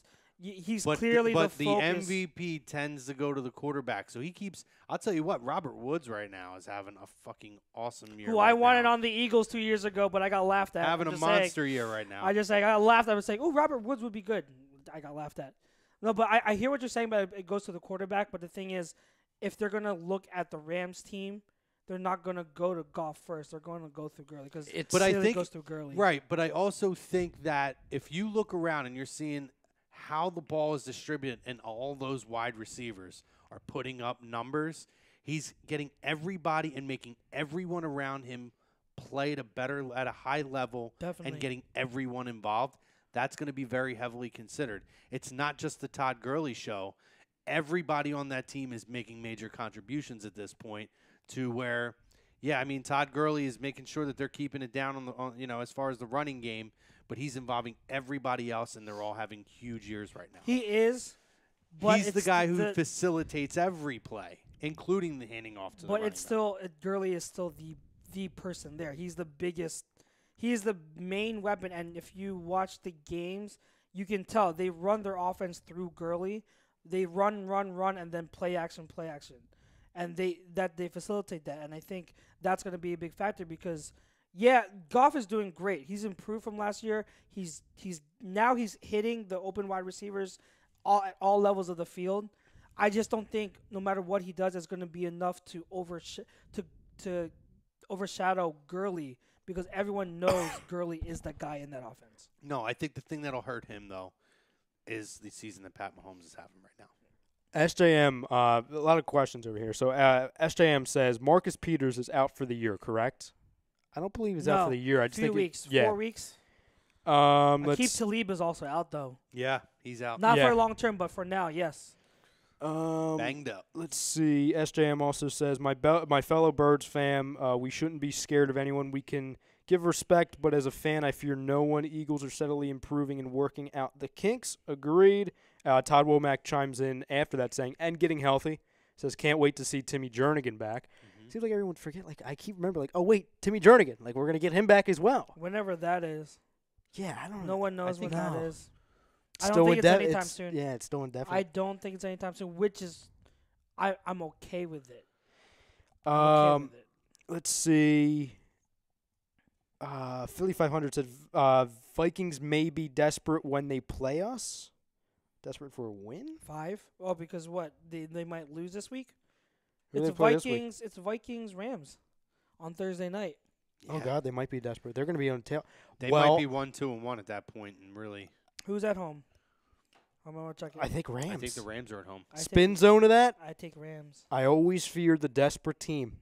clearly the focus. But the MVP tends to go to the quarterback. So he keeps – I'll tell you what, Robert Woods right now is having a fucking awesome year. Who I wanted on the Eagles 2 years ago, but I got laughed at. Having a monster year right now. I got laughed at. I was saying, Robert Woods would be good. I got laughed at. No, but I hear what you're saying, but it goes to the quarterback. But the thing is, if they're going to look at the Rams team, they're not going to go to Goff first. They're going to go through Gurley because it goes through Gurley. Right, but I also think that if you look around and you're seeing how the ball is distributed and all those wide receivers are putting up numbers, he's getting everybody and making everyone around him play at a high level and getting everyone involved. That's going to be very heavily considered. It's not just the Todd Gurley show. Everybody on that team is making major contributions at this point to where, Todd Gurley is making sure that they're keeping it down as far as the running game, but he's involving everybody else, and they're all having huge years right now. He is. But he's the guy who facilitates every play, including the handing off to the running back. Gurley is still the person there. He's the biggest. He's the main weapon, and if you watch the games, you can tell they run their offense through Gurley. They run, and then play action, and they facilitate that. And I think that's going to be a big factor because, Goff is doing great. He's improved from last year. He's hitting the open wide receivers at all levels of the field. I just don't think no matter what he does, it's going to be enough to overshadow Gurley. Because everyone knows Gurley is the guy in that offense. No, I think the thing that'll hurt him, though, is the season that Pat Mahomes is having right now. SJM, a lot of questions over here. So SJM says Marcus Peters is out for the year, correct? I don't believe he's out for the year. I just think weeks. 4 weeks. Akeem Talib is also out, though. Yeah, he's out. Not for long term, but for now, yes. Banged up. Let's see. SJM also says, my fellow Birds fam, we shouldn't be scared of anyone. We can give respect, but as a fan, I fear no one. Eagles are steadily improving and working out the kinks. Agreed. Todd Womack chimes in after that saying, and getting healthy. Says, can't wait to see Timmy Jernigan back. Seems like everyone forget. I keep remembering, oh, wait, Timmy Jernigan. We're going to get him back as well. Whenever that is. Yeah, I don't know. No one knows when that is. I don't think it's anytime soon. Yeah, it's still indefinite. I don't think it's anytime soon, which is I'm okay with it. Let's see. Philly 500 said Vikings may be desperate when they play us. Desperate for a win? 5? Oh, because what? They might lose this week? It's Vikings Rams on Thursday night. Yeah. Oh God, they might be desperate. They're going to be on tail. They might be 1-2-1 at that point, and really. Who's at home? I'm gonna check it. I think Rams. I think the Rams are at home. Spin zone of that. I take Rams. I always feared the desperate team,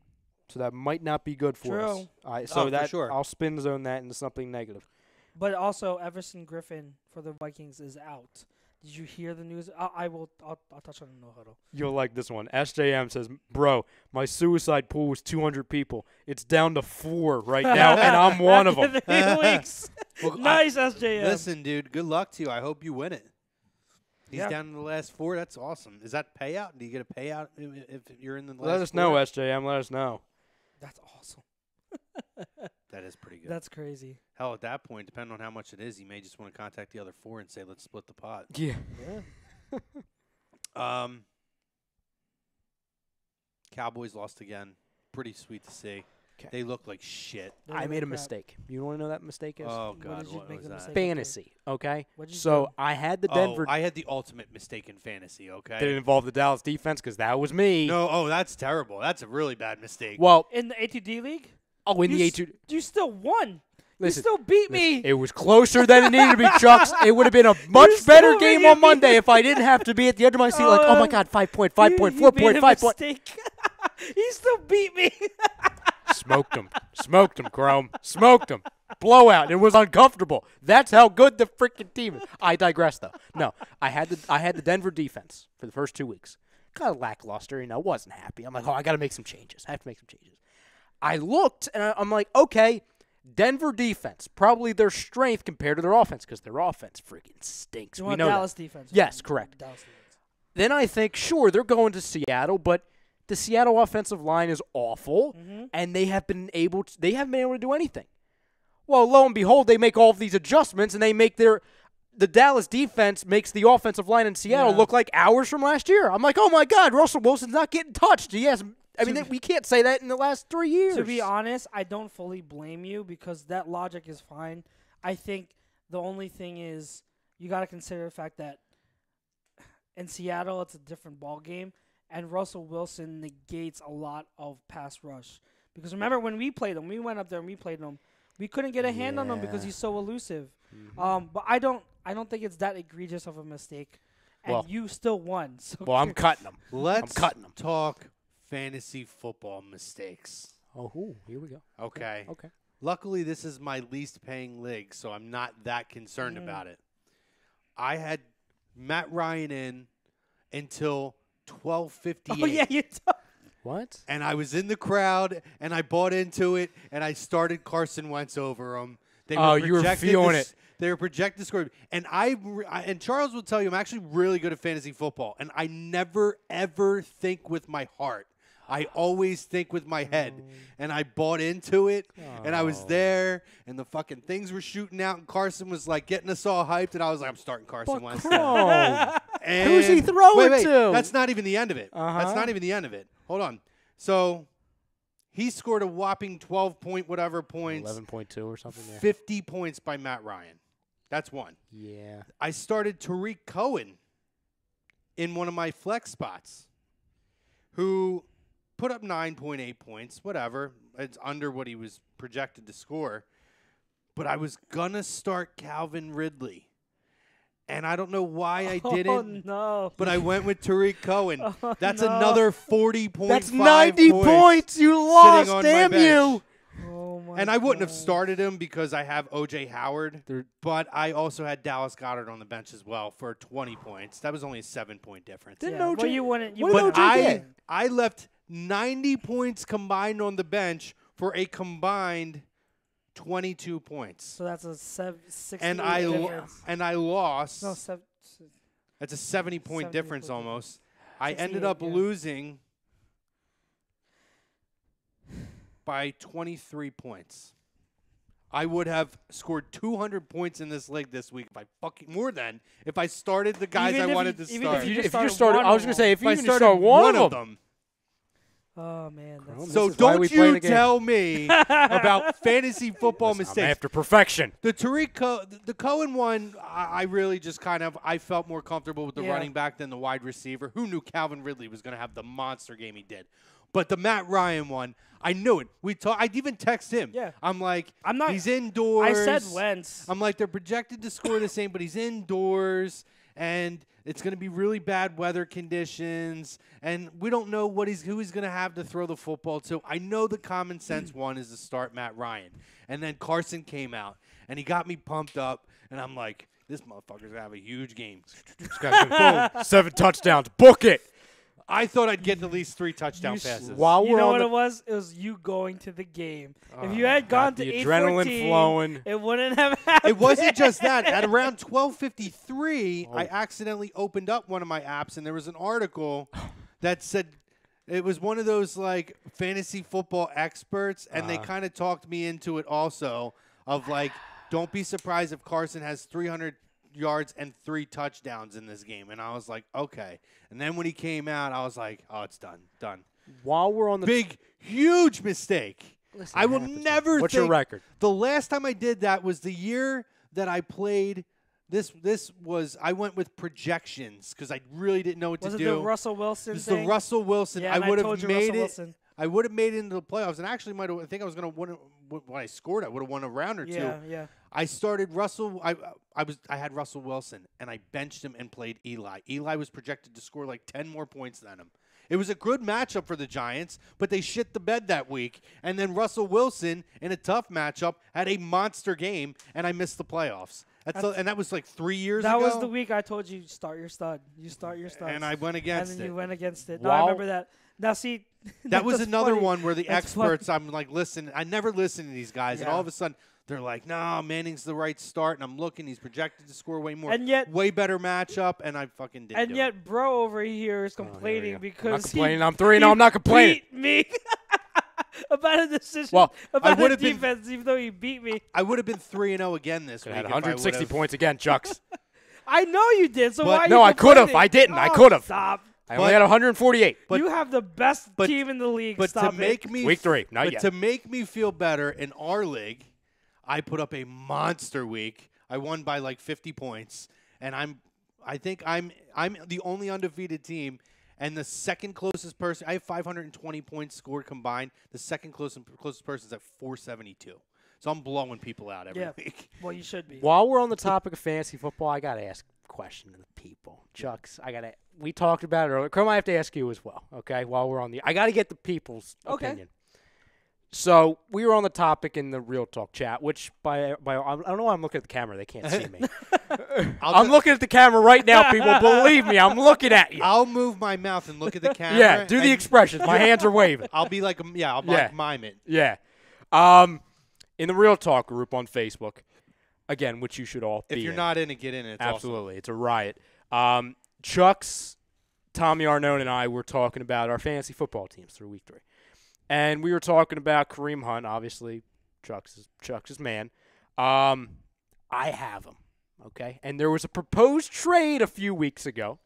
so that might not be good for us. For sure. I'll spin zone that into something negative. But also, Everson Griffin for the Vikings is out. Did you hear the news? I'll touch on the no huddle. You'll like this one. SJM says, bro, my suicide pool was 200 people. It's down to 4 right now, and I'm one of them. 3 weeks. Nice, SJM. Listen, dude, good luck to you. I hope you win it. He's down to the last 4. That's awesome. Is that payout? Do you get a payout if you're in the last Let us 4? know, SJM. Let us know. That's awesome. That is pretty good. That's crazy. Hell, at that point, depending on how much it is, you may just want to contact the other 4 and say, let's split the pot. Yeah. Cowboys lost again. Pretty sweet to see. 'Kay. They look like shit. I made a mistake. You want to know what that mistake is? Oh, What God. did you What make was the that? mistake? Fantasy, okay? What'd you So do? I had the Denver. I had the ultimate mistake in fantasy, okay? Didn't involve the Dallas defense because that was me. No, that's terrible. That's a really bad mistake. Well, In the ATD league? in the You A2. You still won. Listen, you still beat me. It was closer than it needed to be, Chucks. It would have been a much still better game made on me- Monday if I didn't have to be at the edge of my seat like, oh my God, 5 point, 5 point, 4 point, 5 point. He still beat me. Smoked him, Chrome. Smoked him. Blowout. It was uncomfortable. That's how good the freaking team is. I digress, though. No, I had the Denver defense for the first 2 weeks. Kind of lackluster, wasn't happy. I'm like, I got to make some changes. I have to make some changes. I looked, and I'm like, okay, Denver defense, probably their strength compared to their offense, because their offense freaking stinks. You We want know Dallas that. defense. Yes, correct. Dallas defense. Then I think, sure, they're going to Seattle, but the Seattle offensive line is awful, and they haven't been able to do anything. Well, lo and behold, they make all of these adjustments, and they make the Dallas defense makes the offensive line in Seattle look like ours from last year. I'm like, oh my God, Russell Wilson's not getting touched. We can't say that in the last 3 years. To be honest, I don't fully blame you because that logic is fine. I think the only thing is you got to consider the fact that in Seattle it's a different ball game, and Russell Wilson negates a lot of pass rush. Because remember when we played him, we went up there and we played him. We couldn't get a hand on him because he's so elusive. But I don't think it's that egregious of a mistake. And Well- you still won. So I'm cutting them. Let's cutting 'em. talk fantasy football mistakes. Oh, here we go. Okay. Okay. Luckily, this is my least paying league, so I'm not that concerned about it. I had Matt Ryan in until 12:58. Oh yeah, you. What? And I was in the crowd, and I bought into it, and I started Carson Wentz over him. They Oh, you were projected feeling this- it. They were projected to score. And and Charles will tell you I'm actually really good at fantasy football, and I never, ever think with my heart. I always think with my head. And I bought into it, and I was there, and the fucking things were shooting out, and Carson was, like, getting us all hyped, and I was like, I'm starting Carson Wentz now. And Who's he throwing wait, to? That's not even the end of it. Uh-huh. That's not even the end of it. Hold on. So he scored a whopping 12-point whatever points. 11.2 or something there. 50 points by Matt Ryan. That's one. Yeah. I started Tariq Cohen in one of my flex spots, who put up 9.8 points, whatever. It's under what he was projected to score. But I was going to start Calvin Ridley. And I don't know why I didn't. Oh no! But I went with Tariq Cohen. Oh, That's no. another 40.5 That's 90 points. You lost. on my Damn bench. you. Oh my And I wouldn't have God. started him because I have O.J. Howard. They're- But I also had Dallas Goedert on the bench as well for 20 points. That was only a 7-point difference. Didn't Yeah, OJ well, you wouldn't. You what did wouldn't. OJ But get? I left 90 points combined on the bench for a combined 22 points. So that's a 60 And I difference. lost. No, That's a 70-point 70 difference point almost. I 68, ended up yeah. losing by 23 points. I would have scored 200 points in this league this week if I started the guys Even I if wanted you- to even start. if you If just you started started, one I was of going to say, if If you I even started start one of of them. Oh man. Well, That's So This is why we don't play you the game. tell me about fantasy football I'm mistakes. after perfection. The the Cohen one, I really just I felt more comfortable with the Yeah. running back than the wide receiver. Who knew Calvin Ridley was going to have the monster game he did? But the Matt Ryan one, I knew it. I'd even text him. Yeah. I'm like, I'm not- he's indoors. I said Wentz. I'm like, they're projected to score the same, but he's indoors, and it's going to be really bad weather conditions, and we don't know who he's going to have to throw the football to. I know the common sense one is to start Matt Ryan. And then Carson came out, and he got me pumped up, and I'm like, this motherfucker's going to have a huge game. Boom. 7 touchdowns. Book it. I thought I'd get at least 3 touchdown You passes. While You we're know on what the, it was? It was you going to the game. If you had gone got to the adrenaline 8:14, flowing. it wouldn't have happened. It wasn't just that. At around 12:53, I accidentally opened up one of my apps, and there was an article that said it was one of those like fantasy football experts, and they kind of talked me into it also of like, don't be surprised if Carson has 300 yards and 3 touchdowns in this game. And I was like, okay. And then when he came out, I was like, oh, it's done. while we're on the Big, huge mistake. Listen, I it will happens. never What's think. your record? The last time I did that was the year that I played. This was I went with projections because I really didn't know what Was to it do. the Russell Wilson It was thing? the Russell Wilson. Yeah, I and I would told have you made Russell it. Wilson. I would have made it into the playoffs, and actually might have. I think I was going to win when I scored. I would have won a round or two. Yeah. I started Russell. I had Russell Wilson, and I benched him and played Eli. Eli was projected to score like 10 more points than him. It was a good matchup for the Giants, but they shit the bed that week. And then Russell Wilson, in a tough matchup, had a monster game, and I missed the playoffs. And that was like 3 years ago. That was the week I told you start your stud. You start your stud. And I went against And then it. you went against it. No, I remember that. Now, see. That was that's another funny. one where the That's funny. experts, I'm like, listen, I never listen to these guys. And Yeah. all of a sudden, they're like, no, Manning's the right start. And I'm looking, he's projected to score way more. And yet- way better matchup. And I fucking didn't And do yet, it. bro over here is there we complaining go. because I'm not complaining. I'm he 3-0. I'm not complaining. beat me about a decision Well, I about a would've been- defense, even though he beat me. I would have been 3-0 again this Could week. have had if I 160 would've- points again, Chucks. I know you did, so But- why are No, you I could have. complaining? I didn't. I Oh, could have. Stop. I only had 148. But- You have the best but- team in the league. But Stop to make me Week 3, not but yet. to make me feel better in our league, I put up a monster week. I won by like 50 points, and I think I'm the only undefeated team, and the second closest person. I have 520 points scored combined. The second closest person is at 472. So I'm blowing people out every Yeah. week. Well, you should be. While we're on the topic of fantasy football, I gotta ask a question to the people. Chucks, we talked about it earlier. Chrome, I have to ask you as well. Okay, while we're on I gotta get the people's opinion. So we were on the topic in the Real Talk chat, which by I don't know why I'm looking at the camera. They can't see me. I'm looking at the camera right now, people. Believe me, I'm looking at you. I'll move my mouth and look at the camera. Yeah, do the and expressions. My hands are waving. I'll be like, I'll Yeah. like mime it. Yeah. In the Real Talk group on Facebook, again, which you should all be If you're in. not in it, get in it. It's awesome. Absolutely. It's a riot. Chuck's, Tommy Arnone, and I were talking about our fantasy football teams through week 3. And we were talking about Kareem Hunt, obviously Chuck's man. I have him, okay? And there was a proposed trade a few weeks ago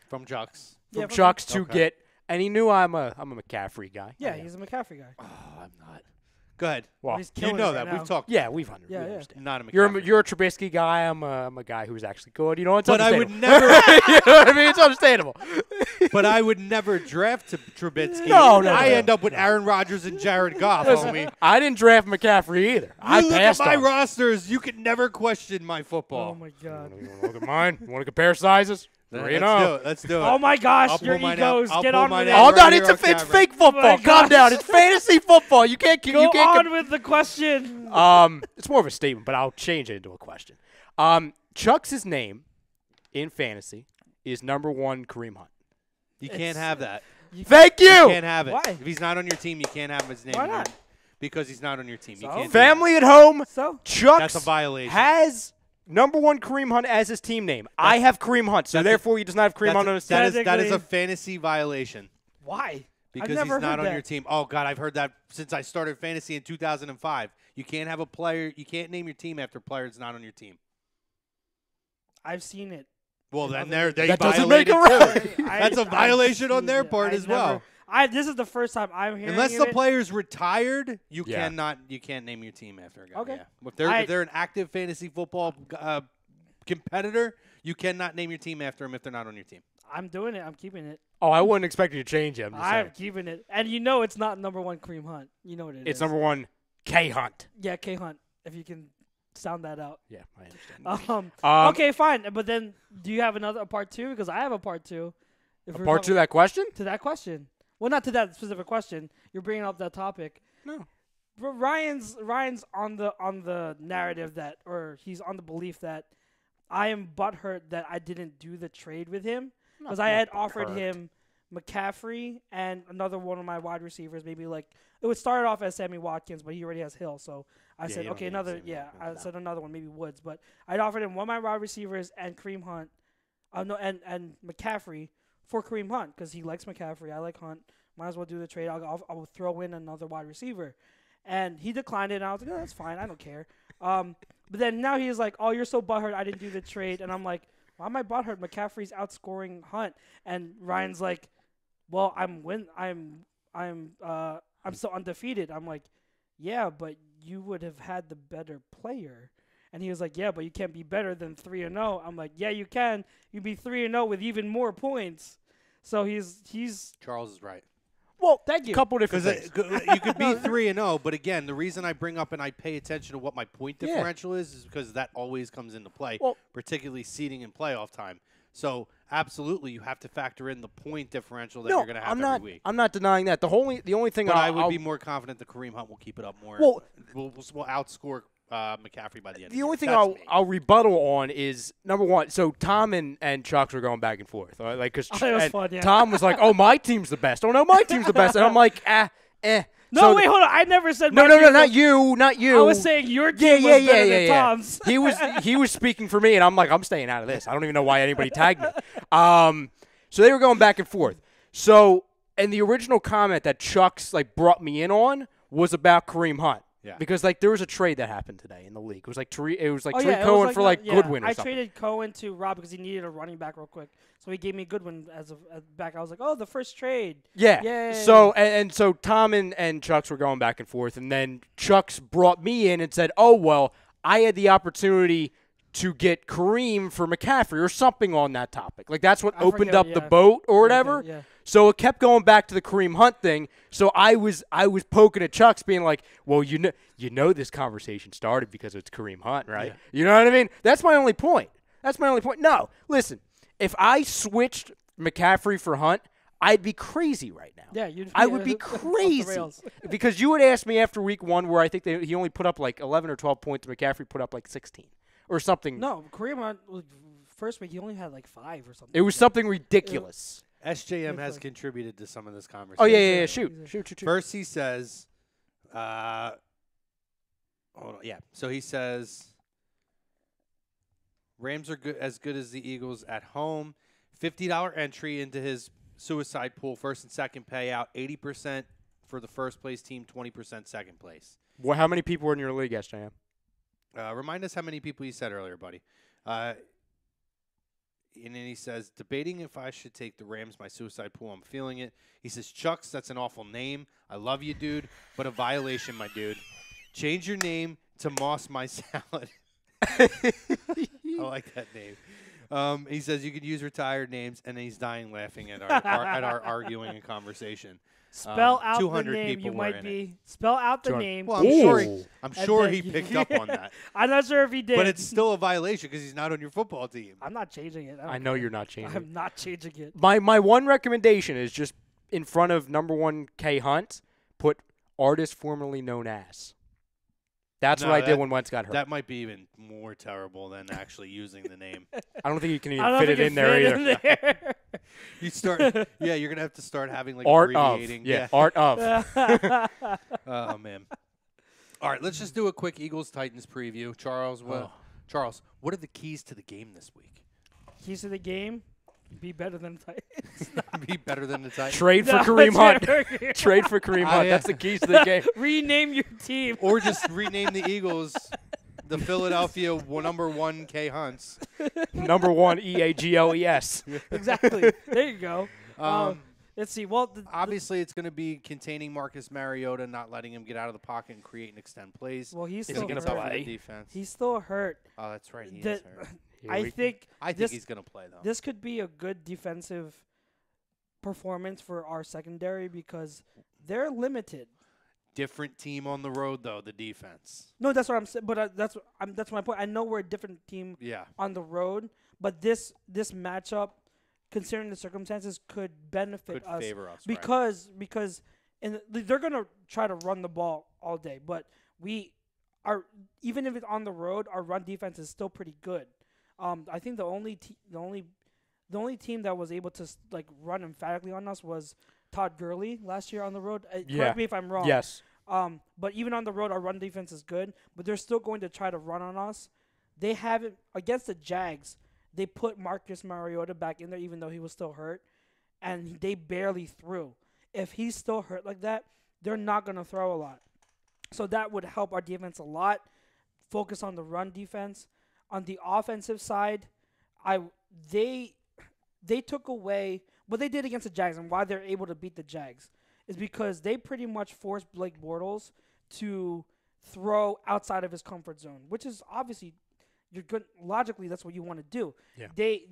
From Jux. from Chuck's to Okay. get, and he knew I'm a McCaffrey guy. yeah, I am. he's a McCaffrey guy. Oh, I'm not. Go ahead. Well, He's You killing know us that. right now. We've talked. yeah, we've hunted. Yeah, we yeah. understand. Not a McCaffrey. You're a Trubisky guy. I'm a guy who's actually good. You know, it's But I would understandable. never. You know what I mean? It's understandable. But I would never draft Trubisky. No, no, I no. end up with Aaron Rodgers and Jared Goff, Listen, homie. I didn't draft McCaffrey either. I You look at passed my on. rosters. You can never question my Oh football. my god. You want to look at mine? You want to compare sizes? Let's 3-0. do it. Let's do it. Oh my gosh, I'll your pull mine out. egos. I'll Get pull on mine with out. it. Oh, right no, here it's on it's camera. fake football. my Calm gosh. down. It's fantasy football. You can't. Go You can't. on with the question. It's more of a statement, but I'll change it into a question. Chuck's name in fantasy is number 1 Kareem Hunt. You can't have that. Thank You you. can't have it. Why? If he's not on your team, you can't have his name. Why in there. not? Because he's not on your team. You So? can't. do Family at home. So Chuck's That's a violation. has number 1 Kareem Hunt as his team name. I have Kareem Hunt, so that's a- therefore he does not have Kareem Hunt on his team. that is a Technically- fantasy violation why? because I've never he's not heard on that. your team. Oh God, I've heard that since I started fantasy in 2005. You can't have a player. You can't name your team after a player that's not on your team. I've seen it. Well, then Other- they That doesn't make violated it too. right. That's a I've violation on seen their it. part I as well. This is the first time I'm hearing Unless of the it. player's retired, you Yeah. can't name your team after a guy. Okay. Yeah. If they're an active fantasy football competitor, you cannot name your team after them if they're not on your team. I'm doing it. I'm keeping it. Oh, I wouldn't expect you to change it. I'm just I'm saying. keeping it. And you know it's not number 1 Kareem Hunt. You know what it is. It's number 1 K Hunt. Yeah, K Hunt. If you can sound that out. Yeah, I understand. Okay, fine. But then, do you have a part 2? Because I have a part 2. If we're Part 2 talking- of that question? to that question. Well, not to that specific question. You're bringing up that topic. No. But Ryan's on the narrative that, or he's on the belief that I am butthurt that I didn't do the trade with him because I had offered him McCaffrey, and another one of my wide receivers. Maybe like it would start off as Sammy Watkins, but he already has Hill. So I said, you don't okay, need another. Sammy Yeah, Watkins. I said another one, maybe Woods. But I'd offered him one of my wide receivers and Kareem Hunt. No, and McCaffrey for Kareem Hunt because he likes McCaffrey. I like Hunt. Might as well do the trade. I'll throw in another wide receiver, and he declined it. And I was like, oh, that's fine. I don't care. But then now he's like, oh, you're so butthurt. I didn't do the trade, and I'm like, why am I butthurt? McCaffrey's outscoring Hunt, and Ryan's like, well, I'm still undefeated. I'm like, yeah, but you would have had the better player. And he was like, yeah, but you can't be better than 3-0. I'm like, yeah, you can. You be 3-0 with even more points. So he's Charles is right. Well, thank you. Couple different things. You could be 3-0, but again, the reason I bring up and I pay attention to what my point Yeah. differential is because that always comes into play, Well- particularly seeding in playoff time. So absolutely, you have to factor in the point differential that No, you're going to have I'm not. every week. I'm not denying that. The only thing But I I'll would be more confident that Kareem Hunt will keep it up more. Well- we'll outscore McCaffrey by the end. The of only the thing year. That's me. I'll rebuttal on is number one. So Tom and Chucks were going back and forth, like because Oh, it was fun, yeah. Tom was like, "Oh, my team's the best." "Oh no, my team's the best," and I'm like, eh. no, So wait, hold on. I never said No, my no, team not was- you, not you. I was saying your team was better than Tom's. He was speaking for me, and I'm like, I'm staying out of this. I don't even know why anybody tagged me. So they were going back and forth. So, and the original comment that Chucks like brought me in on was about Kareem Hunt. Yeah. Because like there was a trade that happened today in the league. It was like Tariq Oh, Tariq yeah, it was Cohen like for the- like yeah, Goodwin or I something. traded Cohen to Rob because he needed a running back real quick. So he gave me Goodwin as a back. I was like, oh, the first trade. Yeah. Yay. So and so Tom and Chucks were going back and forth, and then Chucks brought me in and said, "Oh well, I had the opportunity to get Kareem for McCaffrey or something on that topic." Like that's what I opened forget, up the yeah. boat or whatever. yeah. So it kept going back to the Kareem Hunt thing. So I was poking at Chucks, being like, "Well, you know this conversation started because it's Kareem Hunt, right? Yeah. You know what I mean? That's my only point. No, listen, if I switched McCaffrey for Hunt, I'd be crazy right now. Yeah, you'd I would be off the crazy rails. because you would ask me after week 1 where I think he only put up like 11 or 12 points. McCaffrey put up like 16 or something. No, Kareem Hunt, first week he only had like 5 or something. It was something ridiculous. SJM It's has like- contributed to some of this conversation. Oh yeah. Shoot. First, he says, hold on. Yeah. So he says, Rams are as good as the Eagles at home. $50 entry into his suicide pool, first and second payout, 80% for the first place team, 20% second place. Well, how many people were in your league, SJM? Remind us how many people you said earlier, buddy. And then he says, debating if I should take the Rams, my suicide pool. I'm feeling it. He says, Chucks, that's an awful name. I love you, dude, but a violation, my dude. Change your name to Moss My Salad. I like that name. He says you could use retired names, and then he's dying laughing at our arguing and conversation. Spell out the 200 name people you were might in be. Spell out the 200. name. Well, I'm sure. Ooh. I'm And sure then he picked up on that. I'm not sure if he did. But it's still a violation because he's not on your football team. I'm not changing it. I know you're not changing. I'm not changing it. My one recommendation is just in front of number 1 K Hunt, put artist formerly known as. That's No, what I did that- when Wentz got hurt. That might be even more terrible than actually using the name. I don't think you can I even don't fit think it in there either. in there. You start, yeah, you're gonna have to start having like Art of, abbreviating. yeah, art of. Oh man. All right, let's just do a quick Eagles Titans preview. Charles, what are the keys to the game this week? Keys to the game: be better than the Titans. Be better than the Titans. Trade for No, Kareem Hunt. trade- Trade for Kareem Hunt. yeah. That's the keys to the game. Rename your team. Or just rename the Eagles the Philadelphia number 1 K Hunts. Number 1 EAGLES. Exactly. There you go. Um, Let's see. Well, Obviously, it's going to be containing Marcus Mariota, not letting him get out of the pocket and create and extend plays. well, he's he still gonna It's tough hurt. for play? the defense. He's still hurt. Oh, that's right. He The- is hurt. I think this- he's going to play, though. this could be a good defensive performance for our secondary because they're limited. Different team on the road, though, the defense. No, that's what I'm saying. But that's my point. I know we're a different team Yeah. on the road, but this matchup, considering the circumstances, could benefit Could us favor us. because they're gonna try to run the ball all day. But we are, even if it's on the road, our run defense is still pretty good. I think the only The only team that was able to run emphatically on us was Todd Gurley last year on the road. Correct me if I'm wrong. Yes. But even on the road, our run defense is good. But they're still going to try to run on us. They haven't against the Jags. They put Marcus Mariota back in there, even though he was still hurt, and they barely threw. If he's still hurt like that, they're not going to throw a lot. So that would help our defense a lot. Focus on the run defense. On the offensive side, they took away what they did against the Jags, and why they're able to beat the Jags is because they pretty much forced Blake Bortles to throw outside of his comfort zone, which is obviously you're good. Logically, that's what you want to do. Yeah. They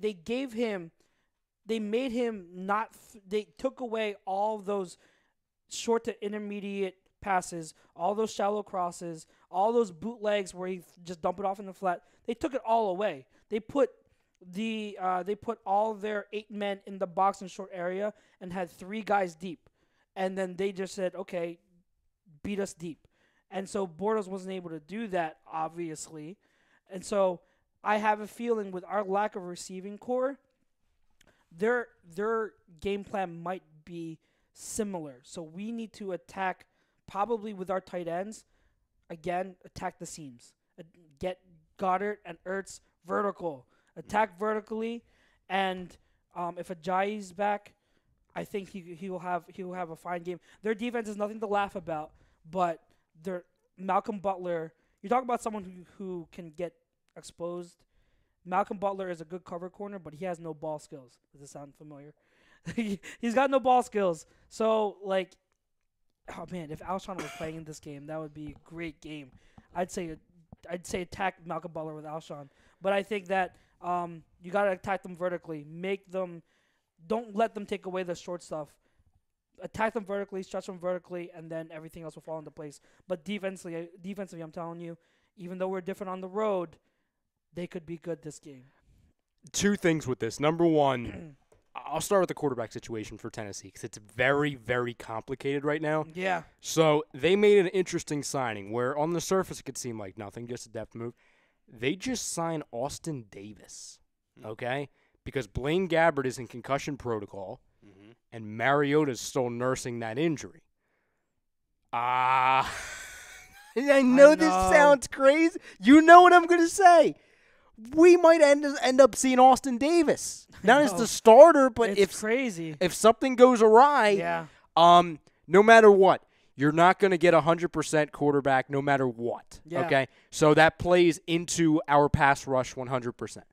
made him not. They took away all those short to intermediate passes, all those shallow crosses, all those bootlegs where he just dump it off in the flat. They took it all away. They put all their 8 men in the box and short area and had 3 guys deep, and then they just said, "Okay, beat us deep." And so Bortles wasn't able to do that, obviously. And so I have a feeling with our lack of receiving core, their game plan might be similar. So we need to attack probably with our tight ends. Again, attack the seams. Get Goddard and Ertz vertical. Attack vertically, and if Ajayi's back, I think he will have a fine game. Their defense is nothing to laugh about, but their Malcolm Butler. You talk about someone who can get exposed. Malcolm Butler is a good cover corner, but he has no ball skills. Does this sound familiar? He's got no ball skills. So, oh man, if Alshon was playing in this game, that would be a great game. I'd say attack Malcolm Butler with Alshon. But I think that you got to attack them vertically. Don't let them take away the short stuff. Attack them vertically, stretch them vertically, and then everything else will fall into place. But defensively, I'm telling you, even though we're different on the road, they could be good this game. 2 things with this. Number one, I'll start with the quarterback situation for Tennessee because it's very, very complicated right now. Yeah. So they made an interesting signing where on the surface it could seem like nothing, just a depth move. They just signed Austin Davis, okay? Because Blaine Gabbert is in concussion protocol, and Mariota's still nursing that injury. I know this sounds crazy. You know what I'm going to say. We might end up seeing Austin Davis. Not as the starter, but it's crazy. If something goes awry, no matter what, you're not going to get 100% quarterback no matter what, okay? So that plays into our pass rush 100%.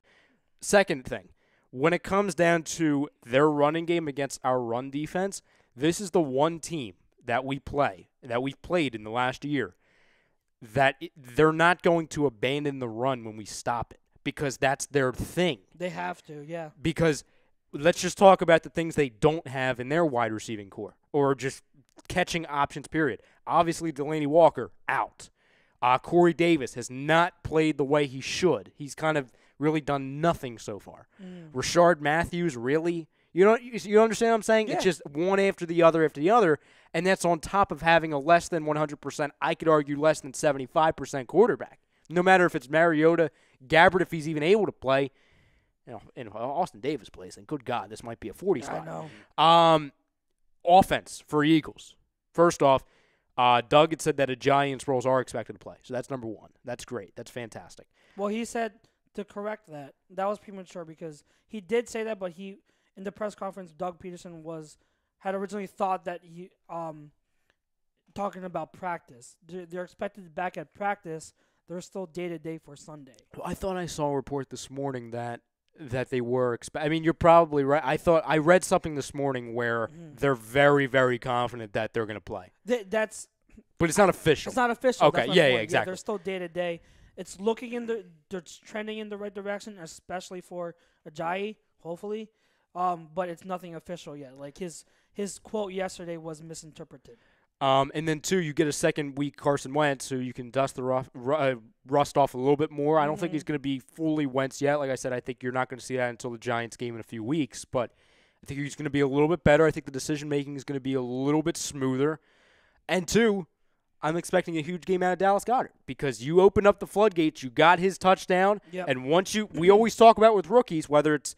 Second thing, when it comes down to their running game against our run defense, this is the one team that we've played in the last year that they're not going to abandon the run when we stop it because that's their thing. They have to, yeah. Because let's just talk about the things they don't have in their wide receiving core or just catching options, period. Obviously, Delaney Walker, out. Corey Davis has not played the way he should. He's kind of really done nothing so far. Rashard Matthews, really? You understand what I'm saying? Yeah. It's just one after the other, and that's on top of having a less than 100%, I could argue less than 75% quarterback. No matter if it's Mariota, Gabbert, if he's even able to play, and Austin Davis plays, and good God, this might be a 40 spot. I know. Offense for Eagles. First off, Doug had said that Ajayi and Sproles are expected to play, so that's number one. That's great. That's fantastic. Well, he said to correct that. That was premature because he did say that, but in the press conference, Doug Peterson had originally thought that he talking about practice. They're expected back at practice. They're still day-to-day for Sunday. Well, I thought I saw a report this morning that they were I mean, you're probably right. I read something this morning where they're very, very confident that they're going to play. But it's not official. It's not official. Okay, yeah, exactly. They're still day-to-day. It's looking they're trending in the right direction, especially for Ajayi, hopefully. But it's nothing official yet. Like his quote yesterday was misinterpreted. And then, 2, you get a second week Carson Wentz, who you can dust the rust off a little bit more. I don't think he's going to be fully Wentz yet. Like I said, I think you're not going to see that until the Giants game in a few weeks. But I think he's going to be a little bit better. I think the decision-making is going to be a little bit smoother. And 2, I'm expecting a huge game out of Dallas Goedert because you opened up the floodgates. You got his touchdown. Yep. And once we always talk about with rookies, whether it's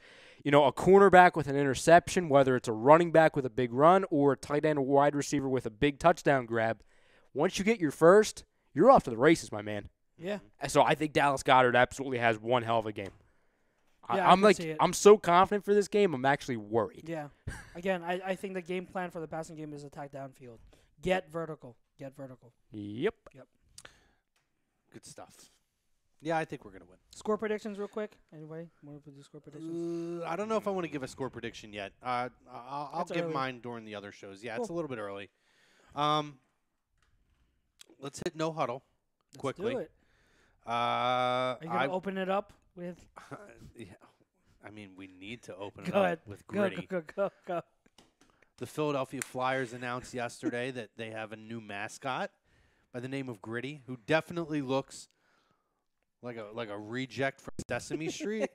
a cornerback with an interception, whether it's a running back with a big run or a tight end or wide receiver with a big touchdown grab, once you get your first, you're off to the races, my man. Yeah. So I think Dallas Goedert absolutely has one hell of a game. Yeah, I'm so confident for this game, I'm actually worried. Yeah. Again, I think the game plan for the passing game is attack downfield. Get vertical. Yep. Good stuff. Yeah, I think we're going to win. Score predictions real quick. Anybody want to do score predictions? I don't know if I want to give a score prediction yet. I'll give mine during the other shows. Yeah, It's a little bit early. Let's hit no huddle quickly. Let's do it. Are you going to open it up with? Yeah, I mean, we need to open it up with Gritty. Go. The Philadelphia Flyers announced yesterday that they have a new mascot by the name of Gritty, who definitely looks like a reject from Sesame Street.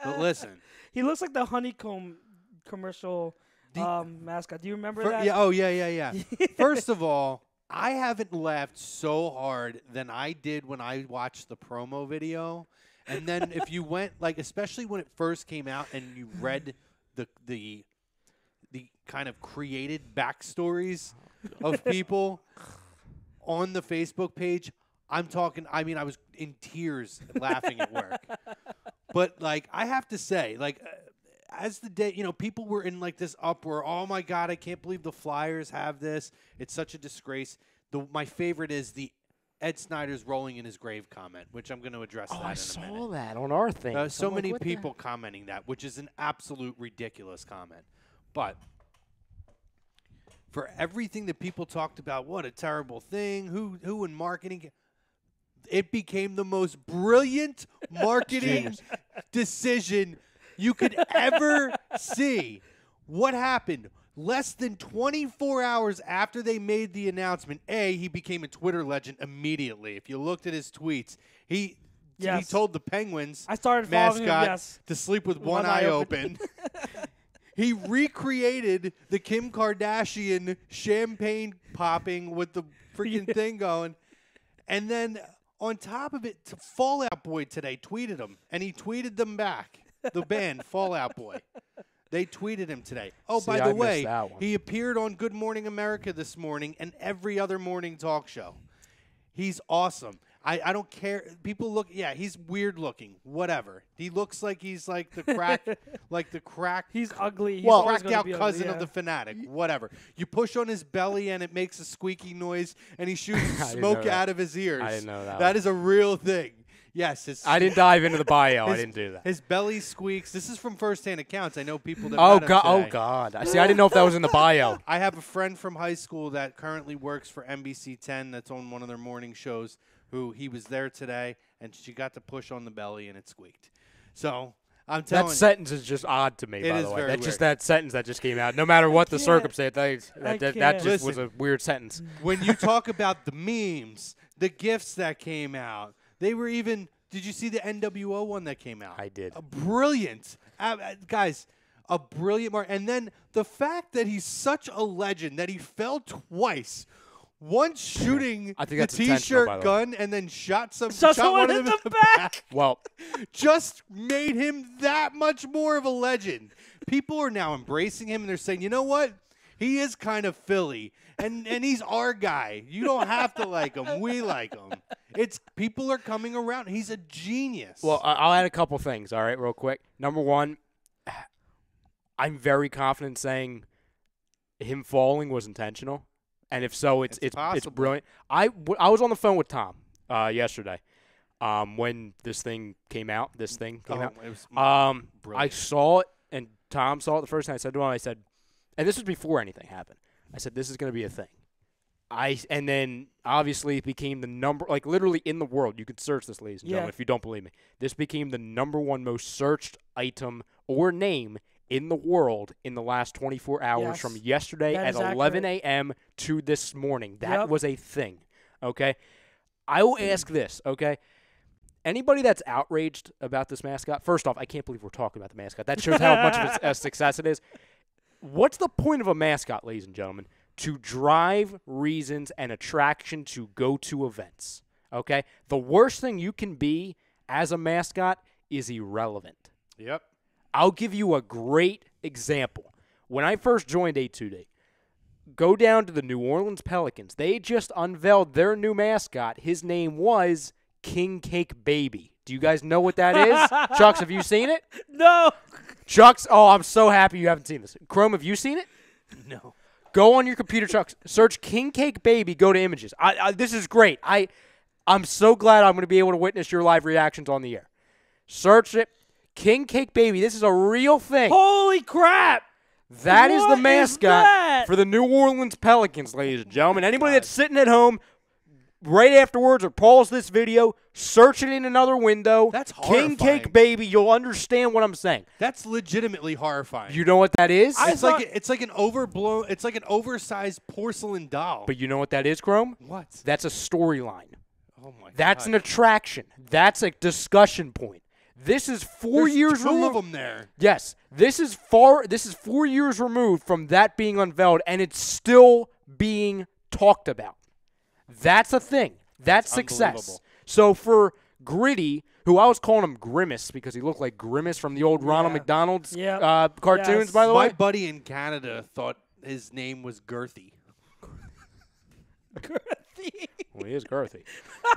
But listen, he looks like the honeycomb commercial mascot. Do you remember that? Yeah. Oh, yeah. First of all, I haven't laughed so hard than I did when I watched the promo video. And then if you went, especially when it first came out and you read the kind of created backstories of people on the Facebook page, I was in tears laughing at work. But, I have to say, as the day, people were in, this uproar. Oh, my God, I can't believe the Flyers have this. It's such a disgrace. My favorite is the Ed Snyder's rolling in his grave comment, which I'm going to address that in a minute. I saw that on our thing. So many people commenting that, which is an absolute ridiculous comment. But for everything that people talked about, what a terrible thing, who in marketing, it became the most brilliant marketing decision you could ever see. What happened? Less than 24 hours after they made the announcement, he became a Twitter legend immediately. If you looked at his tweets, he told the Penguins mascot to sleep with one eye open. He recreated the Kim Kardashian champagne popping with the freaking thing going. And then on top of it, Fall Out Boy today tweeted him, and he tweeted them back. The band, Fall Out Boy. They tweeted him today. Oh, by the way, he appeared on Good Morning America this morning and every other morning talk show. He's awesome. I don't care. People look, he's weird looking. Whatever. He looks like he's like the crack. He's ugly. He's cracked out cousin of the Fanatic. Whatever. You push on his belly and it makes a squeaky noise and he shoots smoke out of his ears. I didn't know that. That is a real thing. Yes, I didn't dive into the bio. I didn't do that. His belly squeaks. This is from firsthand accounts. I know people that. Oh God! See, I didn't know if that was in the bio. I have a friend from high school that currently works for NBC 10. That's on one of their morning shows. He was there today, and she got to push on the belly, and it squeaked. So I'm telling you, that sentence is just odd to me. By the way, that's just that sentence that just came out. No matter what the circumstance, that just was a weird sentence. When you talk about the memes, the GIFs that came out. They were even – did you see the NWO one that came out? I did. Brilliant. Guys, a brilliant mark. And then the fact that he's such a legend that he fell twice. Once shooting the T-shirt gun and then shot one of them in the back. Well, just made him that much more of a legend. People are now embracing him, and they're saying, you know what? He is kind of Philly, and he's our guy. You don't have to like him. We like him. People are coming around. He's a genius. Well, I'll add a couple things, all right, real quick. Number one, I'm very confident saying him falling was intentional, and if so, it's brilliant. I was on the phone with Tom yesterday when this thing came out. It was I saw it, and Tom saw it the first time. I said to him, and this was before anything happened. I said, this is going to be a thing. And then, obviously, it became the number, literally in the world. You could search this, ladies and gentlemen, if you don't believe me. This became the number one most searched item or name in the world in the last 24 hours from yesterday at 11 a.m. to this morning. That was a thing, okay? I will ask this, okay? Anybody that's outraged about this mascot, first off, I can't believe we're talking about the mascot. That shows how much of a success it is. What's the point of a mascot, ladies and gentlemen? To drive reasons and attraction to go-to events, okay? The worst thing you can be as a mascot is irrelevant. Yep. I'll give you a great example. When I first joined A2D, go down to the New Orleans Pelicans. They just unveiled their new mascot. His name was King Cake Baby. Do you guys know what that is? Chucks, have you seen it? No. Chucks, oh, I'm so happy you haven't seen this. Chrome, have you seen it? No. Go on your computer, Chucks. Search King Cake Baby. Go to images. This is great. I'm so glad I'm going to be able to witness your live reactions on the air. Search it. King Cake Baby. This is a real thing. Holy crap. That is What the mascot that? for the New Orleans Pelicans, ladies and gentlemen. Anybody that's sitting at home right afterwards or pause this video, search it in another window. That's King horrifying. Cake Baby. You'll understand what I'm saying. That's legitimately horrifying. You know what that is? It's like an oversized porcelain doll. But you know what that is, Chrome? What? That's a storyline. Oh my That's God. an attraction. That's a discussion point. This is 4 There's years two removed. of them there. Yes, this is 4 years removed from that being unveiled, and it's still being talked about. That's a thing. That's success. unbelievable. So for Gritty, who I was calling him Grimace because he looked like Grimace from the old Ronald Yeah. McDonald's Yeah. cartoons, Yes. by the My way. buddy in Canada thought his name was Girthy. Well, he is girthy.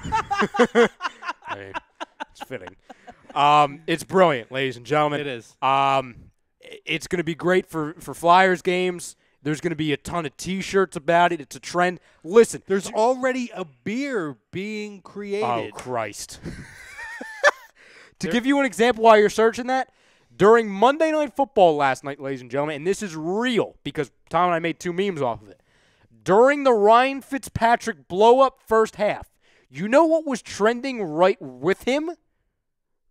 I mean, it's fitting. It's brilliant, ladies and gentlemen. It is. It's going to be great for Flyers games. There's going to be a ton of T-shirts about it. It's a trend. Listen, There's already a beer being created. oh Christ! To give you an example while you're searching that, during Monday Night Football last night, ladies and gentlemen, and this is real because Tom and I made 2 memes off of it. During the Ryan Fitzpatrick blow-up first half, you know what was trending right with him?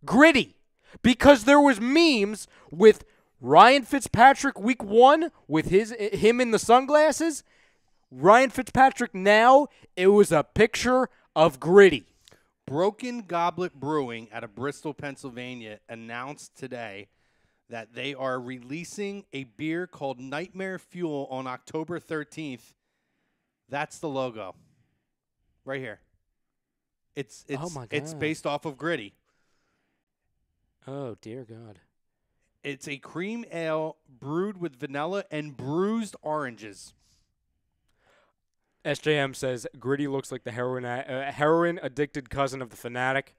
Gritty. Because there was memes with Ryan Fitzpatrick week 1 with him in the sunglasses. Ryan Fitzpatrick now, it was a picture of Gritty. Broken Goblet Brewing out of Bristol, Pennsylvania announced today that they are releasing a beer called Nightmare Fuel on October 13th. That's the logo. Right here. It's Oh my it's God. based off of Gritty. Oh, dear God. It's a cream ale brewed with vanilla and bruised oranges. SJM says Gritty looks like the heroin-addicted cousin of the Fanatic.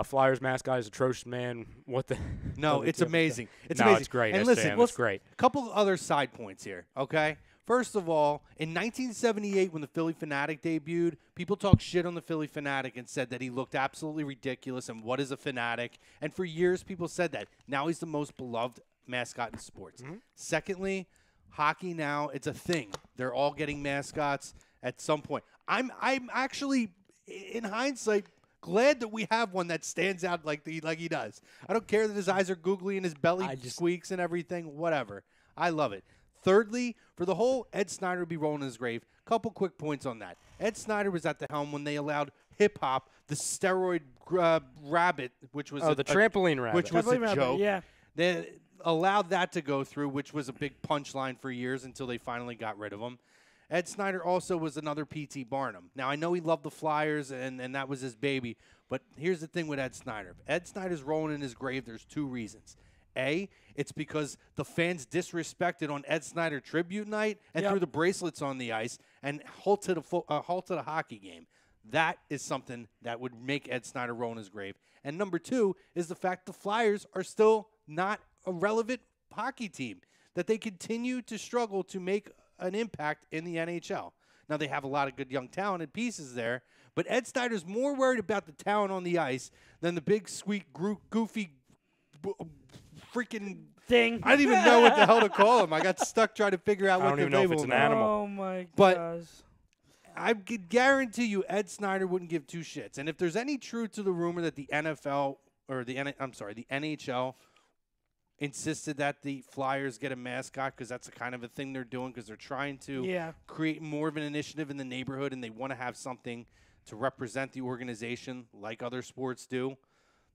Flyers mascot is atrocious, man. What the? No, it's amazing. It's no, amazing. it's great. And SJM, listen, it's great. a couple of other side points here, okay? First of all, in 1978, when the Philly Fanatic debuted, people talked shit on the Philly Fanatic and said that he looked absolutely ridiculous and what is a Fanatic? And for years, people said that. Now he's the most beloved mascot in sports. Secondly, hockey now, it's a thing. They're all getting mascots at some point. I'm actually, in hindsight, glad that we have one that stands out like he does. I don't care that his eyes are googly and his belly squeaks and everything, whatever. I love it. Thirdly, for the whole Ed Snyder to be rolling in his grave, couple quick points on that. Ed Snyder was at the helm when they allowed hip-hop, the steroid rabbit, which was the trampoline rabbit. which was a Trampoline rabbit, joke. yeah. They allowed that to go through, which was a big punchline for years until they finally got rid of him. Ed Snyder also was another P.T. Barnum. Now, I know he loved the Flyers, and that was his baby, but here's the thing with Ed Snyder. If Ed Snyder's rolling in his grave, there's 2 reasons. A, it's because the fans disrespected on Ed Snyder tribute night and threw the bracelets on the ice and halted a hockey game. That is something that would make Ed Snyder roll in his grave. And number 2 is the fact the Flyers are still not a relevant hockey team, that they continue to struggle to make an impact in the NHL. Now, they have a lot of good young talented pieces there, but Ed Snyder's more worried about the talent on the ice than the big, sweet, goofy, freaking Thing. I didn't even know what the hell to call him. I got stuck trying to figure out I what don't to even know if label it's him. an animal. Oh my But- gosh. I could guarantee you Ed Snyder wouldn't give 2 shits. And if there's any truth to the rumor that the NHL insisted that the Flyers get a mascot because that's the kind of a thing they're doing because they're trying to create more of an initiative in the neighborhood and they want to have something to represent the organization like other sports do.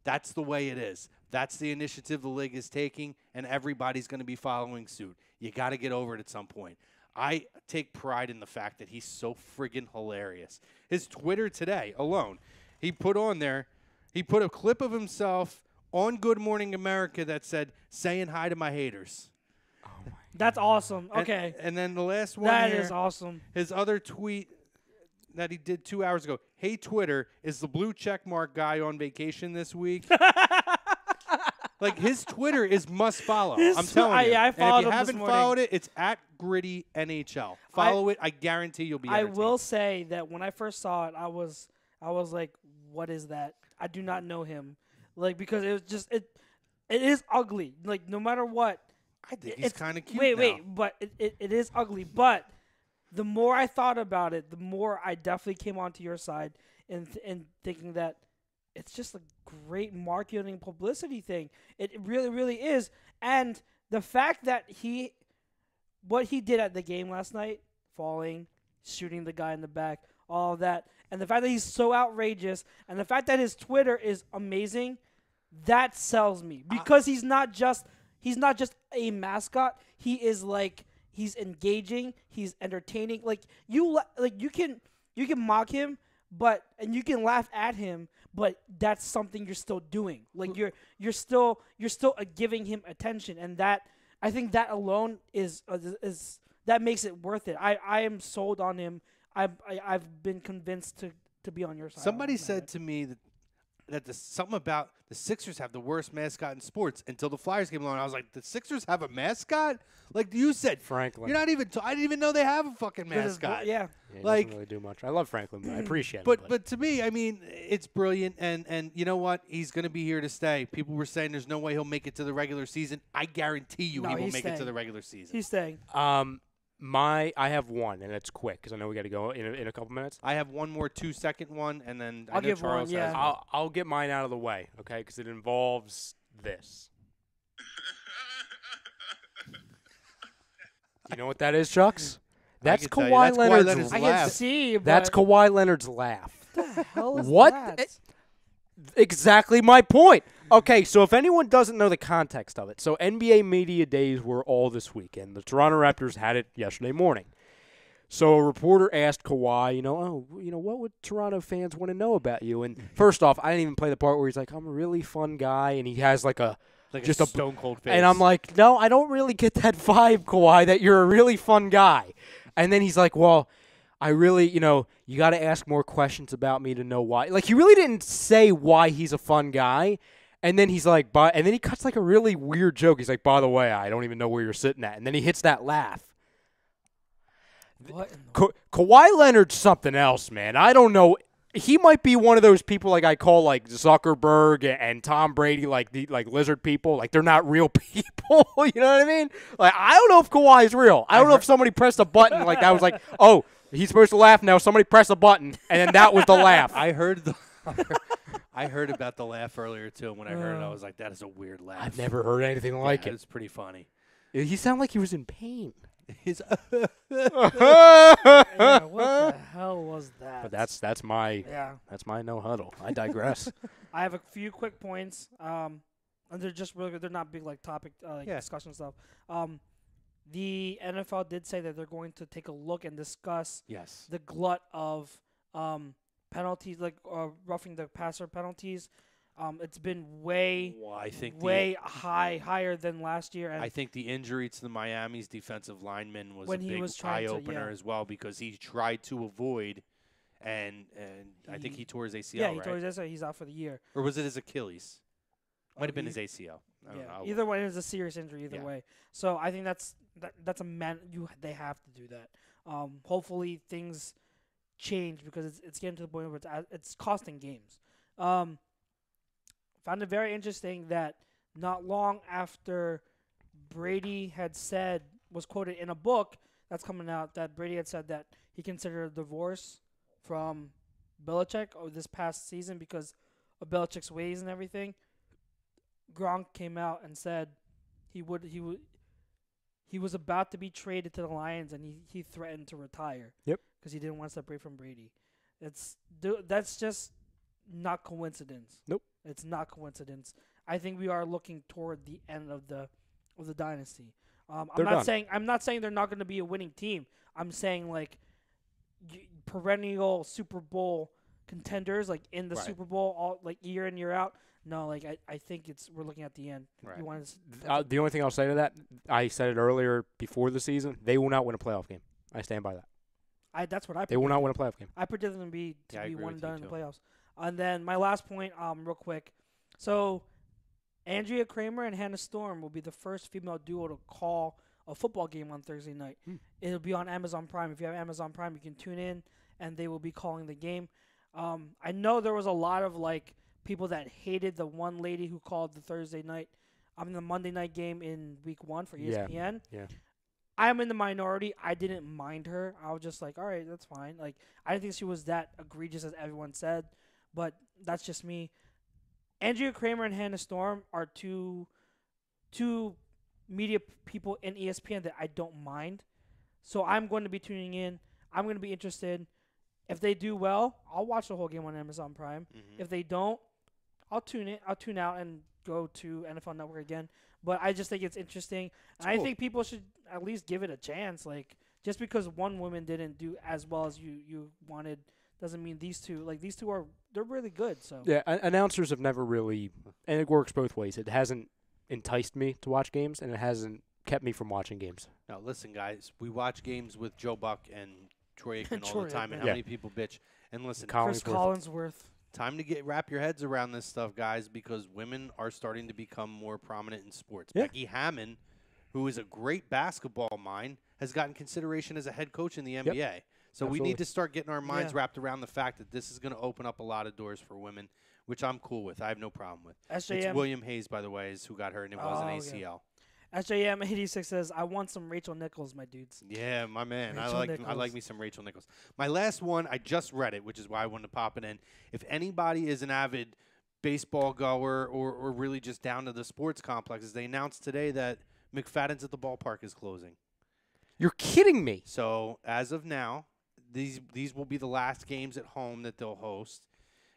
That's the way it is. That's the initiative the league is taking, and everybody's going to be following suit. You got to get over it at some point. I take pride in the fact that he's so friggin' hilarious. His Twitter today alone, he put a clip of himself on Good Morning America that said, saying hi to my haters. That's awesome. And- Okay. And then the last one That here, is awesome. his other tweet that he did 2 hours ago. Hey, Twitter, is the blue checkmark guy on vacation this week? Like, his Twitter is must follow. I'm telling you. Yeah, I And followed if you him this haven't morning. followed it, it's at Gritty NHL. Follow it. I guarantee you'll be I entertained. will say that when I first saw it, I was like, what is that? I do not know him. Like, because it was just it is ugly. Like, no matter what. I think he's kind of cute Wait, now. but it is ugly. But the more I thought about it, the more I definitely came onto your side in thinking that it's just a great marketing publicity thing. It really, really is. And the fact that what he did at the game last night, falling, shooting the guy in the back, all of that, and the fact that he's so outrageous, and the fact that his Twitter is amazing, that sells me. Because he's not just a mascot. He is like, he's engaging, he's entertaining. Like you can mock him, and you can laugh at him, but that's something you're still doing. Like you're still giving him attention, and that, I think that alone is that makes it worth it. I am sold on him. I've been convinced to be on your side. Somebody said to me that something about the Sixers have the worst mascot in sports until the Flyers came along. I was like, the Sixers have a mascot? Like you said, Franklin. You're not even. I didn't even know they have a fucking mascot. Yeah. Yeah, he like- doesn't really do much. I love Franklin, but I appreciate him. But to me, I mean, it's brilliant, and you know what? He's going to be here to stay. People were saying there's no way he'll make it to the regular season. I guarantee you No, he will he's make it to staying. the regular season. He's staying. I have one, and it's quick because I know we got to go in a couple minutes. I have one more 2-second one, and then I I'll know give Charles one, yeah. has one. I'll get mine out of the way, okay? Because it involves this. You know what that is, Chucks? That's can tell you. Kawhi That's Kawhi Leonard's. Leonard's I laugh. can see, but That's Kawhi Leonard's laugh. what the hell is What? that? Exactly my point. Okay, so if anyone doesn't know the context of it, so NBA Media Days were all this weekend. The Toronto Raptors had it yesterday morning. So a reporter asked Kawhi, what would Toronto fans want to know about you? And first off, I didn't even play the part where he's like, I'm a really fun guy, and he has like just a stone cold face. And I'm like, no, I don't really get that vibe, Kawhi, that you're a really fun guy. And then he's like, well, I really, you got to ask more questions about me to know why. Like, he really didn't say why he's a fun guy. And then he's like, and then he cuts like a really weird joke. He's like, by the way, I don't even know where you're sitting at. And then he hits that laugh. What in the Kawhi Leonard's something else, man. I don't know. He might be one of those people like I call like Zuckerberg and Tom Brady, like lizard people. Like they're not real people. You know what I mean? Like I don't know if Kawhi's real. I don't know if somebody pressed a button like that was like, oh, he's supposed to laugh now. Somebody press a button, and then that was the laugh. I heard I heard about the laugh earlier too. And when I heard it, I was like, "That is a weird laugh." I've never heard anything like It it. was pretty funny. He sounded like he was in pain. His yeah, what the hell was that? But that's my no huddle. I digress. I have a few quick points. And they're just really good. They're not big like topic discussion stuff. The NFL did say that they're going to take a look and discuss yes. the glut of penalties, like roughing the passer penalties. It's been way higher than last year. And I think the injury to the Miami's defensive lineman was When a he big was trying to, eye-opener yeah. as well because he tried to avoid, and I think he tore his ACL, yeah, he right? tore his ACL. He's out for the year. Or was it his Achilles? Might have been his ACL. I don't Yeah, know. either way, it's a serious injury. Either Yeah. way, so I think that's a man. They have to do that. Hopefully things change because it's getting to the point where it's costing games. Found it very interesting that not long after Brady was quoted in a book that's coming out, that Brady had said that he considered a divorce from Belichick this past season because of Belichick's ways and everything. Gronk came out and said he was about to be traded to the Lions and he threatened to retire. Yep. Because he didn't want to separate from Brady. That's just not coincidence. Nope. It's not coincidence. I think we are looking toward the end of the dynasty. I'm not saying they're not going to be a winning team. I'm saying like perennial Super Bowl contenders like in the Right. Super Bowl all like year in year out. No, like I think we're looking at the end. Right. You want The only thing I'll say to that, I said it earlier before the season, they will not win a playoff game. I stand by that. that's what I. They will not predicted. win a playoff game. I predicted them to be I agree one and with done you in the too. playoffs. And then my last point, real quick. So, Andrea Kramer and Hannah Storm will be the first female duo to call a football game on Thursday night. It'll be on Amazon Prime. If you have Amazon Prime, you can tune in, and they will be calling the game. I know there was a lot of like people that hated the one lady who called the Thursday night, the Monday night game in Week 1 for ESPN. Yeah. I'm in the minority. I didn't mind her. I was just like, all right, that's fine. Like, I didn't think she was that egregious as everyone said, but that's just me. Andrea Kramer and Hannah Storm are two media people in ESPN that I don't mind. So I'm going to be tuning in. I'm going to be interested. If they do well, I'll watch the whole game on Amazon Prime. Mm-hmm. If they don't, I'll tune out and go to NFL Network again. But I just think it's interesting. And I cool. think people should at least give it a chance. Like, just because one woman didn't do as well as you wanted doesn't mean these two they're really good. So Yeah, announcers have never really, and it works both ways. It hasn't enticed me to watch games, and it hasn't kept me from watching games. Now, listen, guys, we watch games with Joe Buck and Troy Aikman all Troy the time, and Aikman. how Yeah. many people bitch. And listen, Chris Collinsworth. time to wrap your heads around this stuff, guys, because women are starting to become more prominent in sports. Yeah. Becky Hammon, who is a great basketball mind, has gotten consideration as a head coach in the NBA. So we Absolutely. need to start getting our minds Yeah. wrapped around the fact that this is going to open up a lot of doors for women, which I'm cool with. I have no problem with. It's SJM William Hayes, by the way, is who got hurt, and it was an Oh, ACL. SJM 86 says, I want some Rachel Nichols, my dudes. Yeah, my man. I Rachel like Nichols. me some Rachel Nichols. My last one, I just read it, which is why I wanted to pop it in. If anybody is an avid baseball goer or really just down to the sports complexes, they announced today that McFadden's at the ballpark is closing. You're kidding me. So as of now, these will be the last games at home that they'll host,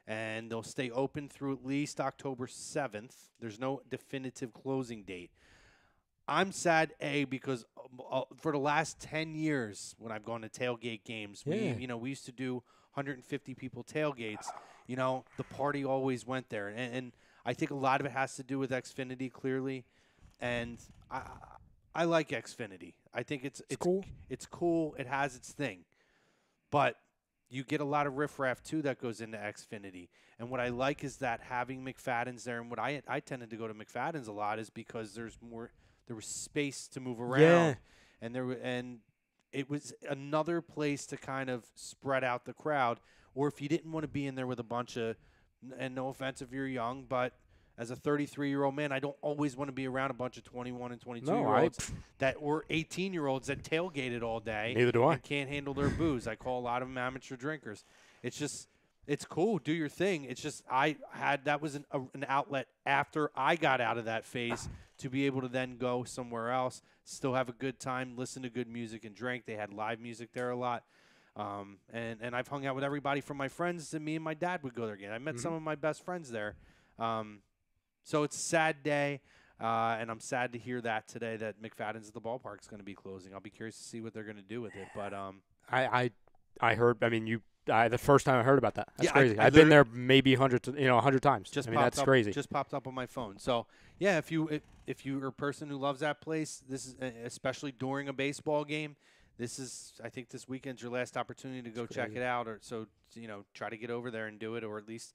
and they'll stay open through at least October 7th. There's no definitive closing date. I'm sad, because for the last 10 years when I've gone to tailgate games, Yeah. we used to do 150 people tailgates. The party always went there. And I think a lot of it has to do with Xfinity, clearly. And I like Xfinity. I think it's cool. It's cool. It has its thing. But you get a lot of riffraff, too, that goes into Xfinity. And what I like is that having McFadden's there, and what I tended to go to McFadden's a lot is because there was space to move around. Yeah. And it was another place to kind of spread out the crowd. Or if you didn't want to be in there with a bunch of, and no offense if you're young, but as a 33-year-old man, I don't always want to be around a bunch of 21 and 22-year-olds or 18-year-olds that tailgated all day. Neither do I. And can't handle their booze. I call a lot of them amateur drinkers. It's cool. Do your thing. It's just that was an outlet after I got out of that phase to be able to then go somewhere else, still have a good time, listen to good music and drink. They had live music there a lot. And I've hung out with everybody from my friends to me and my dad would go there again. I met some of my best friends there. So it's a sad day, and I'm sad to hear that today that McFadden's at the ballpark is going to be closing. I'll be curious to see what they're going to do with it. But I heard. I mean, the first time I heard about that. That's Yeah, crazy. I I've been there maybe 100 times. That's crazy. Just popped up on my phone. So yeah, if you're a person who loves that place, this is especially during a baseball game. I think this weekend's your last opportunity to go check it out, try to get over there and do it, or at least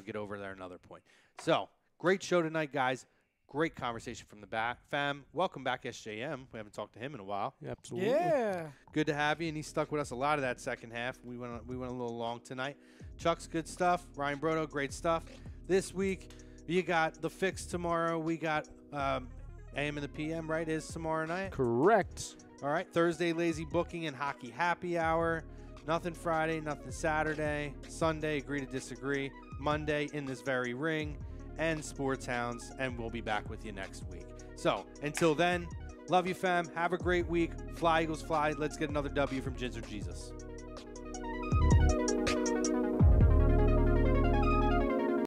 get over there another point. So great show tonight, guys. Great conversation from the back. Fam, welcome back, SJM. We haven't talked to him in a while. Absolutely. Yeah. Good to have you, and he stuck with us a lot of that second half. We went a little long tonight. Chuck's good stuff. Ryan Brodo, great stuff. This week, you got The Fix tomorrow. We got AM and the PM, right, is tomorrow night? Correct. All right, Thursday, Lazy Booking and Hockey Happy Hour. Nothing Friday, nothing Saturday. Sunday, Agree to Disagree. Monday, In This Very Ring. And Sports Hounds, and we'll be back with you next week. So, until then, love you, fam. Have a great week. Fly, Eagles, fly. Let's get another W from Ginger Jesus.